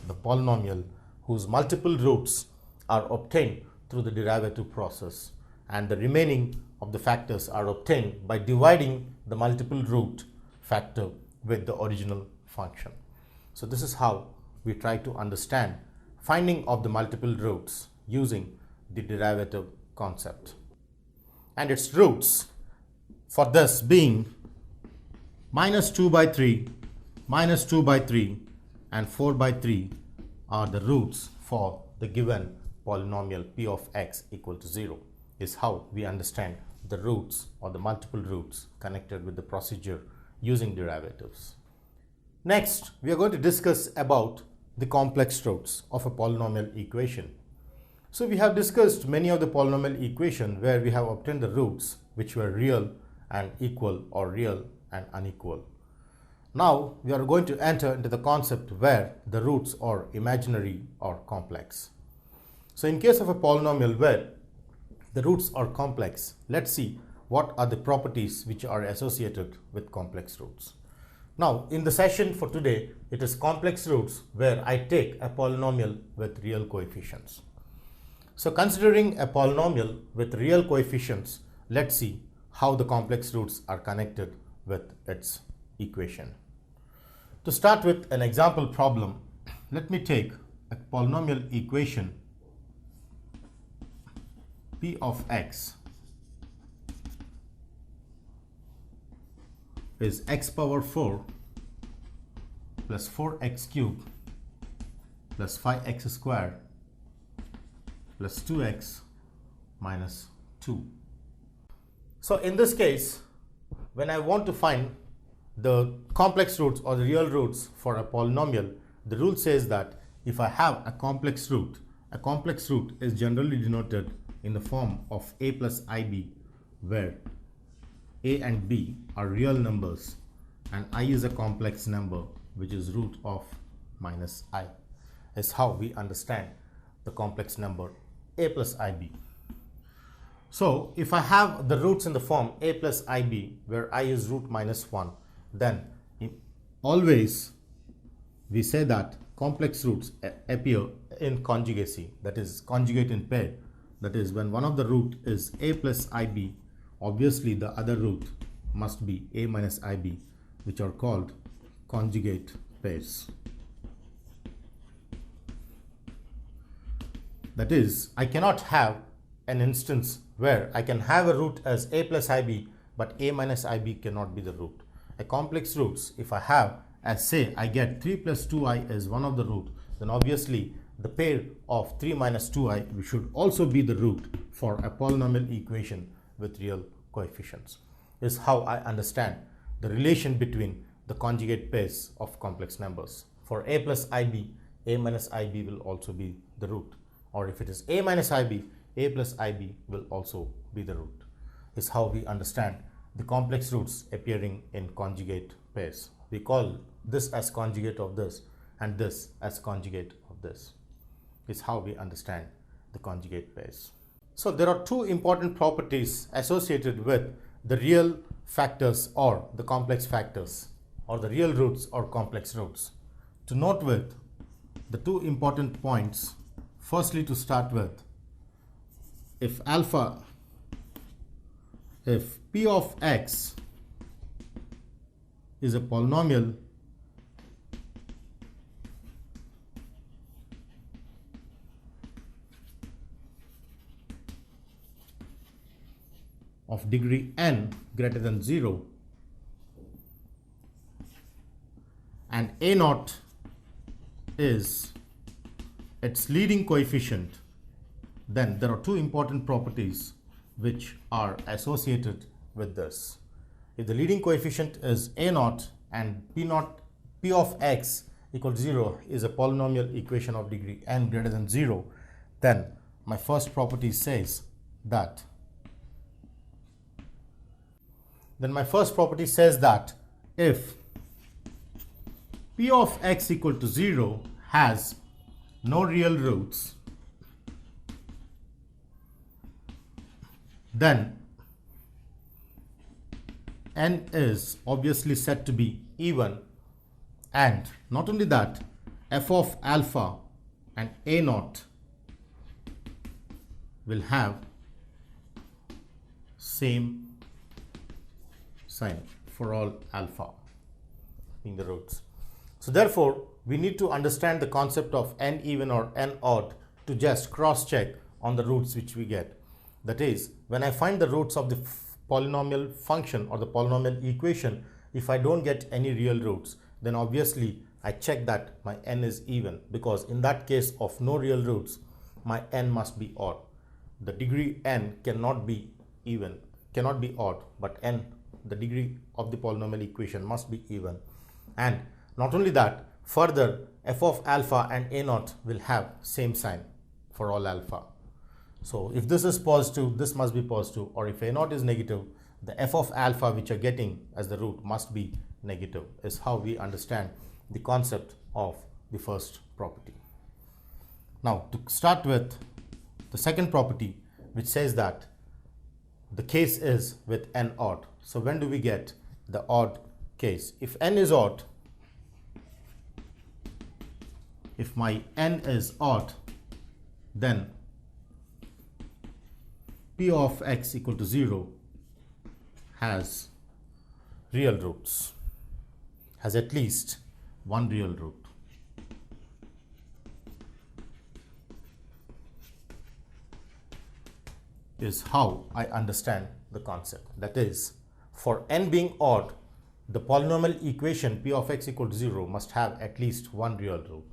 A: the polynomial whose multiple roots are obtained through the derivative process, and the remaining of the factors are obtained by dividing the multiple root factor with the original function. So this is how we try to understand finding of the multiple roots using the derivative concept. And its roots for this being minus 2 by 3, minus 2 by 3 and 4 by 3 are the roots for the given polynomial p of x equal to 0, is how we understand the roots or the multiple roots connected with the procedure using derivatives. Next, we are going to discuss about the complex roots of a polynomial equation. So we have discussed many of the polynomial equation where we have obtained the roots which were real and equal or real and unequal. Now we are going to enter into the concept where the roots are imaginary or complex. So in case of a polynomial where the roots are complex, let's see what are the properties which are associated with complex roots. Now in the session for today, it is complex roots where I take a polynomial with real coefficients. So considering a polynomial with real coefficients, let's see how the complex roots are connected with its equation. To start with an example problem, let me take a polynomial equation p of x is x power 4 plus 4x cubed plus 5x squared plus 2x minus 2. So in this case, when I want to find the complex roots or the real roots for a polynomial, the rule says that if I have a complex root is generally denoted in the form of a plus ib, where a and b are real numbers and I is a complex number which is root of minus I, is how we understand the complex number a plus ib. So if I have the roots in the form a plus ib where I is root minus 1, then always we say that complex roots appear in conjugacy, that is conjugate in pair. That is, when one of the root is a plus ib, obviously the other root must be a minus ib, which are called conjugate pairs. That is, I cannot have an instance where I can have a root as a plus ib, but a minus ib cannot be the root. A complex roots, if I have, as say I get 3 plus 2i as one of the root, then obviously the pair of 3 minus 2i should also be the root for a polynomial equation with real coefficients, is how I understand the relation between the conjugate pairs of complex numbers. For a plus ib, a minus ib will also be the root, or if it is a minus ib, a plus ib will also be the root, is how we understand the complex roots appearing in conjugate pairs. We call this as conjugate of this and this as conjugate of this, is how we understand the conjugate pairs. So there are two important properties associated with the real factors or the complex factors, or the real roots or complex roots. To note with the two important points, firstly to start with, if p of x is a polynomial of degree n greater than 0 and a naught is its leading coefficient, then there are two important properties which are associated with this. If the leading coefficient is a naught and p of x equal to 0 is a polynomial equation of degree n greater than 0, then my first property says that if p of x equal to 0 has no real roots, then n is obviously said to be even, and not only that, f of alpha and a naught will have same sign for all alpha in the roots. So therefore, we need to understand the concept of n even or n odd to just cross check on the roots which we get. That is, when I find the roots of the polynomial function or the polynomial equation, if I don't get any real roots, then obviously I check that my n is even, because in that case of no real roots, my n must be odd. The degree n cannot be even, cannot be odd, but n, the degree of the polynomial equation, must be even. And not only that, further f of alpha and a naught will have same sign for all alpha. So if this is positive, this must be positive, or if a naught is negative, the f of alpha which you're getting as the root must be negative, is how we understand the concept of the first property. Now to start with the second property, which says that the case is with n odd. So when do we get the odd case? If n is odd, if my n is odd, then p of x equal to 0 has real roots, has at least one real root. Is how I understand the concept. That is, for n being odd, the polynomial equation p of x equal to 0 must have at least one real root.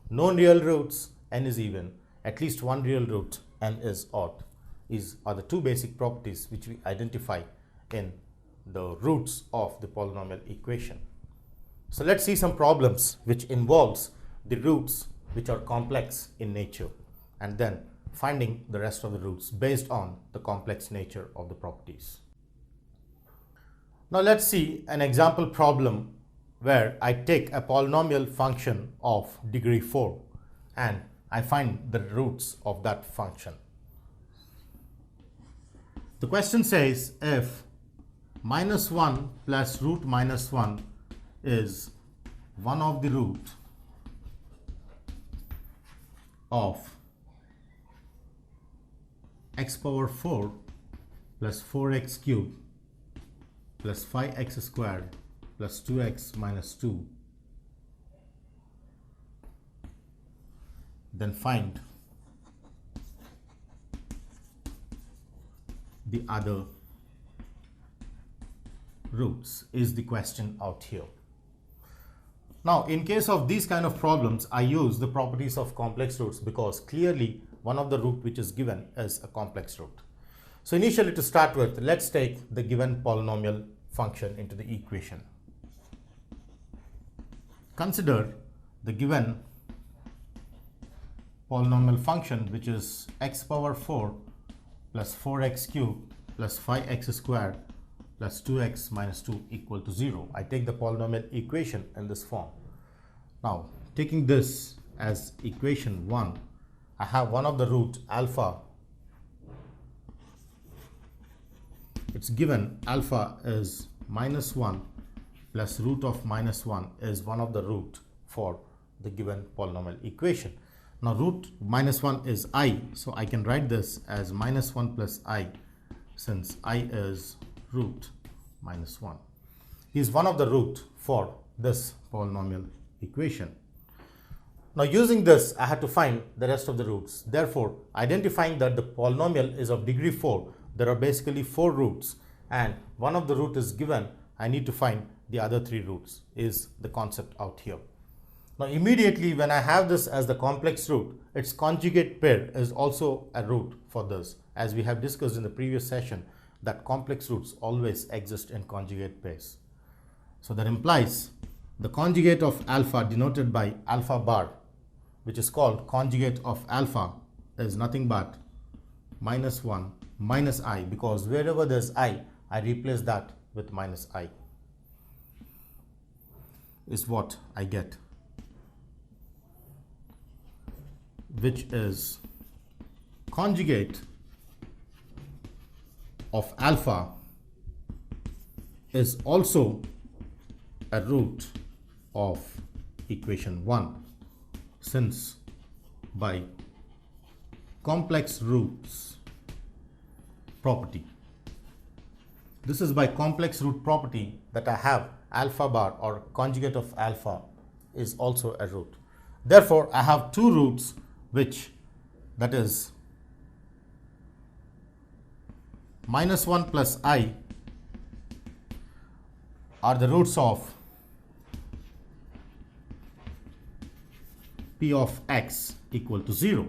A: No real roots, n is even. At least one real root, n is odd. These are the two basic properties which we identify in the roots of the polynomial equation. So let's see some problems which involves the roots which are complex in nature, and then finding the rest of the roots based on the complex nature of the properties. Now let's see an example problem where I take a polynomial function of degree 4 and I find the roots of that function. The question says if -1 plus root -1 is one of the root of x power 4 plus 4x cubed plus 5x squared plus 2x minus 2, then find the other roots, is the question out here. Now in case of these kind of problems, I use the properties of complex roots because clearly one of the root which is given is a complex root. So initially, to start with, let's take the given polynomial function into the equation. Consider the given polynomial function, which is x power 4 plus 4x cubed plus 5x squared plus 2x minus 2 equal to 0. I take the polynomial equation in this form. Now taking this as equation 1, I have one of the root alpha. It's given alpha is -1 plus root of -1 is one of the root for the given polynomial equation. Now root -1 is I, so I can write this as -1 plus I, since I is root -1. He is one of the root for this polynomial equation. Now using this, I had to find the rest of the roots. Therefore, identifying that the polynomial is of degree 4, there are basically 4 roots, and one of the root is given, I need to find the other 3 roots, is the concept out here. Now immediately when I have this as the complex root, its conjugate pair is also a root for this, as we have discussed in the previous session that complex roots always exist in conjugate pairs. So that implies the conjugate of alpha, denoted by alpha bar, which is called conjugate of alpha, is nothing but -1 minus I, because wherever there's I replace that with -I, is what I get, which is conjugate of alpha is also a root of equation 1, since by complex roots property. This is by complex root property that I have alpha bar or conjugate of alpha is also a root. Therefore, I have two roots which that is -1 plus I are the roots of P of x equal to 0.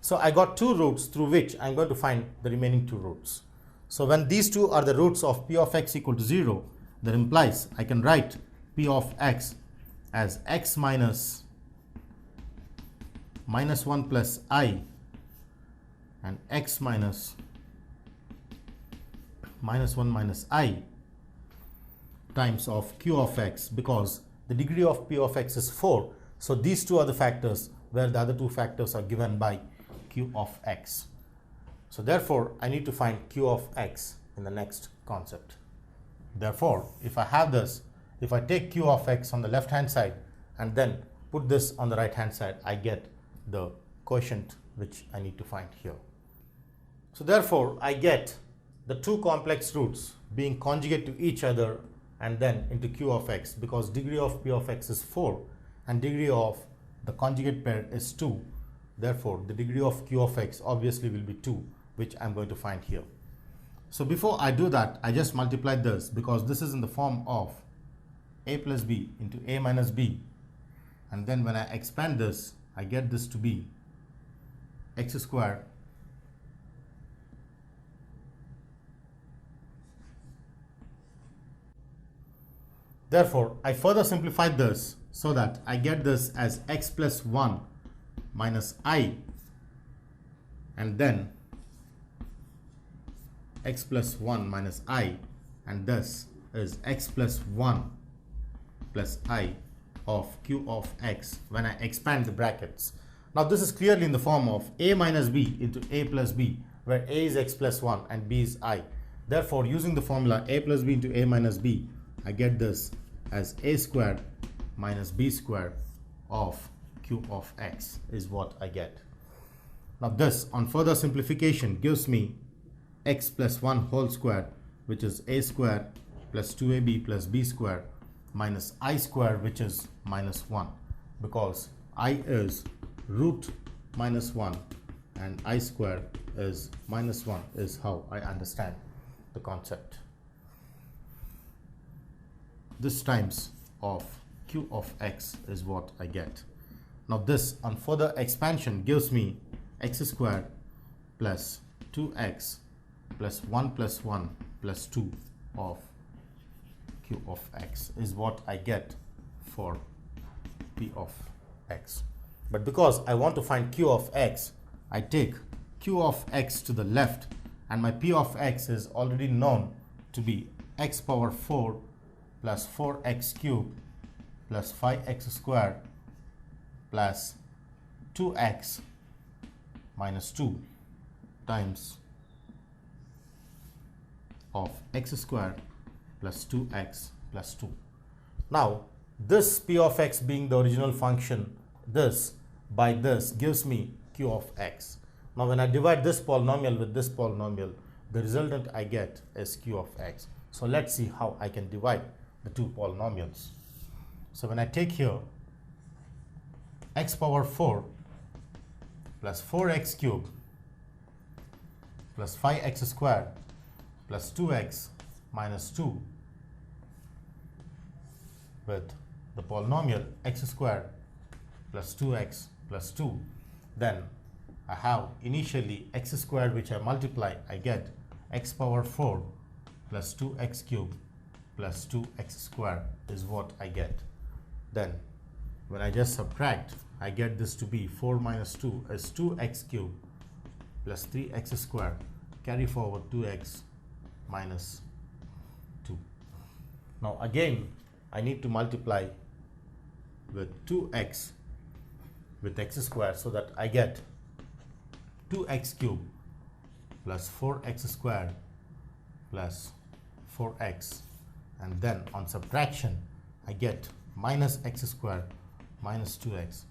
A: So I got two roots through which I am going to find the remaining two roots. So when these two are the roots of P of x equal to 0, that implies I can write P of x as x minus -1 plus I and x minus -1 minus I times of Q of x, because the degree of P of x is 4. So these two are the factors where the other two factors are given by Q of x. So therefore, I need to find Q of x in the next concept. Therefore, if I have this, if I take Q of x on the left hand side and then put this on the right hand side, I get the quotient which I need to find here. So therefore, I get the two complex roots being conjugate to each other and then into Q of x, because degree of P of x is 4 and degree of the conjugate pair is 2. Therefore, the degree of Q of x obviously will be 2, which I'm going to find here. So before I do that, I just multiply this because this is in the form of a plus b into a minus b, and then when I expand this, I get this to be x squared Therefore, I further simplified this so that I get this as x plus 1 minus I, and then x plus 1 minus I, and this is x plus 1 plus I of q of x when I expand the brackets. Now this is clearly in the form of a minus b into a plus b, where a is x plus 1 and b is I. Therefore, using the formula a plus b into a minus b, I get this as a squared minus b squared of q of x is what I get. Now this, on further simplification, gives me x plus 1 whole squared, which is a squared plus 2ab plus b squared minus I squared, which is minus 1, because I is root minus 1 and I squared is minus 1 is how I understand the concept. This times of q of x is what I get. Now this, on further expansion, gives me x squared plus 2x plus 1 plus 1 plus 2 of q of x is what I get for p of x. But because I want to find q of x, I take q of x to the left, and my p of x is already known to be x power 4 plus 4x cubed plus 5x squared plus 2x minus 2 times of x squared plus 2x plus 2. Now this p of x being the original function, this by this gives me q of x. Now when I divide this polynomial with this polynomial, the resultant I get is q of x. So let's see how I can divide the two polynomials. So when I take here x power 4 plus 4x cubed plus 5x squared plus 2x minus 2 with the polynomial x squared plus 2x plus 2, then I have initially x squared, which I multiply, I get x power 4 plus 2x cubed plus 2x squared is what I get. Then when I just subtract, I get this to be 4 minus 2 is 2x cubed plus 3x squared, carry forward 2x minus 2. Now again I need to multiply with 2x with x squared, so that I get 2x cubed plus 4x squared plus 4x, and then on subtraction I get minus x squared minus 2x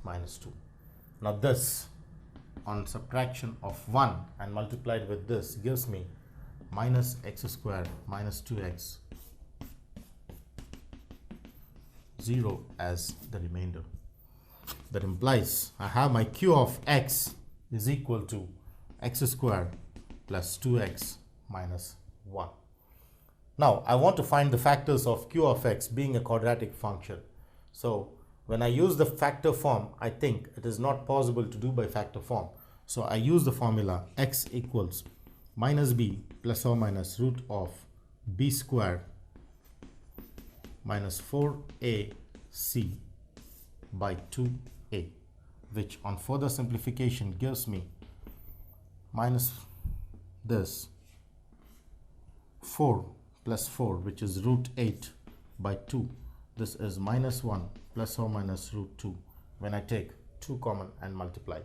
A: minus 2. Now this on subtraction of 1 and multiplied with this gives me minus x squared minus 2x 0 as the remainder. That implies I have my q of x is equal to x squared plus 2x minus 1. Now I want to find the factors of q of x being a quadratic function. So when I use the factor form, I think it is not possible to do by factor form. So I use the formula x equals minus b plus or minus root of b squared minus 4ac by 2a, which on further simplification gives me minus this 4 plus 4, which is root 8 by 2. This is minus 1 plus or minus root 2 when I take 2 common and multiply.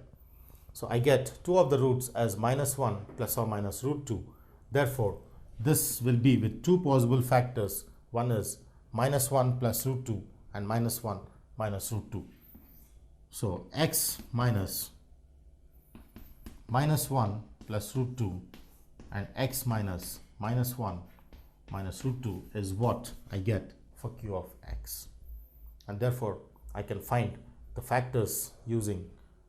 A: So I get 2 of the roots as minus 1 plus or minus root 2. Therefore, this will be with 2 possible factors. One is minus 1 plus root 2 and minus 1 minus root 2. So x minus 1 plus root 2 and x minus 1 minus root 2 is what I get for q of x. And therefore, I can find the factors using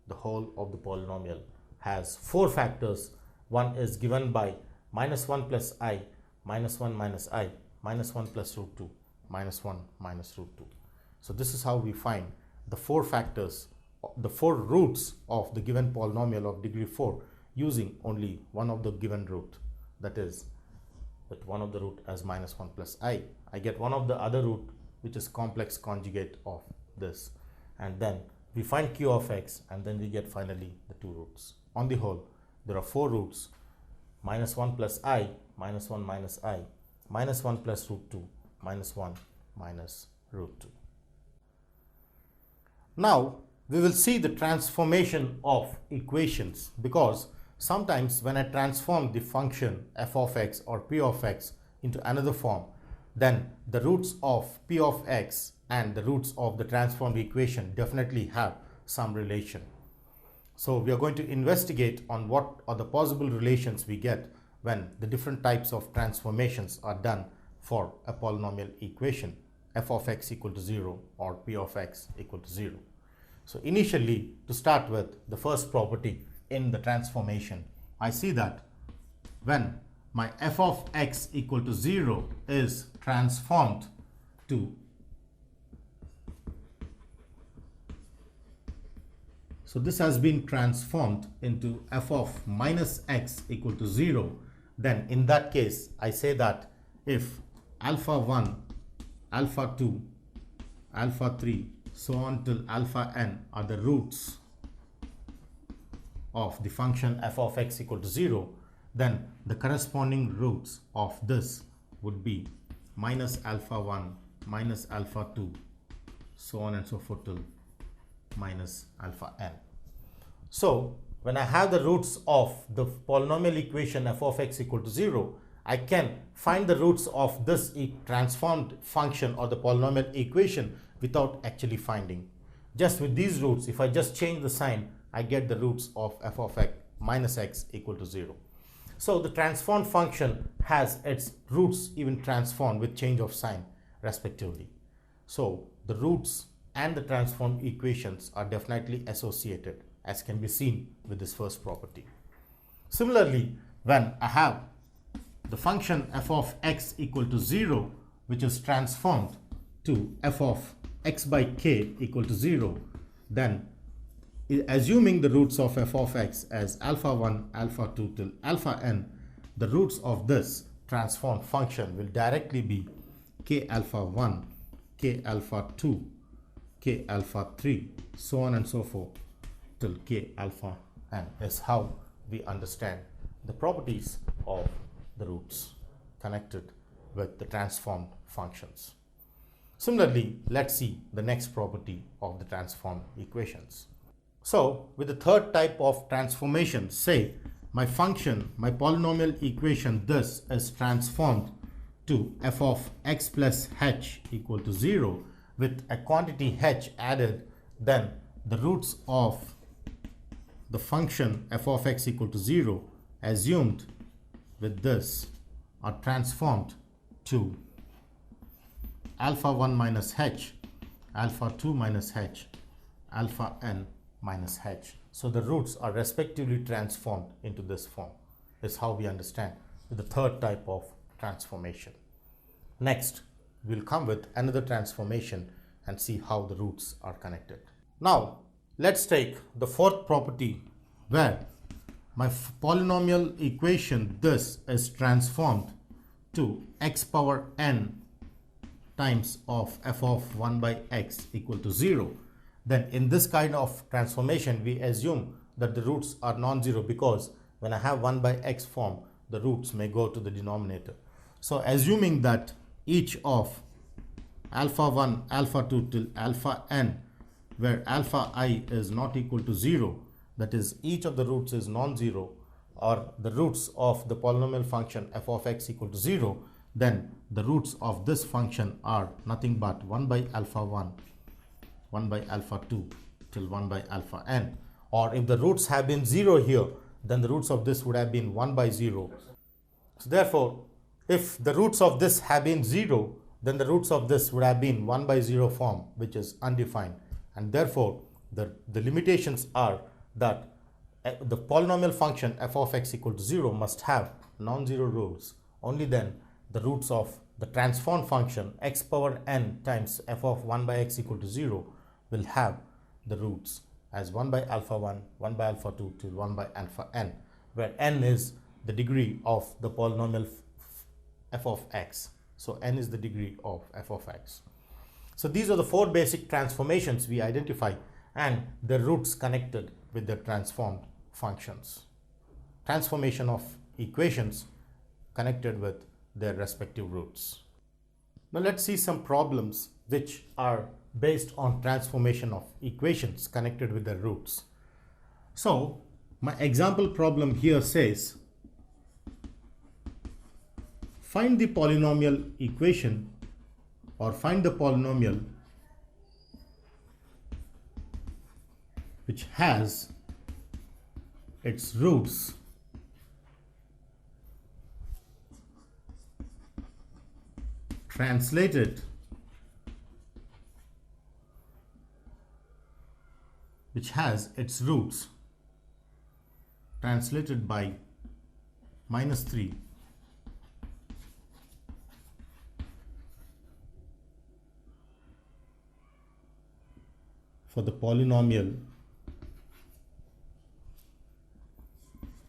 A: the whole of the polynomial has 4 factors. One is given by minus 1 plus I, minus 1 minus I, minus 1 plus root 2, minus 1 minus root 2. So this is how we find the 4 factors, the 4 roots of the given polynomial of degree 4 using only one of the given root, that is with one of the root as minus 1 plus I. I get one of the other root which is complex conjugate of this, and then we find q of x, and then we get finally the 2 roots. On the whole, there are 4 roots: minus 1 plus I, minus 1 minus I, minus 1 plus root 2, minus 1 minus root 2. Now we will see the transformation of equations, because sometimes when I transform the function f of x or p of x into another form, then the roots of p of x and the roots of the transformed equation definitely have some relation. So we are going to investigate on what are the possible relations we get when the different types of transformations are done for a polynomial equation, f of x equal to 0 or p of x equal to 0. So initially, to start with, the first property in the transformation, I see that when my f of x equal to 0 is transformed to, so this has been transformed into f of minus x equal to 0, then in that case I say that if alpha 1, alpha 2, alpha 3, so on till alpha n are the roots of the function f of x equal to 0, then the corresponding roots of this would be minus alpha 1, minus alpha 2, so on and so forth till minus alpha n. So when I have the roots of the polynomial equation f of x equal to 0, I can find the roots of this transformed function or the polynomial equation without actually finding. Just with these roots, if I just change the sign, I get the roots of f of x minus x equal to 0. So the transformed function has its roots even transformed with change of sign respectively. So the roots and the transformed equations are definitely associated, as can be seen with this first property. Similarly, when I have the function f of x equal to 0, which is transformed to f of x by k equal to 0, then assuming the roots of f of x as alpha 1, alpha 2 till alpha n, the roots of this transformed function will directly be k alpha 1, k alpha 2, k alpha 3, so on and so forth till k alpha n is how we understand the properties of the roots connected with the transformed functions. Similarly, let's see the next property of the transformed equations. So with the third type of transformation, say my function, my polynomial equation, this is transformed to f of x plus h equal to 0 with a quantity h added, then the roots of the function f of x equal to 0 assumed with this are transformed to alpha 1 minus h, alpha 2 minus h, alpha n minus h. So the roots are respectively transformed into this form. Is how we understand the third type of transformation. Next, we'll come with another transformation and see how the roots are connected. Now, let's take the fourth property where my polynomial equation this is transformed to x power n times of f of 1 by x equal to 0. Then in this kind of transformation, we assume that the roots are non-zero because when I have 1 by x form, the roots may go to the denominator. So assuming that each of alpha 1, alpha 2 till alpha n, where alpha I is not equal to 0, that is each of the roots is non-zero, or the roots of the polynomial function f of x equal to 0, then the roots of this function are nothing but 1 by alpha 1, 1 by alpha 2 till 1 by alpha n. Or if the roots have been 0 here, then the roots of this would have been 1 by 0. So therefore, if the roots of this have been 0, then the roots of this would have been 1 by 0 form, which is undefined. And therefore, the limitations are that the polynomial function f of x equal to 0 must have non-zero roots. Only then the roots of the transformed function x power n times f of 1 by x equal to 0 will have the roots as 1 by alpha 1, 1 by alpha 2 till 1 by alpha n, where n is the degree of the polynomial f of x. So n is the degree of f of x. So these are the four basic transformations we identify and the roots connected with the transformed functions. Transformation of equations connected with their respective roots. Now let's see some problems which are based on transformation of equations connected with their roots. So my example problem here says, find the polynomial equation or find the polynomial which has its roots translated by minus 3 for the polynomial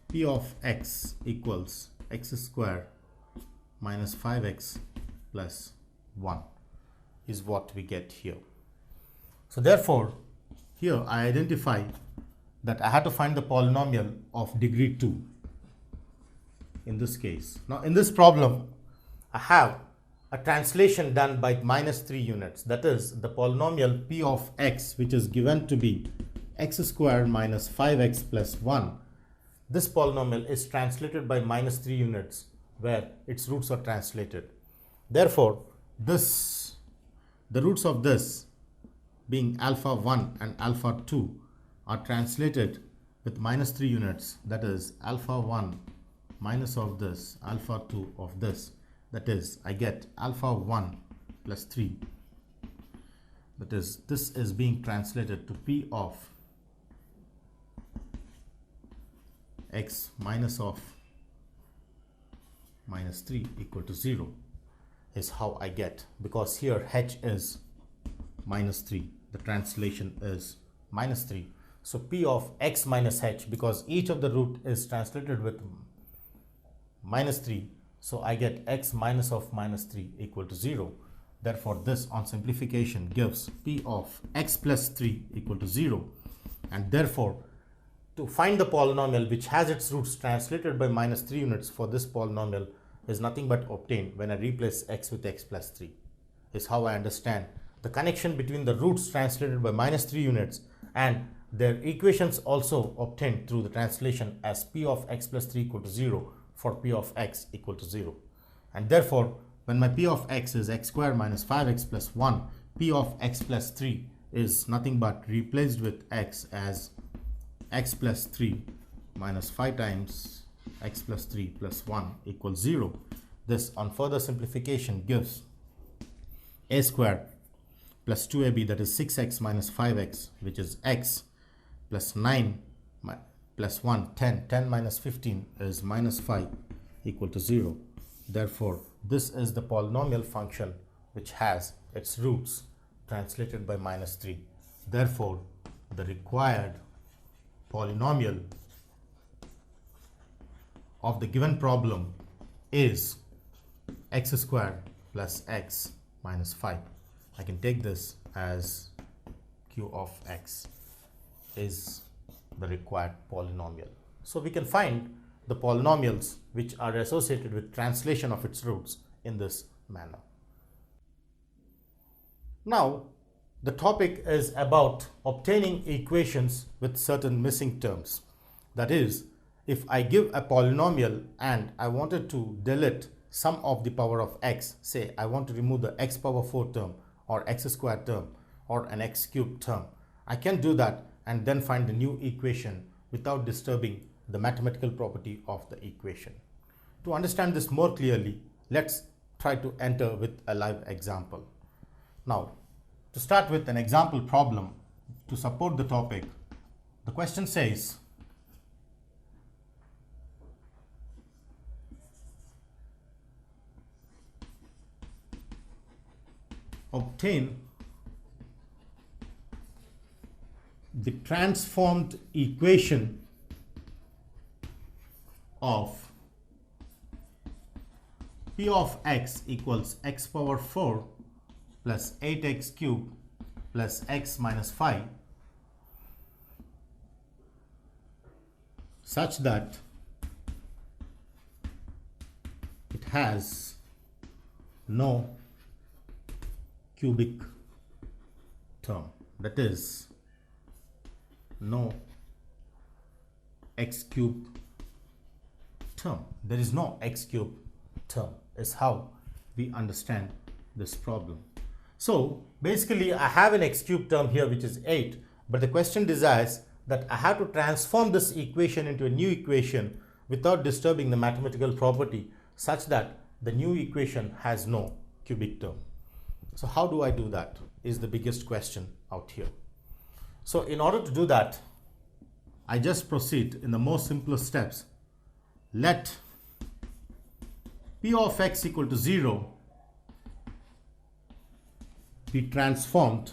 A: p of x equals x square minus 5x plus 1 is what we get here. So therefore, here I identify that I had to find the polynomial of degree 2 in this case. Now in this problem, I have a translation done by minus 3 units. That is the polynomial p of x, which is given to be x square minus 5x plus 1. This polynomial is translated by minus 3 units where its roots are translated. Therefore, the roots of this being alpha 1 and alpha 2 are translated with minus 3 units. That is alpha 1 minus of this, alpha 2 of this. That is, I get alpha 1 plus 3. That is, this is being translated to p of x minus of minus 3 equal to 0 is how I get, because here h is minus 3. The translation is minus 3. So p of x minus h, because each of the root is translated with minus 3. So I get x minus of minus 3 equal to 0. Therefore, this on simplification gives p of x plus 3 equal to 0. And therefore, to find the polynomial which has its roots translated by minus 3 units for this polynomial is nothing but obtained when I replace x with x plus 3. Is how I understand the connection between the roots translated by minus 3 units and their equations also obtained through the translation as p of x plus 3 equal to 0 for p of x equal to 0. And therefore, when my p of x is x square minus 5x plus 1, p of x plus 3 is nothing but replaced with x as x plus 3 minus 5 times x plus 3 plus 1 equals 0. This, on further simplification, gives a square plus 2ab, that is 6x minus 5x, which is x, plus 9 plus 1, 10. 10 minus 15 is minus 5 equal to 0. Therefore, this is the polynomial function which has its roots translated by minus 3. Therefore, the required polynomial of the given problem is x squared plus x minus 5. I can take this as q of x is the required polynomial. So we can find the polynomials which are associated with translation of its roots in this manner. Now, the topic is about obtaining equations with certain missing terms. That is, if I give a polynomial and I wanted to delete sum of the power of x, say I want to remove the x power 4 term or x squared term or an x cubed term, I can do that and then find the new equation without disturbing the mathematical property of the equation. To understand this more clearly, let's try to enter with a live example. Now, to start with an example problem to support the topic, the question says, obtain the transformed equation of p of x equals x power 4 plus 8x cubed plus x minus 5 such that it has no cubic term, that is, no x cubed term. There is no x cubed term is how we understand this problem. So basically I have an x cubed term here which is 8, but the question desires that I have to transform this equation into a new equation without disturbing the mathematical property such that the new equation has no cubic term. So how do I do that is the biggest question out here. So in order to do that, I just proceed in the most simplest steps. Let p of x equal to 0 be transformed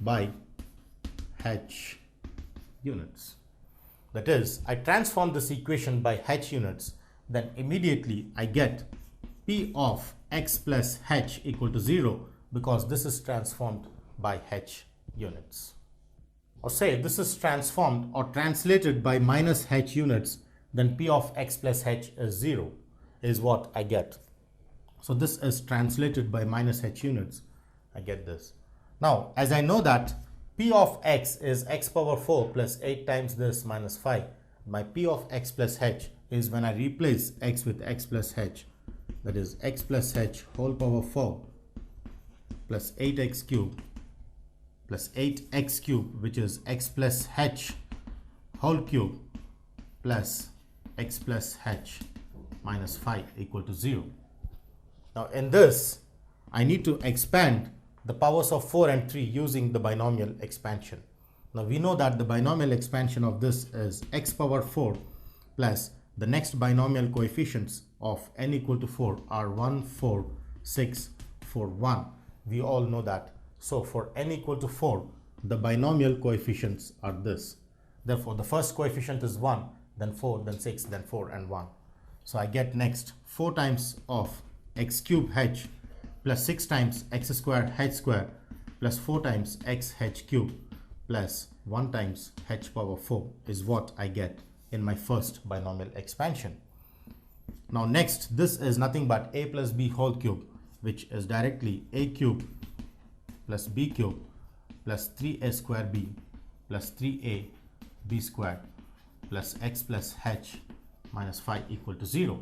A: by h units. That is, I transform this equation by h units, then immediately I get p of x plus h equal to 0 because this is transformed by h units. Or say this is transformed or translated by minus h units, then p of x plus h is 0 is what I get. So this is translated by minus h units. I get this. Now, as I know that p of x is x power 4 plus 8 times this minus 5, my p of x plus h is when I replace x with x plus h, that is x plus h whole power 4 plus 8x cubed plus 8x cubed, which is x plus h whole cube plus x plus h minus 5 equal to 0. Now in this, I need to expand the powers of 4 and 3 using the binomial expansion. Now we know that the binomial expansion of this is x power 4 plus the next binomial coefficients of n equal to 4 are 1, 4, 6, 4, 1. We all know that. So for n equal to 4, the binomial coefficients are this. Therefore, the first coefficient is 1, then 4, then 6, then 4 and 1. So I get next 4 times of x cube h plus 6 times x squared h squared plus 4 times x h cube plus 1 times h power 4 is what I get in my first binomial expansion. Now next, this is nothing but a plus b whole cube, which is directly a cube plus b cube plus 3a square b plus 3a b squared plus x plus h minus 5 equal to 0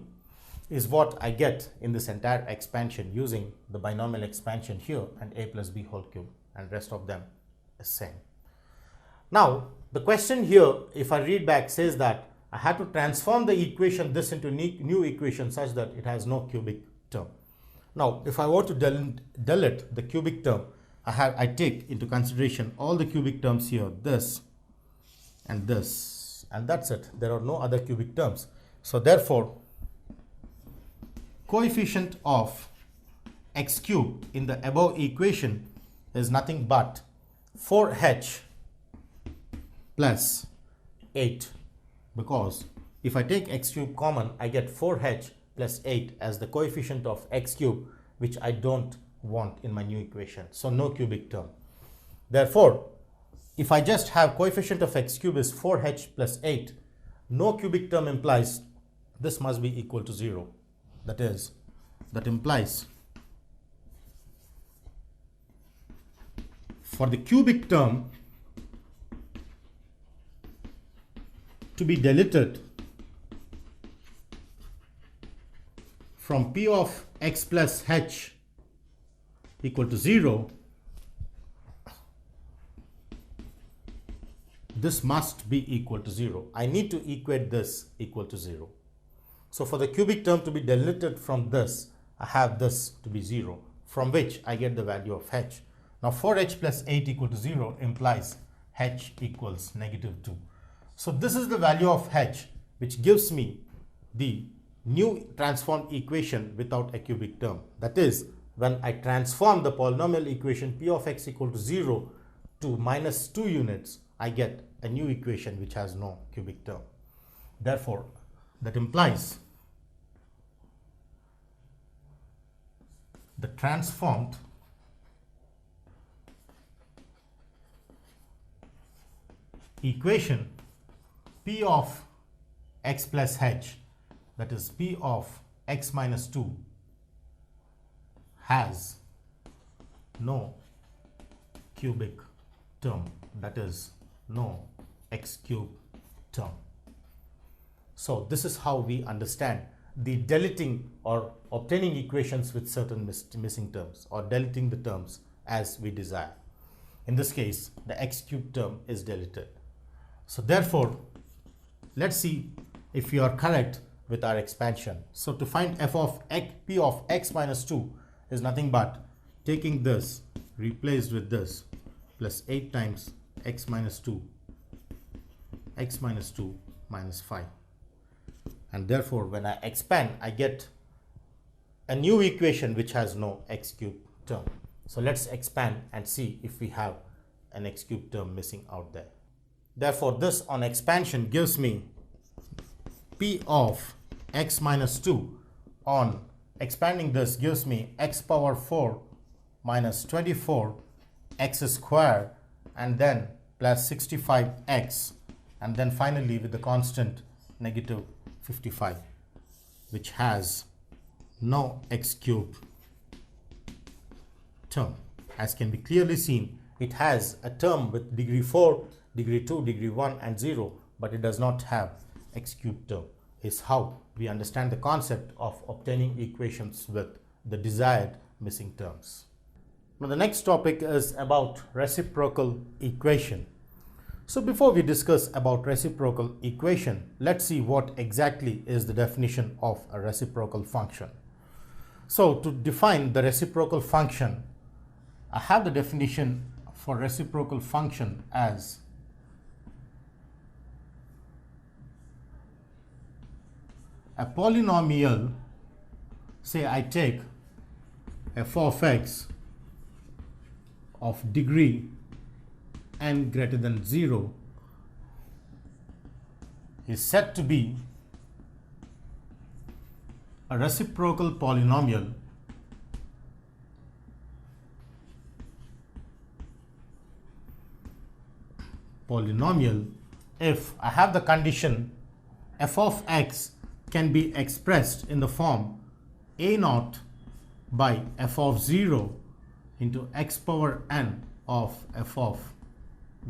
A: is what I get in this entire expansion using the binomial expansion here and a plus b whole cube, and rest of them is same. Now, the question here, if I read back, says that I have to transform the equation this into new equation such that it has no cubic term. Now, if I want to delete the cubic term, I take into consideration all the cubic terms here, this, and that's it. There are no other cubic terms. So therefore, coefficient of x cubed in the above equation is nothing but 4h plus 8, because if I take x cubed common, I get 4h plus 8 as the coefficient of x cubed, which I don't want in my new equation. So no cubic term. Therefore, if I just have coefficient of x cubed is 4h plus 8, no cubic term implies this must be equal to 0. That implies for the cubic term to be deleted from p of x plus h equal to 0, this must be equal to 0. I need to equate this equal to 0. So for the cubic term to be deleted from this, I have this to be 0, from which I get the value of h. Now 4h plus 8 equal to 0 implies h equals -2. So this is the value of h, which gives me the new transformed equation without a cubic term. That is, when I transform the polynomial equation p of x equal to 0 to -2 units, I get a new equation which has no cubic term. Therefore, that implies the transformed equation p of x plus h, that is p of x minus 2, has no cubic term, that is no x cube term. So this is how we understand the deleting or obtaining equations with certain missing terms, or deleting the terms as we desire. In this case, the x cube term is deleted. So therefore, let's see if we are correct with our expansion. So to find f of x, p of x minus 2 is nothing but taking this replaced with this plus 8 times x minus 2 minus 5. And therefore, when I expand, I get a new equation which has no x cube term. So let's expand and see if we have an x cube term missing out there. Therefore, this on expansion gives me p of x minus 2 on expanding this gives me x power 4 minus 24 x square, and then plus 65x, and then finally with the constant -55, which has no x cube term. As can be clearly seen, it has a term with degree 4, degree 2, degree 1 and 0, but it does not have x cube term. Is how we understand the concept of obtaining equations with the desired missing terms. Now the next topic is about reciprocal equation. So before we discuss about reciprocal equation, let's see what exactly is the definition of a reciprocal function. So to define the reciprocal function, I have the definition for reciprocal function as a polynomial. Say I take f of x of degree n greater than 0 is said to be a reciprocal polynomial if I have the condition f of x can be expressed in the form a0 by f of 0 into x power n of f of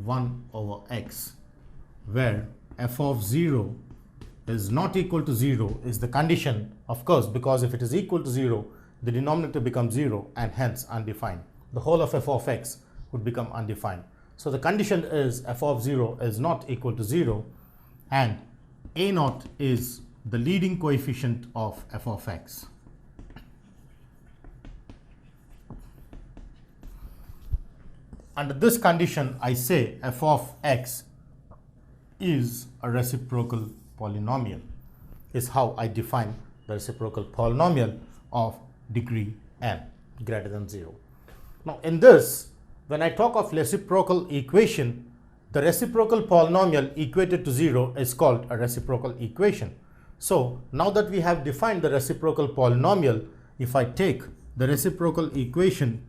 A: 1 over x, where f of 0 is not equal to 0 is the condition, of course, because if it is equal to 0, the denominator becomes 0 and hence undefined. The whole of f of x would become undefined. So the condition is f of 0 is not equal to 0 and a naught is the leading coefficient of f of x. Under this condition, I say f of x is a reciprocal polynomial, is how I define the reciprocal polynomial of degree n greater than 0. Now in this, when I talk of reciprocal equation, the reciprocal polynomial equated to 0 is called a reciprocal equation. So now that we have defined the reciprocal polynomial, if I take the reciprocal equation,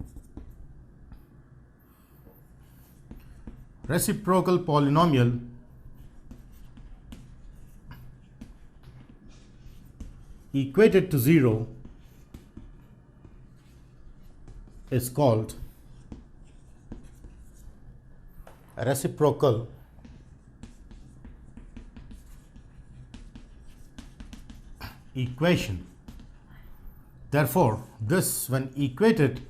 A: reciprocal polynomial equated to 0 is called a reciprocal equation. Therefore, this when equated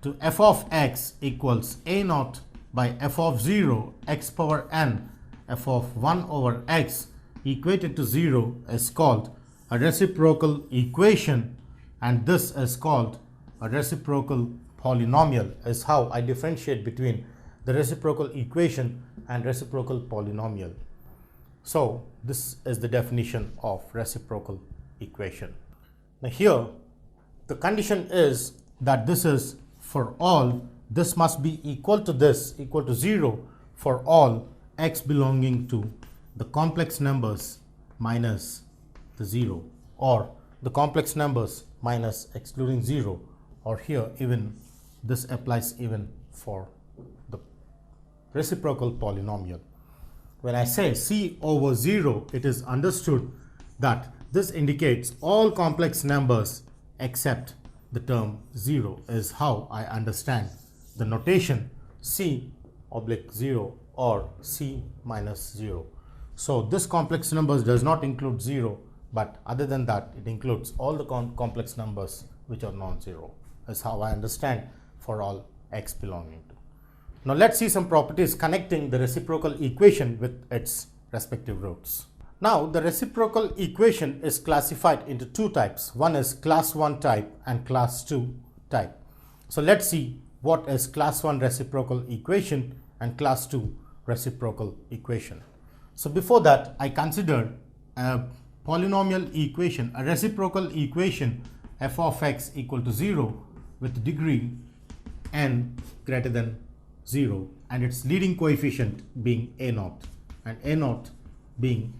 A: to f of x equals a naught by f of 0 x power n f of 1 over x equated to 0 is called a reciprocal equation, and this is called a reciprocal polynomial, is how I differentiate between the reciprocal equation and reciprocal polynomial. So this is the definition of reciprocal equation. Now here the condition is that this is for all, this must be equal to this, equal to 0 for all x belonging to the complex numbers minus the 0, or the complex numbers minus excluding 0, or here even this applies even for the reciprocal polynomial. When I say c over 0, it is understood that this indicates all complex numbers except the term 0, is how I understand the notation c oblique 0 or c minus 0. So this complex numbers does not include 0, but other than that it includes all the complex numbers which are non-zero, is how I understand for all x belonging to. Now let's see some properties connecting the reciprocal equation with its respective roots. Now the reciprocal equation is classified into two types. One is class 1 type and class 2 type. So let's see what is class 1 reciprocal equation and class 2 reciprocal equation. So before that, I considered a polynomial equation, a reciprocal equation f of x equal to 0 with degree n greater than 0 and its leading coefficient being a naught, and a naught being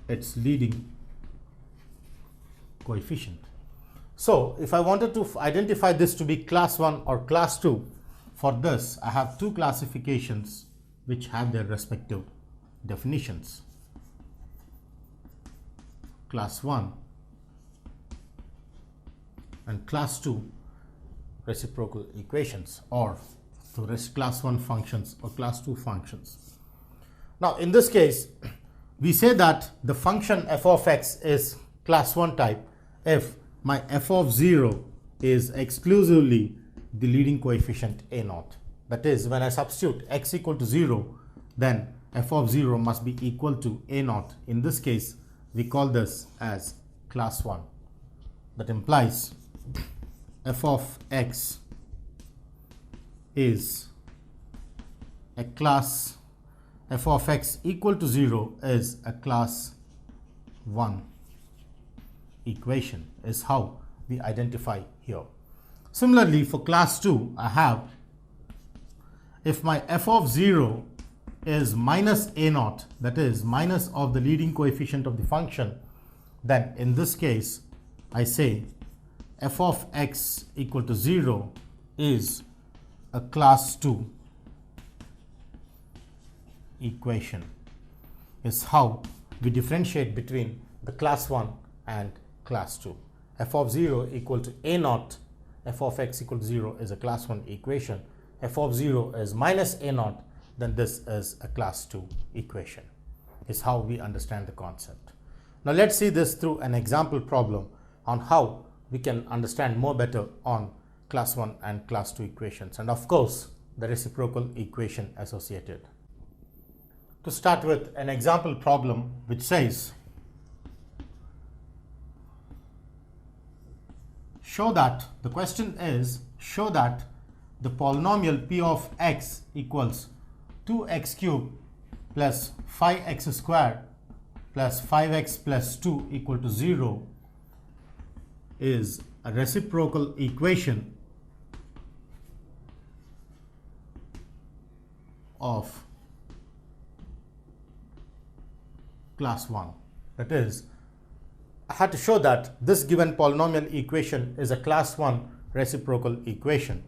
A: its leading coefficient. So if I wanted to identify this to be class 1 or class 2, for this I have two classifications which have their respective definitions. Class 1 and class 2 reciprocal equations, or the class 1 functions or class 2 functions. Now in this case, we say that the function f of x is class 1 type if my f of 0 is exclusively the leading coefficient a naught. That is, when I substitute x equal to 0, then f of 0 must be equal to a naught. In this case, we call this as class 1. That implies f of x is a class, f of x equal to 0 is a class 1 equation, is how we identify here. Similarly, for class 2, I have, if my f of 0 is minus a naught, that is minus of the leading coefficient of the function, then in this case I say f of x equal to 0 is a class 2 equation, is how we differentiate between the class 1 and class 2. F of 0 equal to a naught, f of x equal to 0 is a class 1 equation. F of 0 is minus a naught, then this is a class 2 equation, is how we understand the concept. Now let's see this through an example problem on how we can understand more better on class 1 and class 2 equations. And of course, the reciprocal equation associated. To start with, an example problem which says, show that the polynomial p of x equals 2x cubed plus 5x squared plus 5x plus 2 equal to 0 is a reciprocal equation of class 1. That is, I had to show that this given polynomial equation is a class 1 reciprocal equation.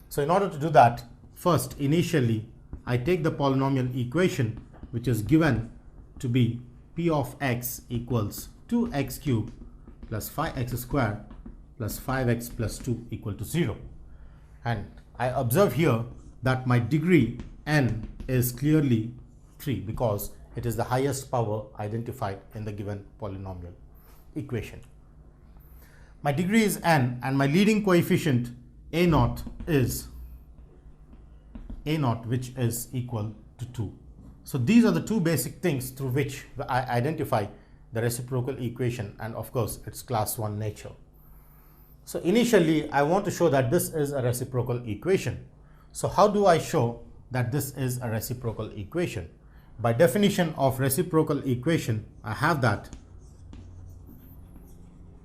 A: So in order to do that, first initially I take the polynomial equation which is given to be p of x equals 2x cubed plus 5x squared plus 5x plus 2 equal to 0. And I observe here that my degree n is clearly 3 because it is the highest power identified in the given polynomial equation. My degree is n and my leading coefficient a0 is a0, which is equal to 2. So these are the two basic things through which I identify the reciprocal equation, and of course its class 1 nature. So initially I want to show that this is a reciprocal equation. So how do I show that this is a reciprocal equation? By definition of reciprocal equation, I have that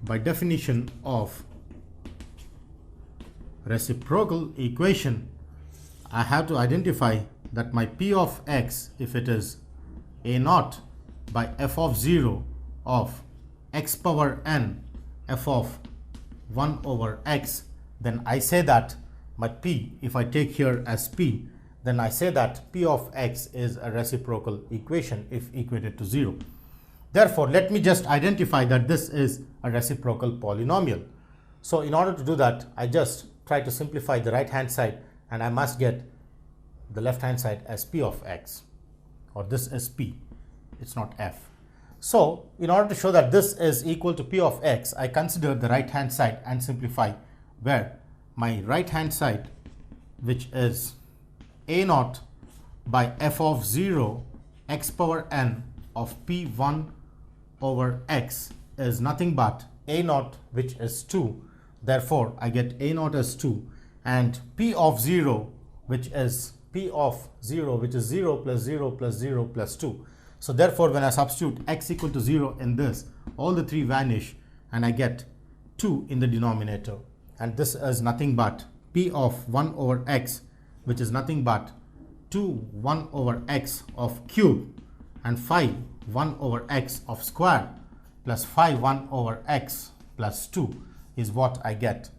A: by definition of reciprocal equation, I have to identify that my p of x, if it is a0 by f of 0 of x power n f of 1 over x, then I say that my p, if I take here as p, then I say that p of x is a reciprocal equation if equated to 0. Therefore, let me just identify that this is a reciprocal polynomial. So in order to do that, I just try to simplify the right hand side, and I must get the left hand side as p of x, or this is p, it's not f. So in order to show that this is equal to p of x, I consider the right hand side and simplify, where my right hand side, which is a0 by f of 0 x power n of p1 over x, is nothing but a0, which is 2. Therefore, I get a0 as 2, and p of 0, which is 0 plus 0 plus 0 plus 2. So therefore, when I substitute x equal to 0 in this, all the three vanish and I get 2 in the denominator. And this is nothing but p of 1 over x, which is nothing but 2 1 over x of cube, and 5 1 over x of square, plus 5 1 over x plus 2 is what I get.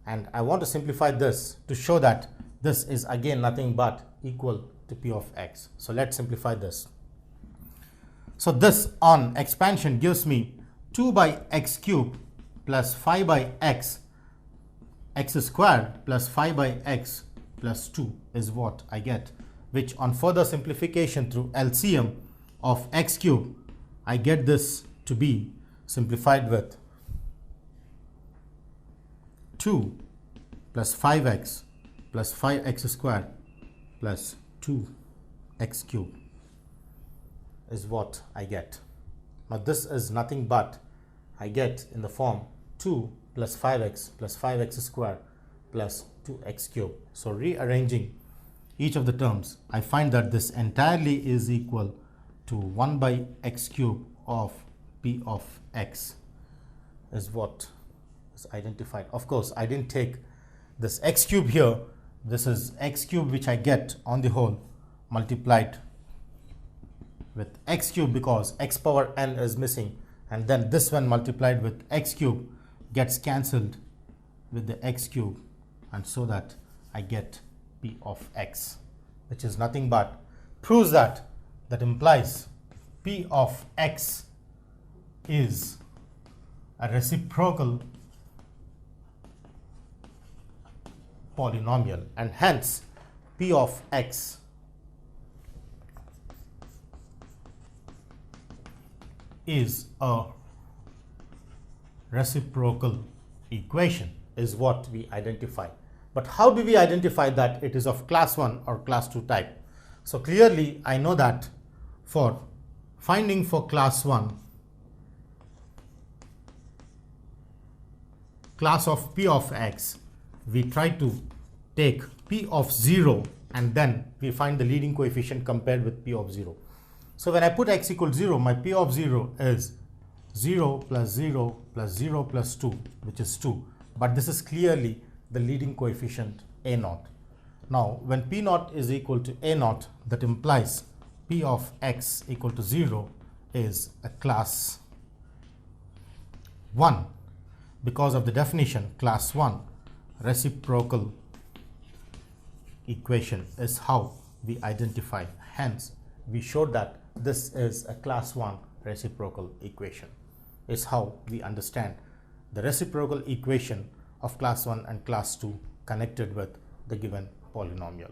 A: And I want to simplify this to show that this is again nothing but equal to p of x. So let's simplify this. So this on expansion gives me 2 by x cubed plus 5 by x squared plus 5 by x plus 2 is what I get, which on further simplification through LCM of x cubed, I get this to be simplified with 2 plus 5x plus 5x squared plus 2x cubed is what I get. Now this is nothing but I get in the form 2 plus 5x squared plus 2x cubed. So rearranging each of the terms, I find that this entirely is equal to 1 by x cubed of p of x is what is identified. Of course, I didn't take this x cubed here. This is x cubed which I get on the whole multiplied with x cubed because x power n is missing, and then this one multiplied with x cubed gets cancelled with the x cubed, and so that I get p of x, which is nothing but proves that implies p of x is a reciprocal polynomial, and hence p of x is a reciprocal equation is what we identify. But how do we identify that it is of class 1 or class 2 type? So clearly I know that for finding for class 1, class of p of x, we try to take p of 0 and then we find the leading coefficient compared with p of 0. So when I put x equals 0, my p of 0 is 0 plus 0 plus 0 plus 2, which is 2. But this is clearly the leading coefficient a0. Now when p0 is equal to a0, that implies p of x equal to 0 is a class 1. Because of the definition, class 1 reciprocal equation is how we identify. Hence, we showed that this is a class 1 reciprocal equation. Is how we understand the reciprocal equation of class 1 and class 2 connected with the given polynomial.